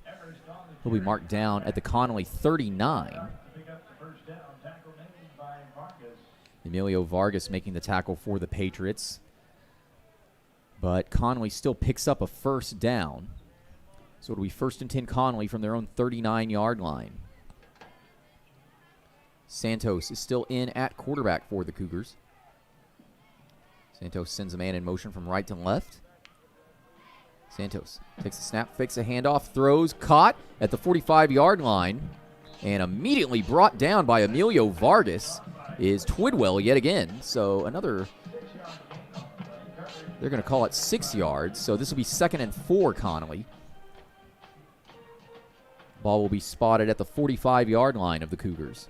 He'll be marked down at the Connolly 39. Emilio Vargas making the tackle for the Patriots. But Connolly still picks up a first down. So it'll be 1st and 10 Connolly from their own 39-yard line. Santos is still in at quarterback for the Cougars. Santos sends a man in motion from right to left. Santos takes the snap, fakes a handoff, throws, caught at the 45-yard line, and immediately brought down by Emilio Vargas is Twidwell yet again. So another, they're going to call it 6 yards, so this will be 2nd and 4 Connolly. Ball will be spotted at the 45-yard line of the Cougars.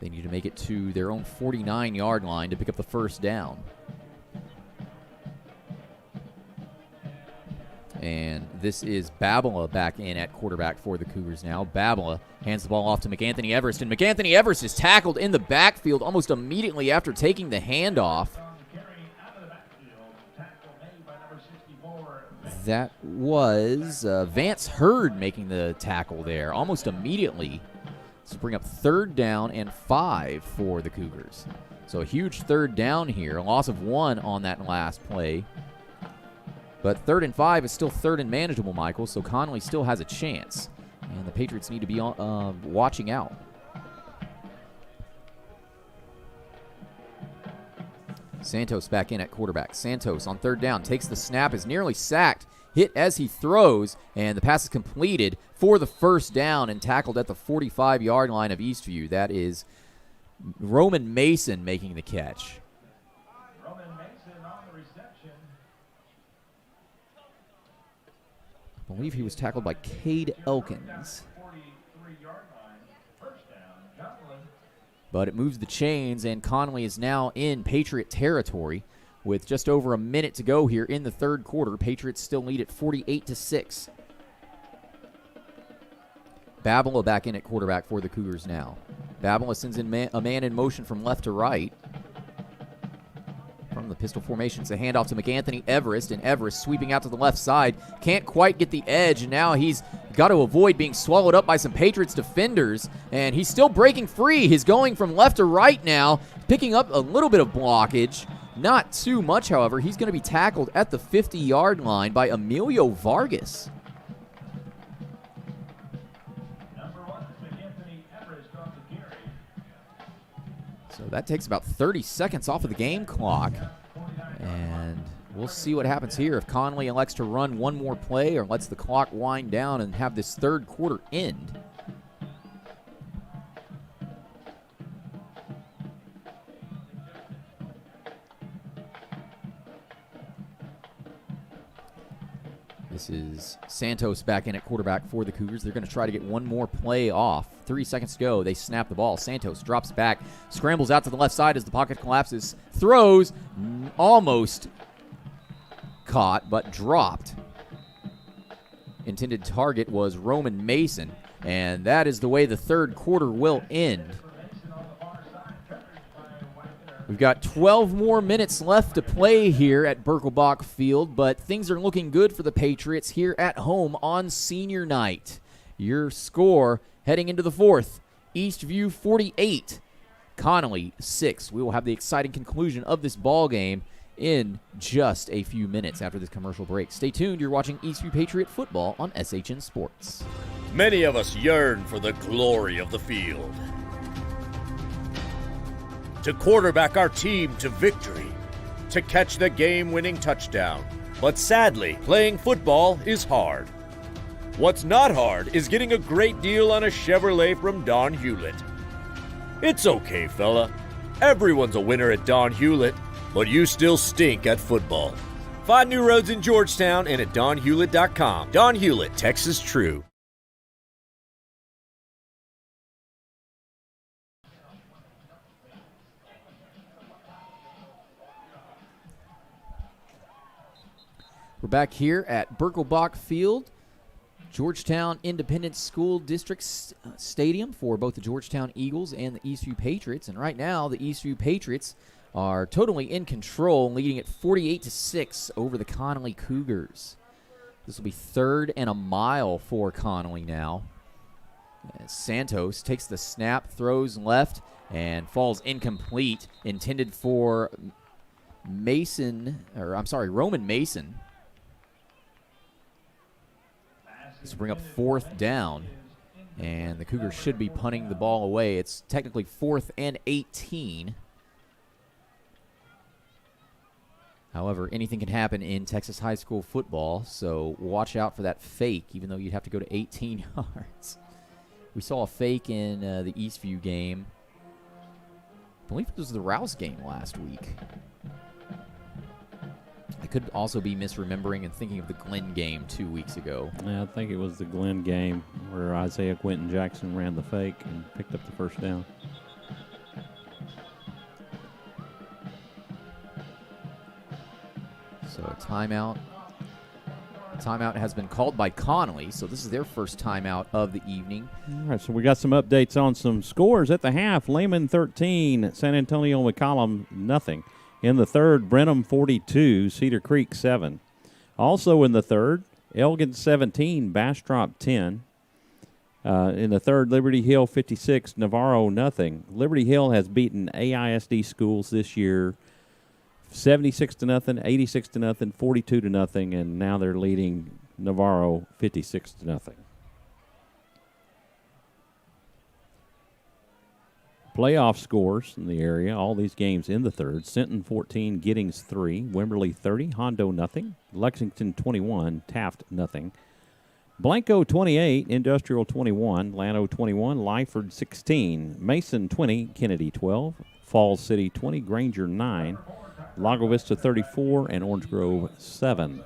They need to make it to their own 49-yard line to pick up the first down. And this is Babala back in at quarterback for the Cougars now. Babala hands the ball off to McAnthony Everest, and McAnthony Everest is tackled in the backfield almost immediately after taking the handoff. That was Vance Hurd making the tackle there almost immediately to bring up 3rd down and 5 for the Cougars. So a huge 3rd down here, a loss of 1 on that last play But 3rd and 5 is still 3rd and manageable, Michael, so Connolly still has a chance. And the Patriots need to be watching out. Santos back in at quarterback. Santos on 3rd down takes the snap, is nearly sacked, hit as he throws, and the pass is completed for the 1st down and tackled at the 45-yard line of Eastview. That is Roman Mason making the catch. Roman Mason on the reception. I believe he was tackled by Cade Elkins. 43-yard line. First down, Connally. But it moves the chains, and Connolly is now in Patriot territory with just over a minute to go here in the 3rd quarter. Patriots still lead at 48-6. Babala back in at quarterback for the Cougars now. Babala sends in a man in motion from left to right. From the pistol formation, it's a handoff to McAnthony Everest, and Everest sweeping out to the left side. Can't quite get the edge, and now he's got to avoid being swallowed up by some Patriots defenders, and he's still breaking free. He's going from left to right now, picking up a little bit of blockage. Not too much, however. He's going to be tackled at the 50-yard line by Emilio Vargas. Number 1 is McAnthony Everest on the carry. So that takes about 30 seconds off of the game clock. And we'll see what happens here if Connolly elects to run one more play or lets the clock wind down and have this 3rd quarter end. This is Santos back in at quarterback for the Cougars. They're going to try to get one more play off. 3 seconds to go. They snap the ball. Santos drops back, scrambles out to the left side as the pocket collapses, throws, almost caught, but dropped. Intended target was Roman Mason, and that is the way the 3rd quarter will end. We've got 12 more minutes left to play here at Birkelbach Field, but things are looking good for the Patriots here at home on senior night. Your score heading into the 4th, Eastview 48, Connolly 6. We will have the exciting conclusion of this ball game in just a few minutes after this commercial break. Stay tuned. You're watching Eastview Patriot football on SHN Sports. Many of us yearn for the glory of the field, to quarterback our team to victory, to catch the game-winning touchdown. But sadly, playing football is hard. What's not hard is getting a great deal on a Chevrolet from Don Hewlett. It's okay, fella. Everyone's a winner at Don Hewlett, but you still stink at football. Find new roads in Georgetown and at donhewlett.com. Don Hewlett, Texas True. We're back here at Birkelbach Field, Georgetown Independent School District Stadium for both the Georgetown Eagles and the Eastview Patriots. And right now, the Eastview Patriots are totally in control, leading at 48-6 over the Connally Cougars. This will be 3rd and a mile for Connally now. As Santos takes the snap, throws left, and falls incomplete, intended for Roman Mason. This will bring up 4th down, and the Cougars should be punting the ball away. It's technically 4th and 18. However, anything can happen in Texas high school football, so watch out for that fake, even though you'd have to go to 18 yards. We saw a fake in the Eastview game. I believe it was the Rouse game last week. I could also be misremembering and thinking of the Glenn game 2 weeks ago. Yeah, I think it was the Glenn game where Isaiah Quentin Jackson ran the fake and picked up the 1st down. So timeout. Timeout has been called by Connolly, so this is their first timeout of the evening. All right, so we got some updates on some scores at the half. Lehman 13, San Antonio McCollum nothing. In the 3rd, Brenham 42, Cedar Creek 7. Also in the 3rd, Elgin 17, Bastrop 10. In the 3rd, Liberty Hill 56, Navarro nothing. Liberty Hill has beaten AISD schools this year 76-0, 86-0, 42-0, and now they're leading Navarro 56-0. Playoff scores in the area, all these games in the third. Sinton 14, Giddings 3, Wimberley 30, Hondo nothing, Lexington 21, Taft nothing. Blanco 28, Industrial 21, Llano 21, Lyford 16, Mason 20, Kennedy 12, Falls City 20, Granger 9, Lago Vista 34, and Orange Grove 7.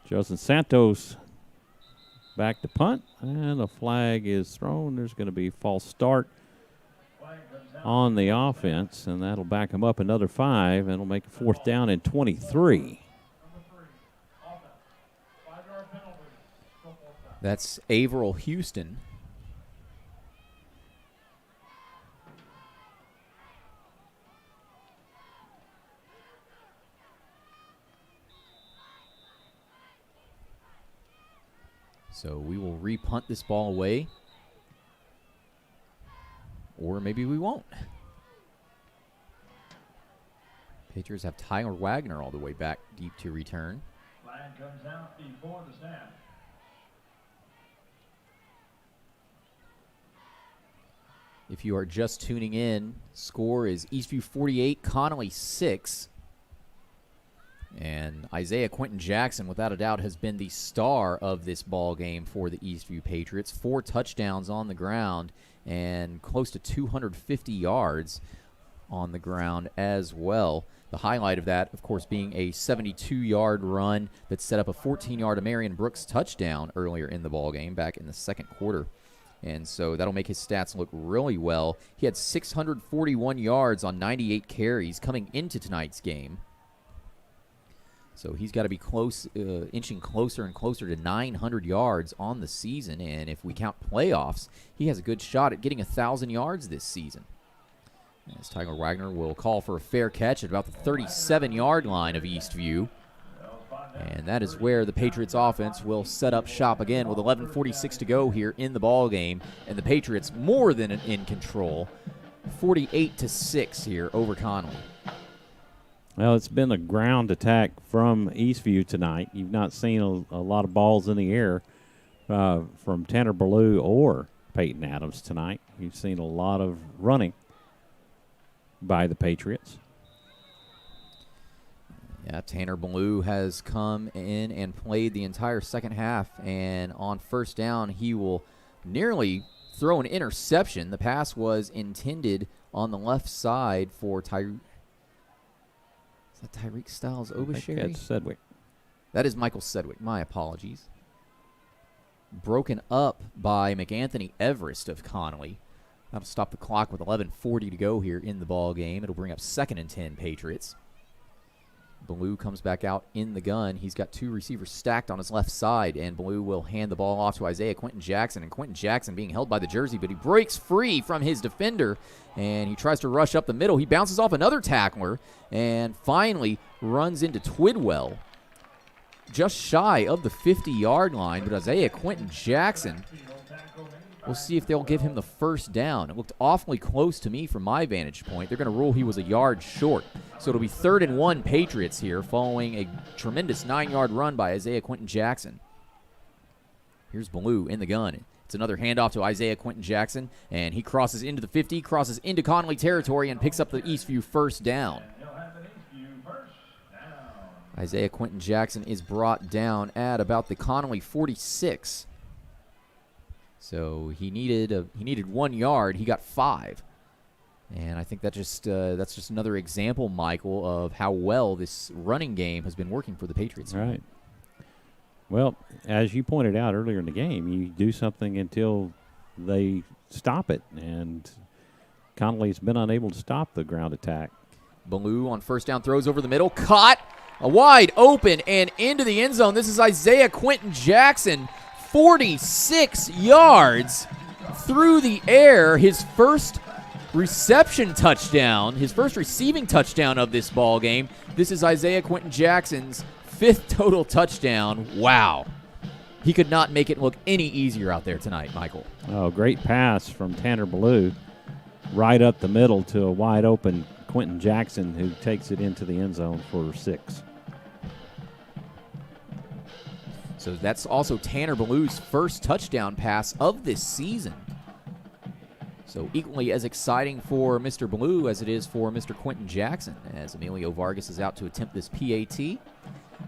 Justin Santos back to punt, and the flag is thrown. There's going to be a false start on the offense, and that'll back him up another 5, and it'll make a 4th down and 23. That's Averill Houston. So we will repunt this ball away. Or maybe we won't. Patriots have Tyler Wagner all the way back deep to return. Flag comes out before the snap. If you are just tuning in, score is Eastview 48, Connolly 6. And Isaiah Quentin Jackson, without a doubt, has been the star of this ball game for the Eastview Patriots. 4 touchdowns on the ground and close to 250 yards on the ground as well. The highlight of that, of course, being a 72-yard run that set up a 14-yard Amarian Brooks touchdown earlier in the ball game back in the second quarter. And so that'll make his stats look really well. He had 641 yards on 98 carries coming into tonight's game. So he's got to be close, inching closer and closer to 900 yards on the season. And if we count playoffs, he has a good shot at getting 1,000 yards this season. As Tyler Wagner will call for a fair catch at about the 37-yard line of Eastview. And that is where the Patriots offense will set up shop again with 11:46 to go here in the ball game. And the Patriots more than in control, 48-6 here over Connolly. Well, it's been a ground attack from Eastview tonight. You've not seen a lot of balls in the air from Tanner Ballou or Peyton Adams tonight. You've seen a lot of running by the Patriots. Yeah, Tanner Ballou has come in and played the entire second half, and on first down, he will nearly throw an interception. The pass was intended on the left side for Tyreek Styles Obashere? That's Sedgwick. That is Michael Sedgwick. My apologies. Broken up by McAnthony Everest of Connolly. That'll stop the clock with 11:40 to go here in the ball game. It'll bring up 2nd and 10 Patriots. Ballou comes back out in the gun. He's got 2 receivers stacked on his left side, and Ballou will hand the ball off to Isaiah Quentin Jackson. And Quentin Jackson being held by the jersey, but he breaks free from his defender, and he tries to rush up the middle. He bounces off another tackler and finally runs into Twidwell just shy of the 50-yard line. But Isaiah Quentin Jackson, we'll see if they'll give him the first down. It looked awfully close to me from my vantage point. They're going to rule he was a yard short. So it'll be 3rd and 1 Patriots here following a tremendous 9-yard run by Isaiah Quentin Jackson. Here's Ballou in the gun. It's another handoff to Isaiah Quentin Jackson, and he crosses into the 50, crosses into Connolly territory, and picks up the Eastview first down. Isaiah Quentin Jackson is brought down at about the Connolly 46. So he needed 1 yard. He got 5. And I think that that's just another example, Michael, of how well this running game has been working for the Patriots. Right. Well, as you pointed out earlier in the game, you do something until they stop it. And Connolly's been unable to stop the ground attack. Ballou on first down throws over the middle. Caught. A wide open and into the end zone. This is Isaiah Quentin Jackson. 46 yards through the air. His first reception touchdown, his first receiving touchdown of this ball game. This is Isaiah Quentin Jackson's 5th total touchdown. Wow. He could not make it look any easier out there tonight, Michael. Oh, great pass from Tanner Ballou. right up the middle to a wide open Quentin Jackson, who takes it into the end zone for 6. So that's also Tanner Ballou's first touchdown pass of this season. So equally as exciting for Mr. Ballou as it is for Mr. Quentin Jackson, as Emilio Vargas is out to attempt this PAT.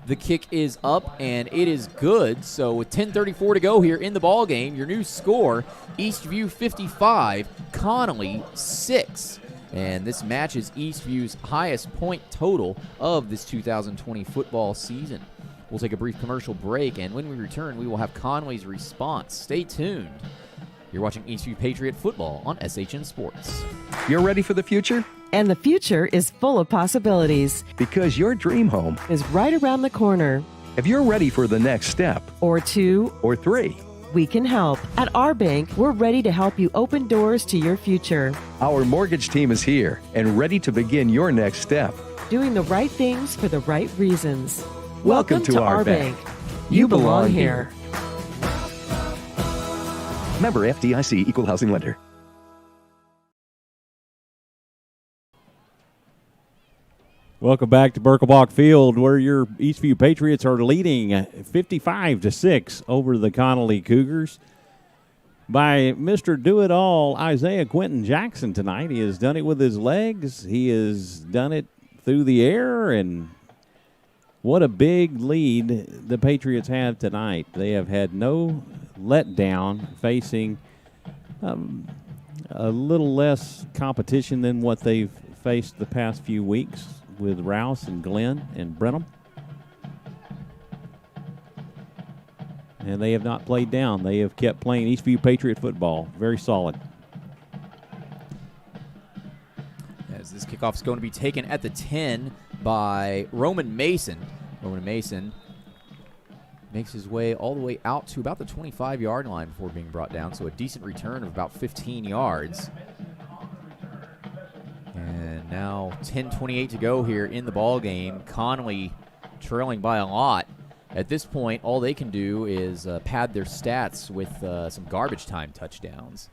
The kick is up, and it is good. So with 10:34 to go here in the ball game, your new score, Eastview 55, Connolly 6. And this matches Eastview's highest point total of this 2020 football season. We'll take a brief commercial break, and when we return, we will have Connolly's response. Stay tuned. You're watching Eastview Patriot football on SHN Sports. You're ready for the future? And the future is full of possibilities. Because your dream home Is right around the corner. If you're ready for the next step Or 2. or 3, We can help. At our bank, we're ready to help you open doors to your future. our mortgage team is here and ready to begin your next step. Doing the right things for the right reasons. Welcome to our bank. You belong here. Member FDIC Equal Housing Lender. Welcome back to Birkelbach Field, where your Eastview Patriots are leading 55-6 over the Connally Cougars by Mr. Do-It-All Isaiah Quentin Jackson tonight. He has done it with his legs. He has done it through the air, and what a big lead the Patriots have tonight. They have had no letdown, facing a little less competition than what they've faced the past few weeks with Rouse and Glenn and Brenham. And they have not played down. They have kept playing Eastview Patriot football. Very solid. As this kickoff is going to be taken at the 10 by Roman Mason. Roman Mason makes his way all the way out to about the 25-yard line before being brought down, so a decent return of about 15 yards. And now 10:28 to go here in the ball game. Connolly trailing by a lot. At this point, all they can do is pad their stats with some garbage time touchdowns.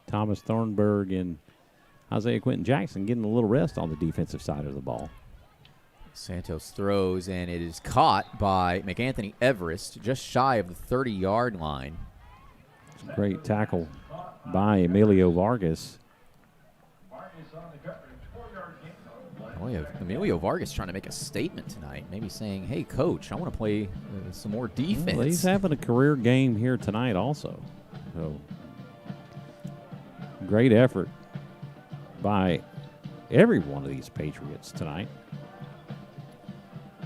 Thomas Thornburg and Isaiah Quentin Jackson getting a little rest on the defensive side of the ball. Santos throws, and it is caught by McAnthony Everest just shy of the 30-yard line. Great tackle by Emilio Vargas. Boy, Emilio Vargas trying to make a statement tonight, maybe saying, hey, coach, I want to play some more defense. Well, he's having a career game here tonight also. So, great effort by every one of these Patriots tonight.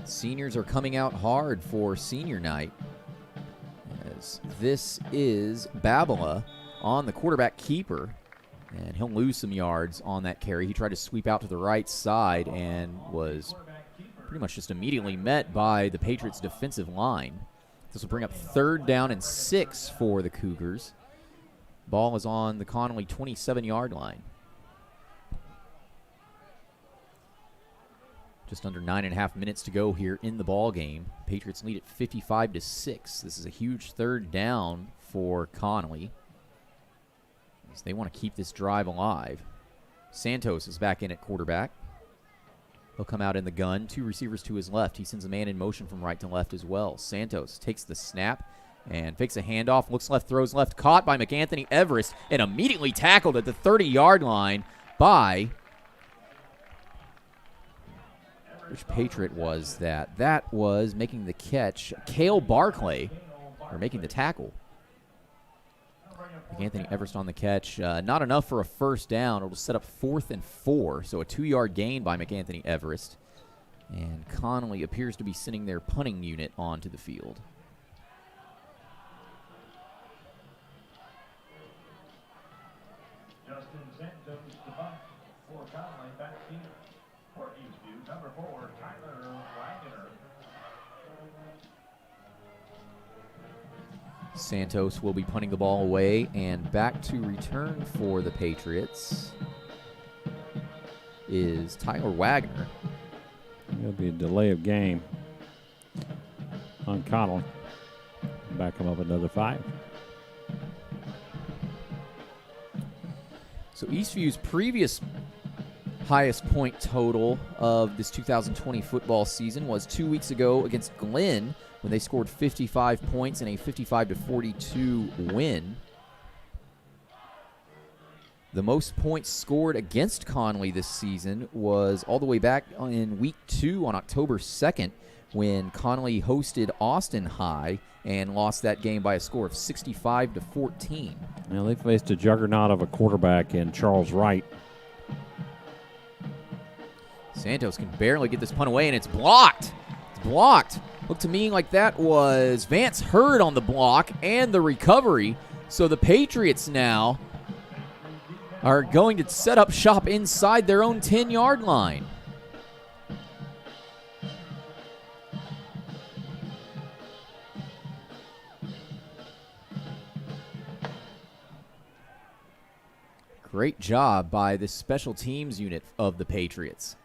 Seniors are coming out hard for senior night, as this is Babala on the quarterback keeper, and he'll lose some yards on that carry. He tried to sweep out to the right side and was pretty much just immediately met by the Patriots' defensive line. This will bring up 3rd down and 6 for the Cougars. Ball is on the Connolly 27-yard line. Just under 9.5 minutes to go here in the ball game. Patriots lead at 55-6. This is a huge 3rd down for Connolly, as they want to keep this drive alive. Santos is back in at quarterback. He'll come out in the gun. 2 receivers to his left. He sends a man in motion from right to left as well. Santos takes the snap and fakes a handoff, looks left, throws left, caught by McAnthony Everest, and immediately tackled at the 30-yard line by, which Patriot was that? That was making the catch, Cale Barclay, or making the tackle. McAnthony Everest on the catch, not enough for a 1st down. It'll set up 4th and 4, so a 2-yard gain by McAnthony Everest. And Connolly appears to be sending their punting unit onto the field. Justin Santos to punt for Connolly, back here. For Eastview, number 4, Tyler Wagner. Santos will be punting the ball away, and back to return for the Patriots is Tyler Wagner. There'll be a delay of game on Connolly. Back him up another 5. So Eastview's previous highest point total of this 2020 football season was 2 weeks ago against Glenn when they scored 55 points in a 55-42 win. The most points scored against Connolly this season was all the way back in week 2 on October 2nd when Connolly hosted Austin High and lost that game by a score of 65-14. Now they faced a juggernaut of a quarterback in Charles Wright. Santos can barely get this punt away, and it's blocked. It's blocked. Looked to me like that was Vance Hurd on the block and the recovery. So the Patriots now are going to set up shop inside their own 10-yard line. Great job by the special teams unit of the Patriots.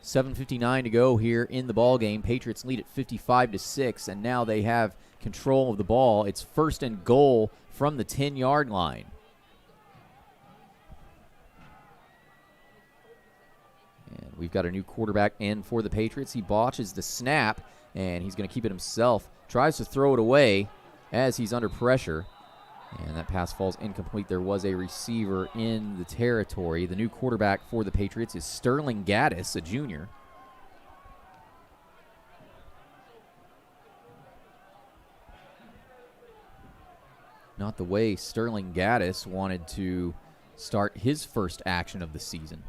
7:59 to go here in the ball game. Patriots lead at 55-6, and now they have control of the ball. It's 1st and goal from the 10-yard line. And we've got a new quarterback in for the Patriots. He botches the snap, and he's going to keep it himself. Tries to throw it away as he's under pressure. And that pass falls incomplete. There was a receiver in the territory. The new quarterback for the Patriots is Sterling Gaddis, a junior. Not the way Sterling Gaddis wanted to start his first action of the season.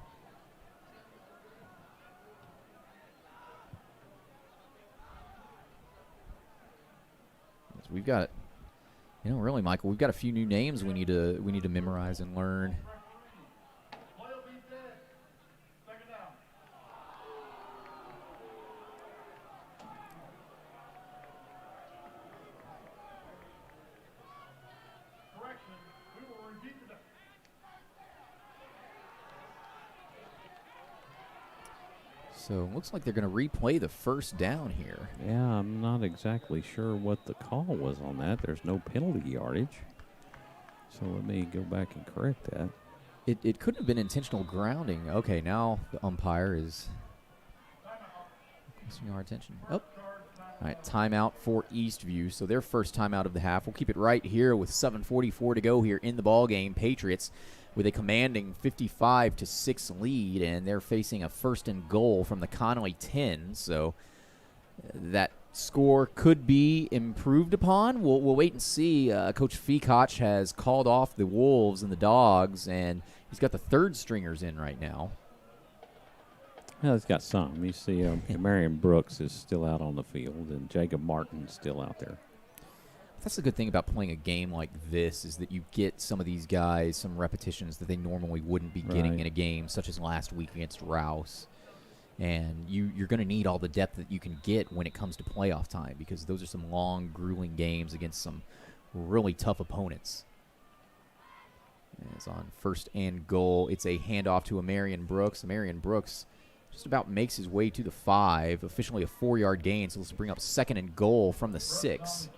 So we've got, really, Michael, we've got a few new names we need to memorize and learn. So it looks like they're going to replay the first down here. Yeah, I'm not exactly sure what the call was on that. There's no penalty yardage. So let me go back and correct that. It couldn't have been intentional grounding. Okay, now the umpire is focusing our attention. Oh. All right, timeout for Eastview. So their first timeout of the half. We'll keep it right here with 7:44 to go here in the ball game. Patriots with a commanding 55-6 lead, and they're facing a 1st and goal from the Connolly 10. So that score could be improved upon. We'll wait and see. Coach Feakoch has called off the Wolves and the Dogs, and he's got the 3rd stringers in right now. Well, he's got some. You see, Marion Brooks is still out on the field, and Jacob Martin's still out there. That's the good thing about playing a game like this is that you get some of these guys some repetitions that they normally wouldn't be getting in a game, such as last week against Rouse. And you're going to need all the depth that you can get when it comes to playoff time, because those are some long, grueling games against some really tough opponents. It's on 1st and goal. It's a handoff to Marion Brooks. Marion Brooks just about makes his way to the 5, officially a 4-yard gain. So let's bring up 2nd and goal from the 6.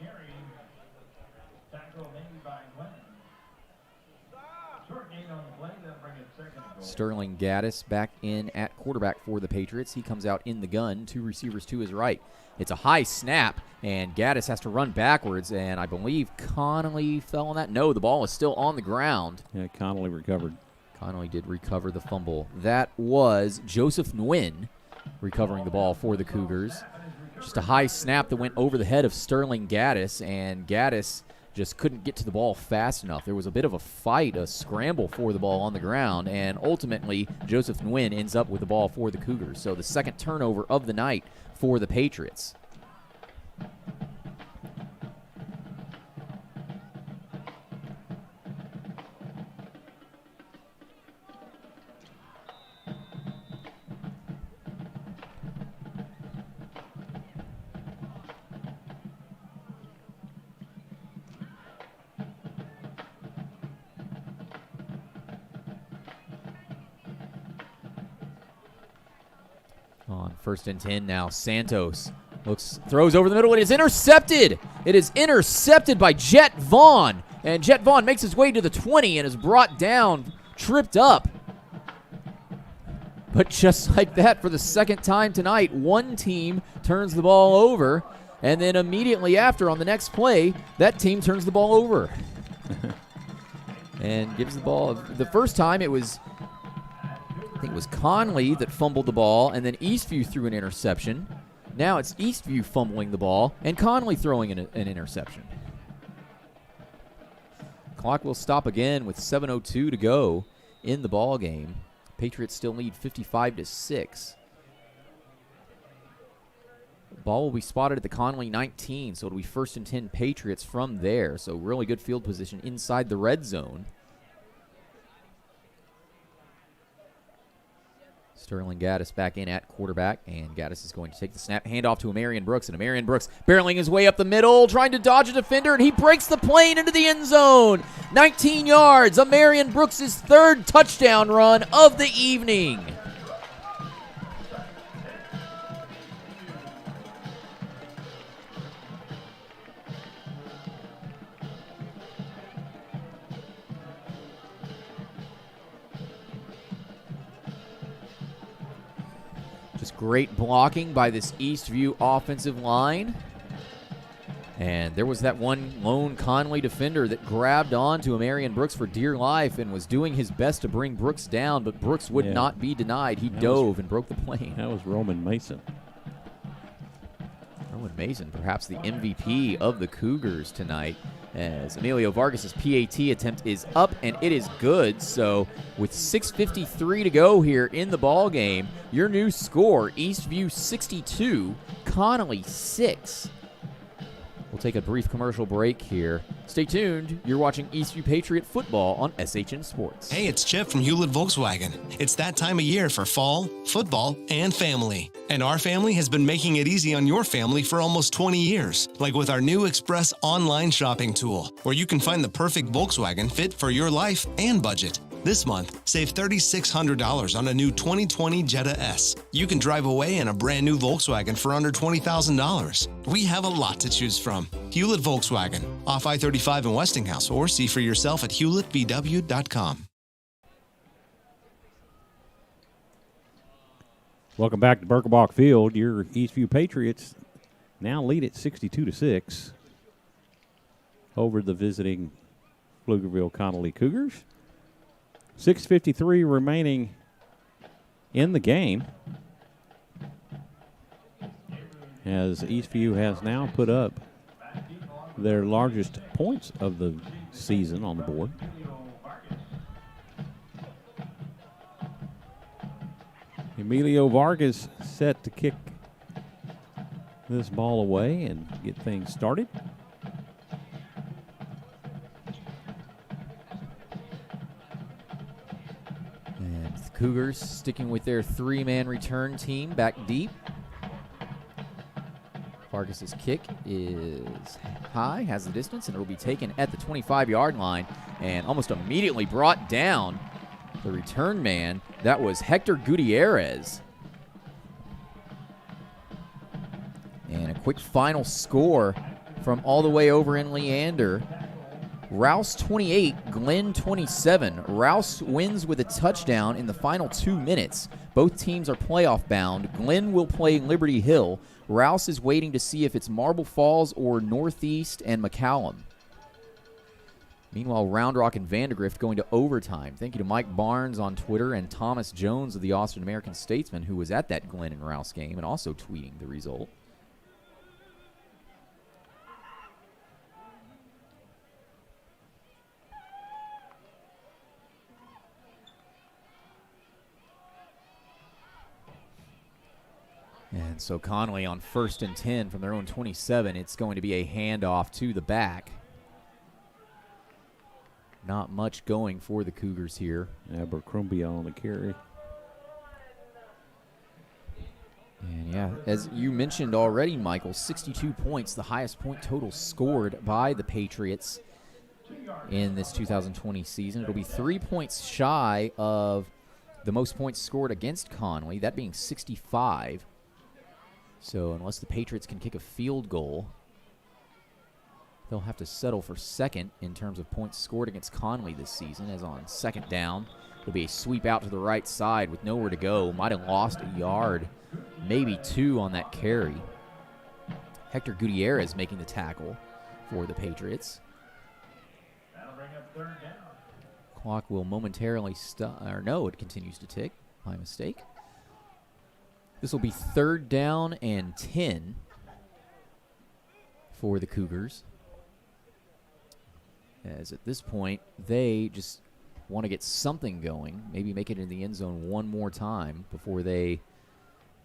Sterling Gaddis back in at quarterback for the Patriots. He comes out in the gun, 2 receivers to his right. It's a high snap, and Gaddis has to run backwards, and I believe Connolly fell on that. No, the ball is still on the ground. Yeah, Connolly recovered. Connolly did recover the fumble. That was Joseph Nguyen recovering the ball for the Cougars. Just a high snap that went over the head of Sterling Gaddis, and Gaddis just couldn't get to the ball fast enough. There was a bit of a fight, a scramble for the ball on the ground, and ultimately Joseph Nguyen ends up with the ball for the Cougars. So the 2nd turnover of the night for the Patriots. On 1st and 10 now, Santos throws over the middle. It is intercepted. It is intercepted by Jet Vaughn. And Jet Vaughn makes his way to the 20 and is brought down, tripped up. But just like that, for the second time tonight, one team turns the ball over, and then immediately after, on the next play, that team turns the ball over. And gives the ball. The first time I think it was Connolly that fumbled the ball, and then Eastview threw an interception. Now it's Eastview fumbling the ball, and Connolly throwing an interception. Clock will stop again with 7:02 to go in the ball game. Patriots still lead 55-6. Ball will be spotted at the Connolly 19, so it'll be 1st and 10 Patriots from there. So really good field position inside the red zone. Sterling Gaddis back in at quarterback, and Gaddis is going to take the snap, handoff to Amarian Brooks, and Amarian Brooks barreling his way up the middle, trying to dodge a defender, and he breaks the plane into the end zone. 19 yards, Amarian Brooks' third touchdown run of the evening. Great blocking by this Eastview offensive line. And there was that one lone Connolly defender that grabbed onto Amarian Brooks for dear life and was doing his best to bring Brooks down, but Brooks would not be denied. He dove and broke the plane. That was Roman Mason. Roman Mason, perhaps the MVP of the Cougars tonight, as Emilio Vargas' PAT attempt is up, and it is good. So with 6:53 to go here in the ball game, your new score, Eastview 62, Connolly 6. We'll take a brief commercial break here. Stay tuned. You're watching Eastview Patriot football on SHN Sports. Hey, it's Chip from Hewlett Volkswagen. It's that time of year for fall, football, and family. And our family has been making it easy on your family for almost 20 years, like with our new Express online shopping tool, where you can find the perfect Volkswagen fit for your life and budget. This month, save $3,600 on a new 2020 Jetta S. You can drive away in a brand new Volkswagen for under $20,000. We have a lot to choose from. Hewlett Volkswagen, off I-35 in Westinghouse, or see for yourself at hewlettvw.com. Welcome back to Birkelbach Field. Your Eastview Patriots now lead at 62-6 over the visiting Pflugerville Connally Cougars. 6:53 remaining in the game, as Eastview has now put up their largest points of the season on the board. Emilio Vargas set to kick this ball away and get things started. Cougars sticking with their three-man return team back deep. Vargas' kick is high, has the distance, and it will be taken at the 25-yard line and almost immediately brought down. The return man, that was Hector Gutierrez. And a quick final score from all the way over in Leander. Rouse 28, Glenn 27. Rouse wins with a touchdown in the final 2 minutes. Both teams are playoff bound. Glenn will play Liberty Hill. Rouse is waiting to see if it's Marble Falls or Northeast and McCallum. Meanwhile, Round Rock and Vandergrift going to overtime. Thank you to Mike Barnes on Twitter and Thomas Jones of the Austin American Statesman, who was at that Glenn and Rouse game and also tweeting the result. And so Connolly on 1st and 10 from their own 27. It's going to be a handoff to the back. Not much going for the Cougars here. Abercrombie on the carry. And yeah, as you mentioned already, Michael, 62 points, the highest point total scored by the Patriots in this 2020 season. It'll be 3 points shy of the most points scored against Connolly, that being 65. So unless the Patriots can kick a field goal, they'll have to settle for second in terms of points scored against Connolly this season, as on second down, it'll be a sweep out to the right side with nowhere to go. Might have lost a yard, maybe 2 on that carry. Hector Gutierrez making the tackle for the Patriots. That'll bring up third down. Clock will momentarily stop, or no, it continues to tick. My mistake. This will be third down and 10 for the Cougars. As at this point, they just want to get something going, maybe make it in the end zone one more time before they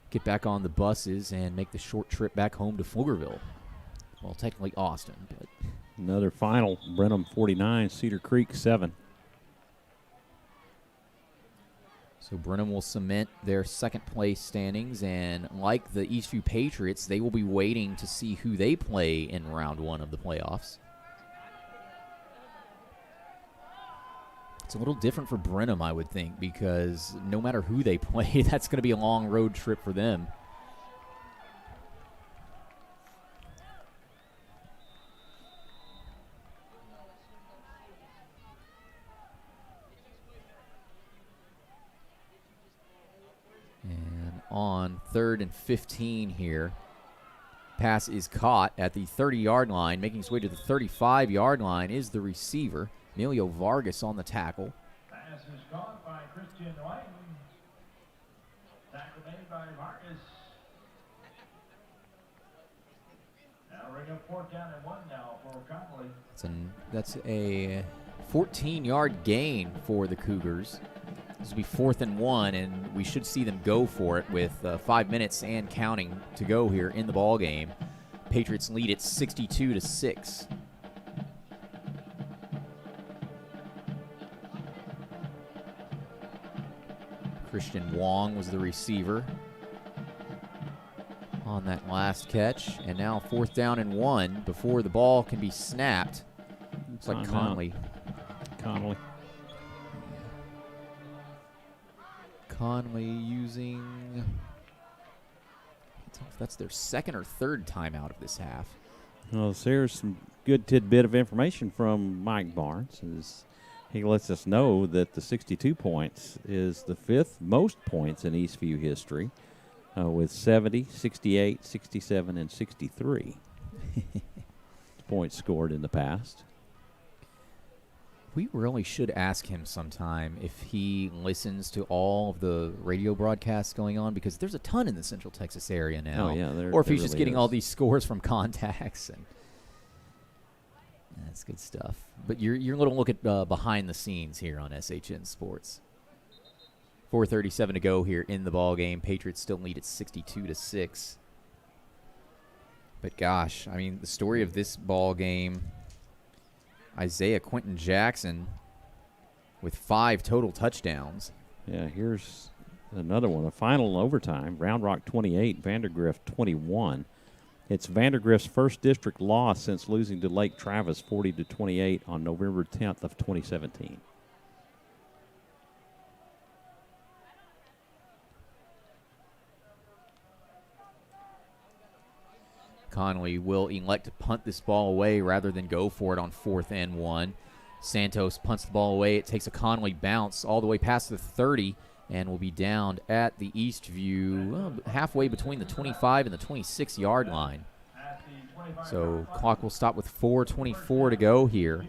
get back on the buses and make the short trip back home to Pflugerville. Well, technically Austin, but Another final, Brenham 49, Cedar Creek 7. so Brenham will cement their second place standings, and like the Eastview Patriots, they will be waiting to see who they play in round 1 of the playoffs. It's a little different for Brenham, I would think, because no matter who they play, that's going to be a long road trip for them. And on 3rd and 15 here, pass is caught at the 30-yard line. Making his way to the 35-yard line is the receiver, Emilio Vargas, on the tackle. Pass is caught by Christian White. Tackle made by Vargas. That'll bring up 4th down and 1 now for Connolly. That's a 14-yard gain for the Cougars. This will be 4th and 1, and we should see them go for it with 5 minutes and counting to go here in the ball game. Patriots lead it 62-6. Christian Wong was the receiver on that last catch. And now 4th down and 1 before the ball can be snapped. Looks like Connolly. Connolly using, I can't tell if that's their 2nd or 3rd timeout of this half. Well, there's some good tidbit of information from Mike Barnes. He lets us know that the 62 points is the 5th most points in Eastview history, with 70, 68, 67, and 63 points scored in the past. We really should ask him sometime if he listens to all of the radio broadcasts going on, because there's a ton in the Central Texas area now. Oh, yeah. Or if he's really just getting is. all these scores from contacts. And that's good stuff. But you're a little look at behind the scenes here on SHN Sports. 4:37 to go here in the ball game. Patriots still lead at 62-6. But gosh, I mean, the story of this ball game, Isaiah Quentin Jackson with 5 total touchdowns. Yeah, here's another one. A final overtime. Round Rock 28, Vandergrift 21. It's Vandergrift's first district loss since losing to Lake Travis 40-28 on November 10th of 2017. Connolly will elect to punt this ball away rather than go for it on 4th and 1. Santos punts the ball away. It takes a Connolly bounce all the way past the 30 and will be down at the Eastview, halfway between the 25 and the 26-yard line. So clock will stop with 4:24 to go here.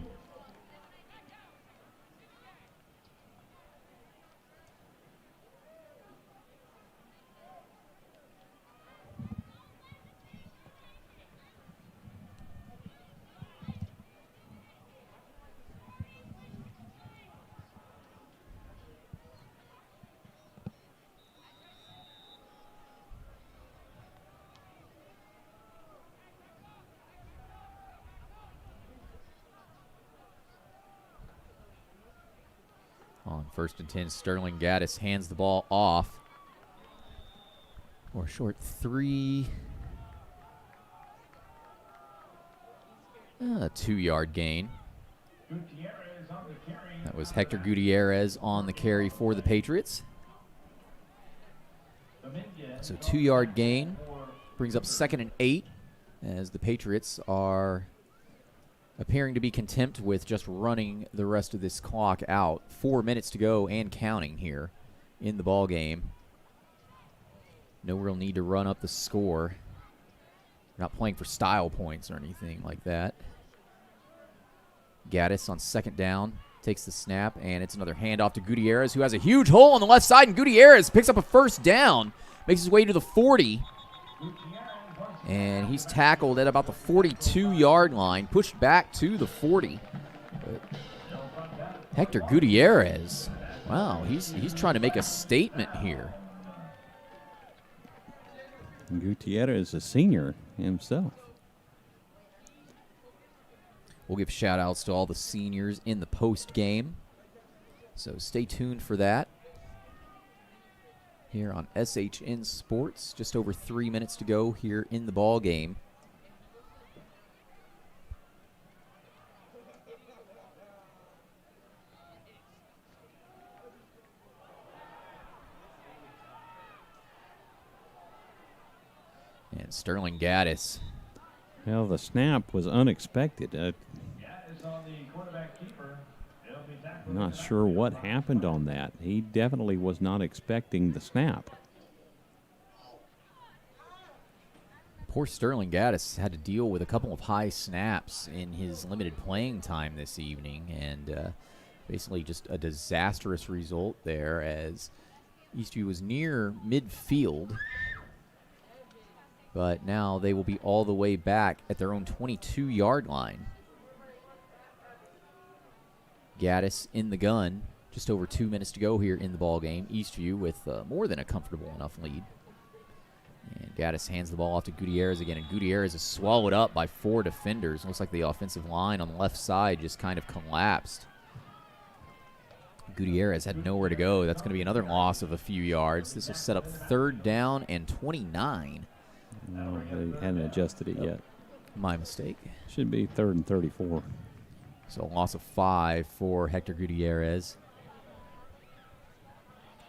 On 1st and 10, Sterling Gaddis hands the ball off for a short 3. A 2-yard gain. Gutierrez on the carry. That was Hector Gutierrez on the carry for the Patriots. So 2-yard gain brings up 2nd and 8 as the Patriots are appearing to be content with just running the rest of this clock out. 4 minutes to go and counting here in the ball game. No real need to run up the score. We're not playing for style points or anything like that. Gaddis on 2nd down takes the snap, and it's another handoff to Gutierrez, who has a huge hole on the left side, and Gutierrez picks up a 1st down, makes his way to the 40, and he's tackled at about the 42-yard line, pushed back to the 40. But Hector Gutierrez, wow, he's trying to make a statement here. Gutierrez is a senior himself. We'll give shout-outs to all the seniors in the post game, so stay tuned for that. Here on SHN Sports, just over 3 minutes to go here in the ball game. And Sterling Gaddis. Well, the snap was unexpected. I'm not sure what happened on that. He definitely was not expecting the snap. Poor Sterling Gaddis had to deal with a couple of high snaps in his limited playing time this evening, and basically just a disastrous result there as Eastview was near midfield. But now they will be all the way back at their own 22-yard line. Gaddis in the gun. Just over 2 minutes to go here in the ball game. Eastview with more than a comfortable enough lead. And Gaddis hands the ball off to Gutierrez again, and Gutierrez is swallowed up by 4 defenders. Looks like the offensive line on the left side just kind of collapsed. Gutierrez had nowhere to go. That's going to be another loss of a few yards. This will set up 3rd down and 29. No, they hadn't adjusted it yet. My mistake. Should be 3rd and 34. So a loss of 5 for Hector Gutierrez.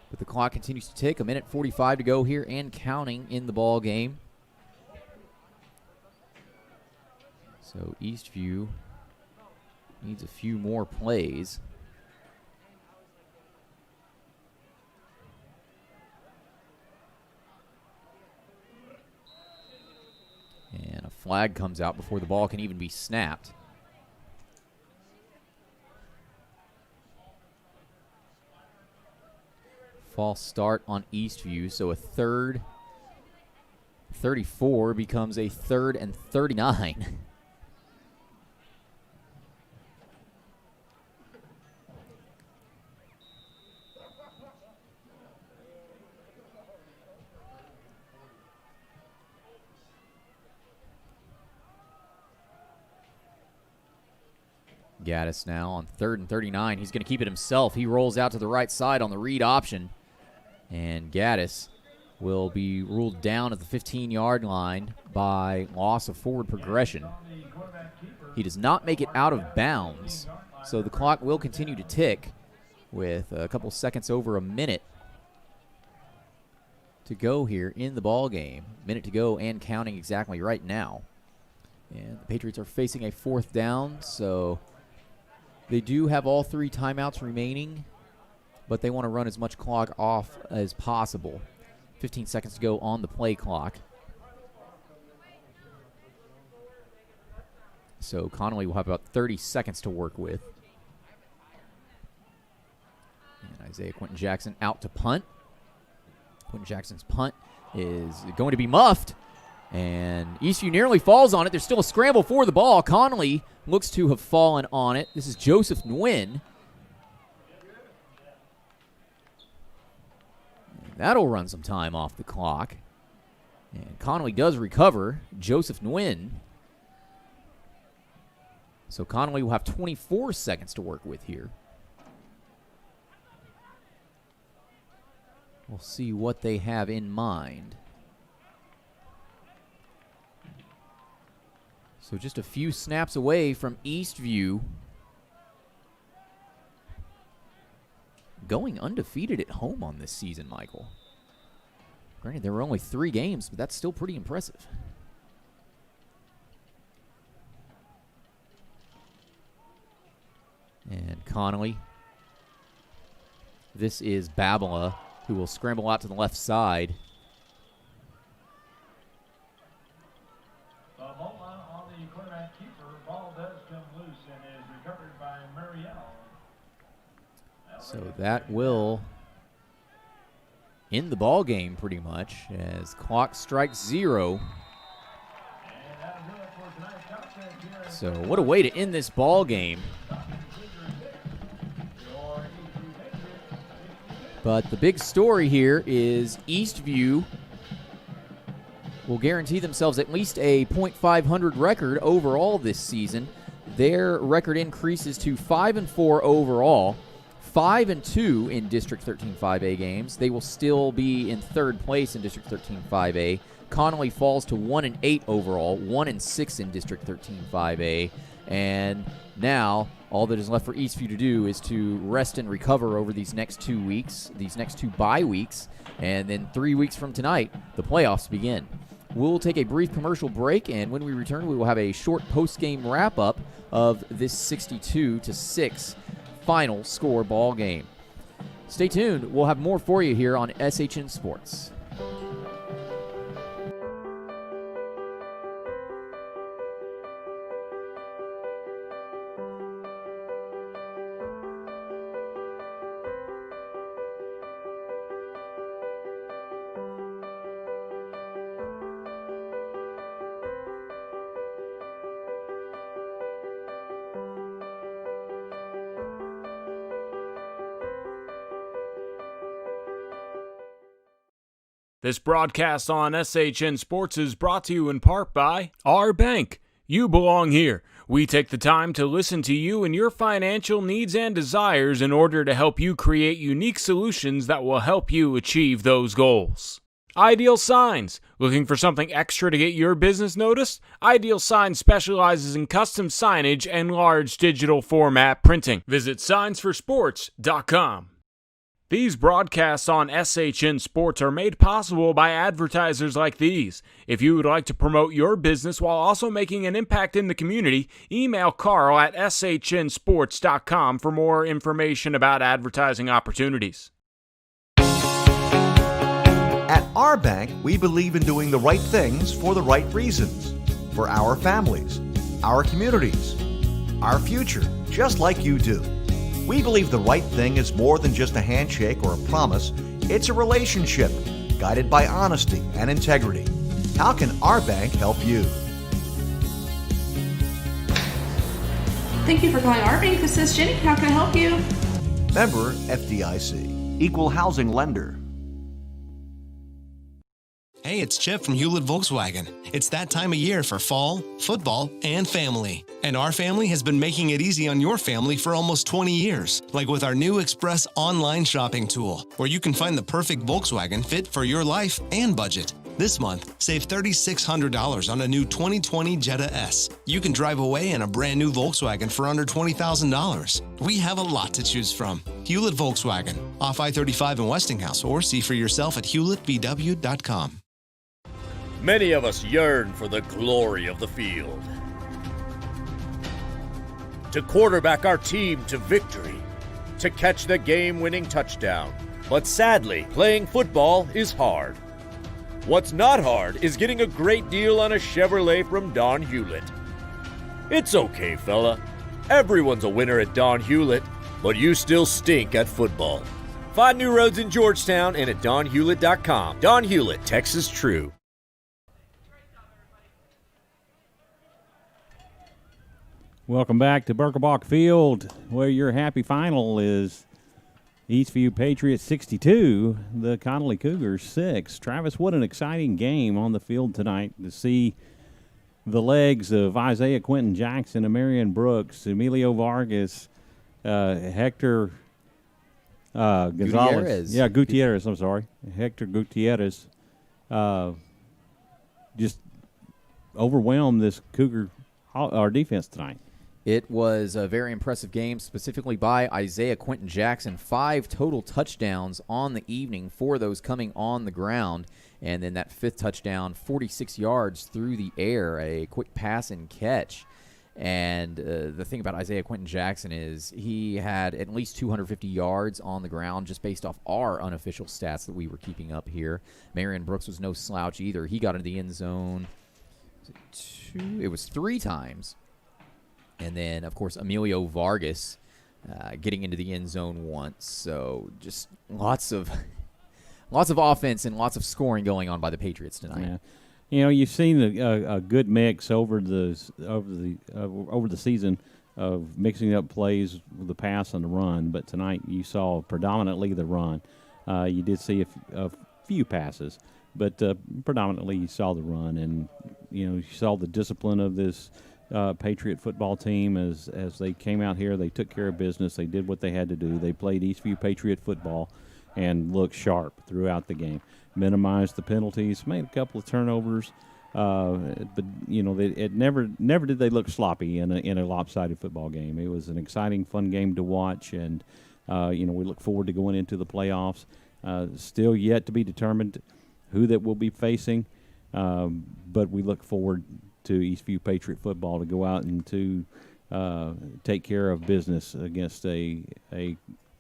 But the clock continues to tick. 1:45 to go here and counting in the ball game. So Eastview needs a few more plays. And a flag comes out before the ball can even be snapped. False start on Eastview, so a 3rd 34 becomes a 3rd and 39. Gaddis now on 3rd and 39. He's going to keep it himself. He rolls out to the right side on the read option. And Gaddis will be ruled down at the 15-yard line by loss of forward progression. He does not make it out of bounds, so the clock will continue to tick with a couple seconds over a minute to go here in the ball game. Minute to go and counting exactly right now. And the Patriots are facing a 4th down, so they do have all 3 timeouts remaining, but they want to run as much clock off as possible. 15 seconds to go on the play clock. So Connolly will have about 30 seconds to work with. And Isaiah Quentin Jackson out to punt. Quentin Jackson's punt is going to be muffed, and Eastview nearly falls on it. There's still a scramble for the ball. Connolly looks to have fallen on it. This is Joseph Nguyen. That'll run some time off the clock. And Connolly does recover. Joseph Nguyen. So Connolly will have 24 seconds to work with here. We'll see what they have in mind. So just a few snaps away from Eastview going undefeated at home on this season, Michael. Granted, there were only 3 games, but that's still pretty impressive. And Connolly. This is Babala, who will scramble out to the left side. The MOA on the quarterback keeper. Ball does come loose and is recovered by Marielle. So that will end the ball game pretty much as clock strikes 0. So what a way to end this ball game. But the big story here is Eastview will guarantee themselves at least a .500 record overall this season. Their record increases to 5-4 overall, 5-2 in District 13 5A games. They will still be in 3rd place in District 13 5A. Connolly falls to 1-8 overall, 1-6 in District 13 5A. And now all that is left for Eastview to do is to rest and recover over these next 2 weeks, these next 2 bye weeks, and then 3 weeks from tonight, the playoffs begin. We'll take a brief commercial break, and when we return, we will have a short post-game wrap-up of this 62-6 final score ball game. Stay tuned. We'll have more for you here on SHN Sports. This broadcast on SHN Sports is brought to you in part by our bank. You belong here. We take the time to listen to you and your financial needs and desires in order to help you create unique solutions that will help you achieve those goals. Ideal Signs. Looking for something extra to get your business noticed? Ideal Signs specializes in custom signage and large digital format printing. Visit signsforsports.com. These broadcasts on SHN Sports are made possible by advertisers like these. If you would like to promote your business while also making an impact in the community, email Carl at shnsports.com for more information about advertising opportunities. At our bank, we believe in doing the right things for the right reasons. For our families, our communities, our future, just like you do. We believe the right thing is more than just a handshake or a promise. It's a relationship guided by honesty and integrity. How can our bank help you? Thank you for calling our bank. This is Jenny. How can I help you? Member FDIC, Equal Housing Lender. Hey, it's Chip from Hewlett Volkswagen. It's that time of year for fall, football, and family. And our family has been making it easy on your family for almost 20 years, like with our new Express online shopping tool, where you can find the perfect Volkswagen fit for your life and budget. This month, save $3,600 on a new 2020 Jetta S. You can drive away in a brand new Volkswagen for under $20,000. We have a lot to choose from. Hewlett Volkswagen, off I-35 in Westinghouse, or see for yourself at hewlettvw.com. Many of us yearn for the glory of the field. To quarterback our team to victory. To catch the game-winning touchdown. But sadly, playing football is hard. What's not hard is getting a great deal on a Chevrolet from Don Hewlett. It's okay, fella. Everyone's a winner at Don Hewlett, but you still stink at football. Find new roads in Georgetown and at donhewlett.com. Don Hewlett, Texas True. Welcome back to Birkelbach Field, where your happy final is Eastview Patriots 62, the Connally Cougars 6. Travis, what an exciting game on the field tonight to see the legs of Isaiah Quentin Jackson, Amarian Brooks, Emilio Vargas, Hector Gonzalez. Gutierrez. Yeah, Gutierrez, I'm sorry. Hector Gutierrez just overwhelmed this Cougar our defense tonight. It was a very impressive game, specifically by Isaiah Quentin Jackson. 5 total touchdowns on the evening, 4 of those coming on the ground. And then that 5th touchdown, 46 yards through the air, a quick pass and catch. And the thing about Isaiah Quentin Jackson is he had at least 250 yards on the ground just based off our unofficial stats that we were keeping up here. Marion Brooks was no slouch either. He got into the end zone it was 3 times. And then, of course, Emilio Vargas getting into the end zone once. So just lots of offense and lots of scoring going on by the Patriots tonight. Yeah. You've seen a good mix over the season of mixing up plays with the pass and the run. But tonight you saw predominantly the run. You did see a few passes, but predominantly you saw the run, and you saw the discipline of this Patriot football team as they came out here. They took care of business. They did what they had to do. They played Eastview Patriot football and looked sharp throughout the game. Minimized the penalties, made a couple of turnovers, but it never did they look sloppy in a lopsided football game. It was an exciting, fun game to watch, and we look forward to going into the playoffs. Still yet to be determined who that will be facing, but we look forward to Eastview Patriot football to go out and to take care of business against a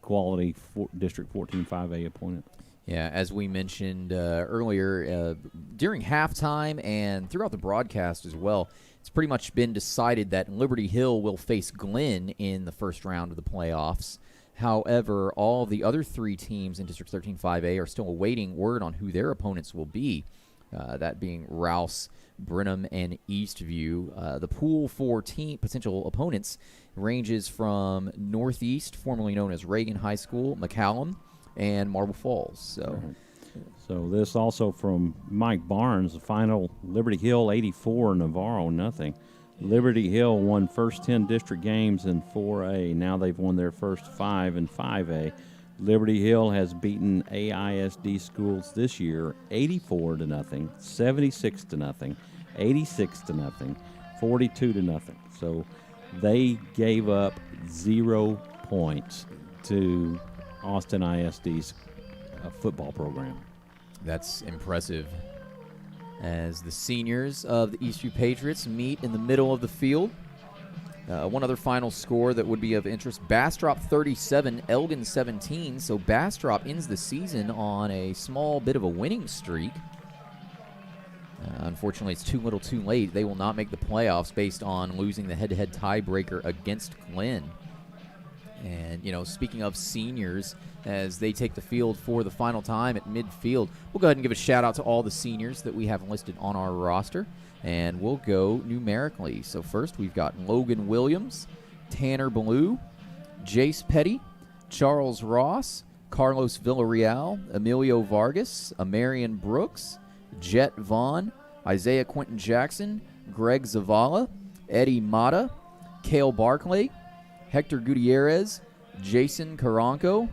quality District 14 5A opponent. Yeah, as we mentioned earlier, during halftime and throughout the broadcast as well, it's pretty much been decided that Liberty Hill will face Glenn in the first round of the playoffs. However, all of the other 3 teams in District 13 5A are still awaiting word on who their opponents will be, that being Rouse, Brenham, and Eastview. The pool for potential opponents ranges from Northeast, formerly known as Reagan High School, McCallum, and Marble Falls. So this also from Mike Barnes, the final Liberty Hill 84, Navarro nothing. Liberty Hill won first 10 district games in 4A. Now they've won their first 5 in 5A. Liberty Hill has beaten AISD schools this year 84-0, 76-0, 86-0, 42-0. So they gave up 0 points to Austin ISD's football program. That's impressive. As the seniors of the Eastview Patriots meet in the middle of the field. One other final score that would be of interest, Bastrop 37, Elgin 17. So Bastrop ends the season on a small bit of a winning streak. Unfortunately, it's too little too late. They will not make the playoffs based on losing the head-to-head tiebreaker against Glenn. And, speaking of seniors, as they take the field for the final time at midfield, we'll go ahead and give a shout-out to all the seniors that we have listed on our roster, and we'll go numerically. So first, we've got Logan Williams, Tanner Blue, Jace Petty, Charles Ross, Carlos Villarreal, Emilio Vargas, Amarian Brooks, Jet Vaughn, Isaiah Quentin Jackson, Greg Zavala, Eddie Mata, Cale Barclay, Hector Gutierrez, Jason Caranco,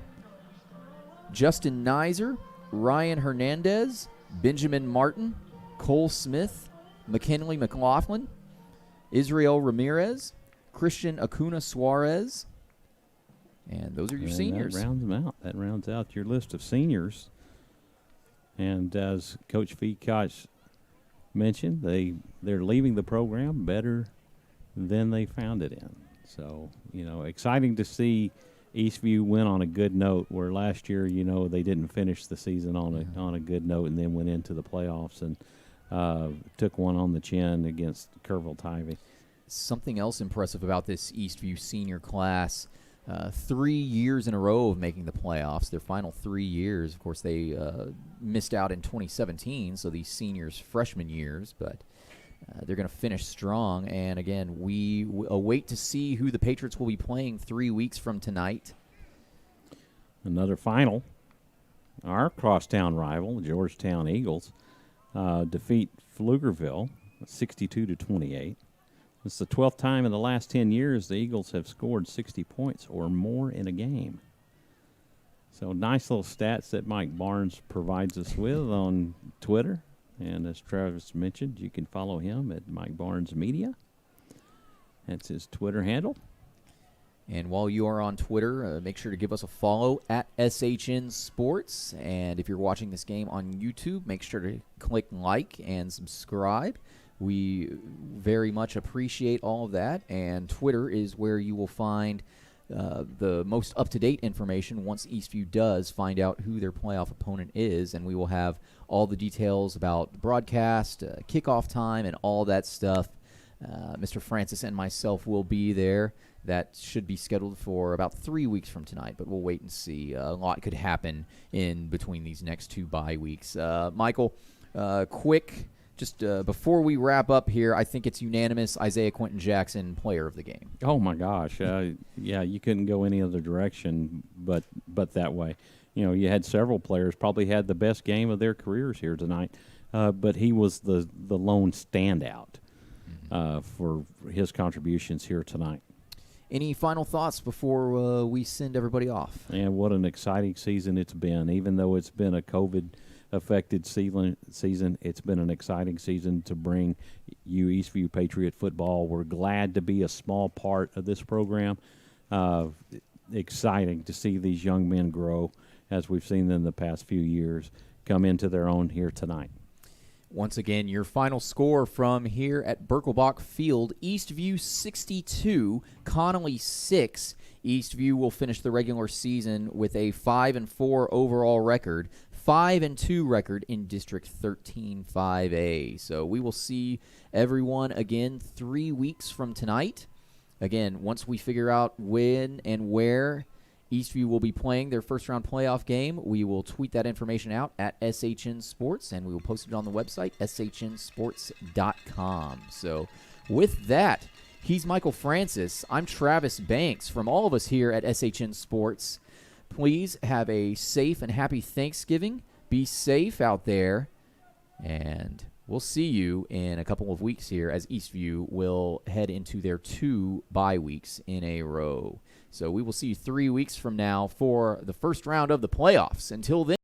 Justin Nizer, Ryan Hernandez, Benjamin Martin, Cole Smith, McKinley McLaughlin, Israel Ramirez, Christian Acuna Suarez, and those are your seniors. That rounds them out. That rounds out your list of seniors. And as Coach Feekoch mentioned, they're leaving the program better than they found it in. So, exciting to see Eastview win on a good note, where last year, they didn't finish the season on a good note and then went into the playoffs and took one on the chin against Kerrville-Tivy. Something else impressive about this Eastview senior class, 3 years in a row of making the playoffs, their final 3 years. Of course, they missed out in 2017, so these seniors' freshman years, but they're going to finish strong. And again, we await to see who the Patriots will be playing 3 weeks from tonight. Another final. Our crosstown rival, the Georgetown Eagles, defeat Pflugerville 62-28. It's the 12th time in the last 10 years the Eagles have scored 60 points or more in a game. So nice little stats that Mike Barnes provides us with on Twitter. And as Travis mentioned, you can follow him at Mike Barnes Media. That's his Twitter handle. And while you are on Twitter, make sure to give us a follow at SHN Sports. And if you're watching this game on YouTube, make sure to click like and subscribe. We very much appreciate all of that. And Twitter is where you will find the most up-to-date information once Eastview does find out who their playoff opponent is. And we will have all the details about the broadcast, kickoff time, and all that stuff. Mr. Francis and myself will be there. That should be scheduled for about 3 weeks from tonight, but we'll wait and see. A lot could happen in between these next 2 bye weeks. Michael, quick, just before we wrap up here, I think it's unanimous Isaiah Quentin Jackson, player of the game. Oh, my gosh. Yeah, you couldn't go any other direction but that way. You know, you had several players probably had the best game of their careers here tonight, but he was the lone standout for his contributions here tonight. Any final thoughts before we send everybody off? And what an exciting season it's been. Even though it's been a COVID-affected season, it's been an exciting season to bring you Eastview Patriot football. We're glad to be a small part of this program. Exciting to see these young men grow, as we've seen them in the past few years, come into their own here tonight. Once again, your final score from here at Birkelbach Field: Eastview 62, Connolly 6. Eastview will finish the regular season with a 5-4 overall record, 5-2 record in District 13 5A. So we will see everyone again 3 weeks from tonight. Again, once we figure out when and where Eastview will be playing their first-round playoff game, we will tweet that information out at SHN Sports, and we will post it on the website, shnsports.com. So with that, he's Michael Francis. I'm Travis Banks. From all of us here at SHN Sports, please have a safe and happy Thanksgiving. Be safe out there, and we'll see you in a couple of weeks here as Eastview will head into their 2 bye weeks in a row. So we will see you 3 weeks from now for the first round of the playoffs. Until then.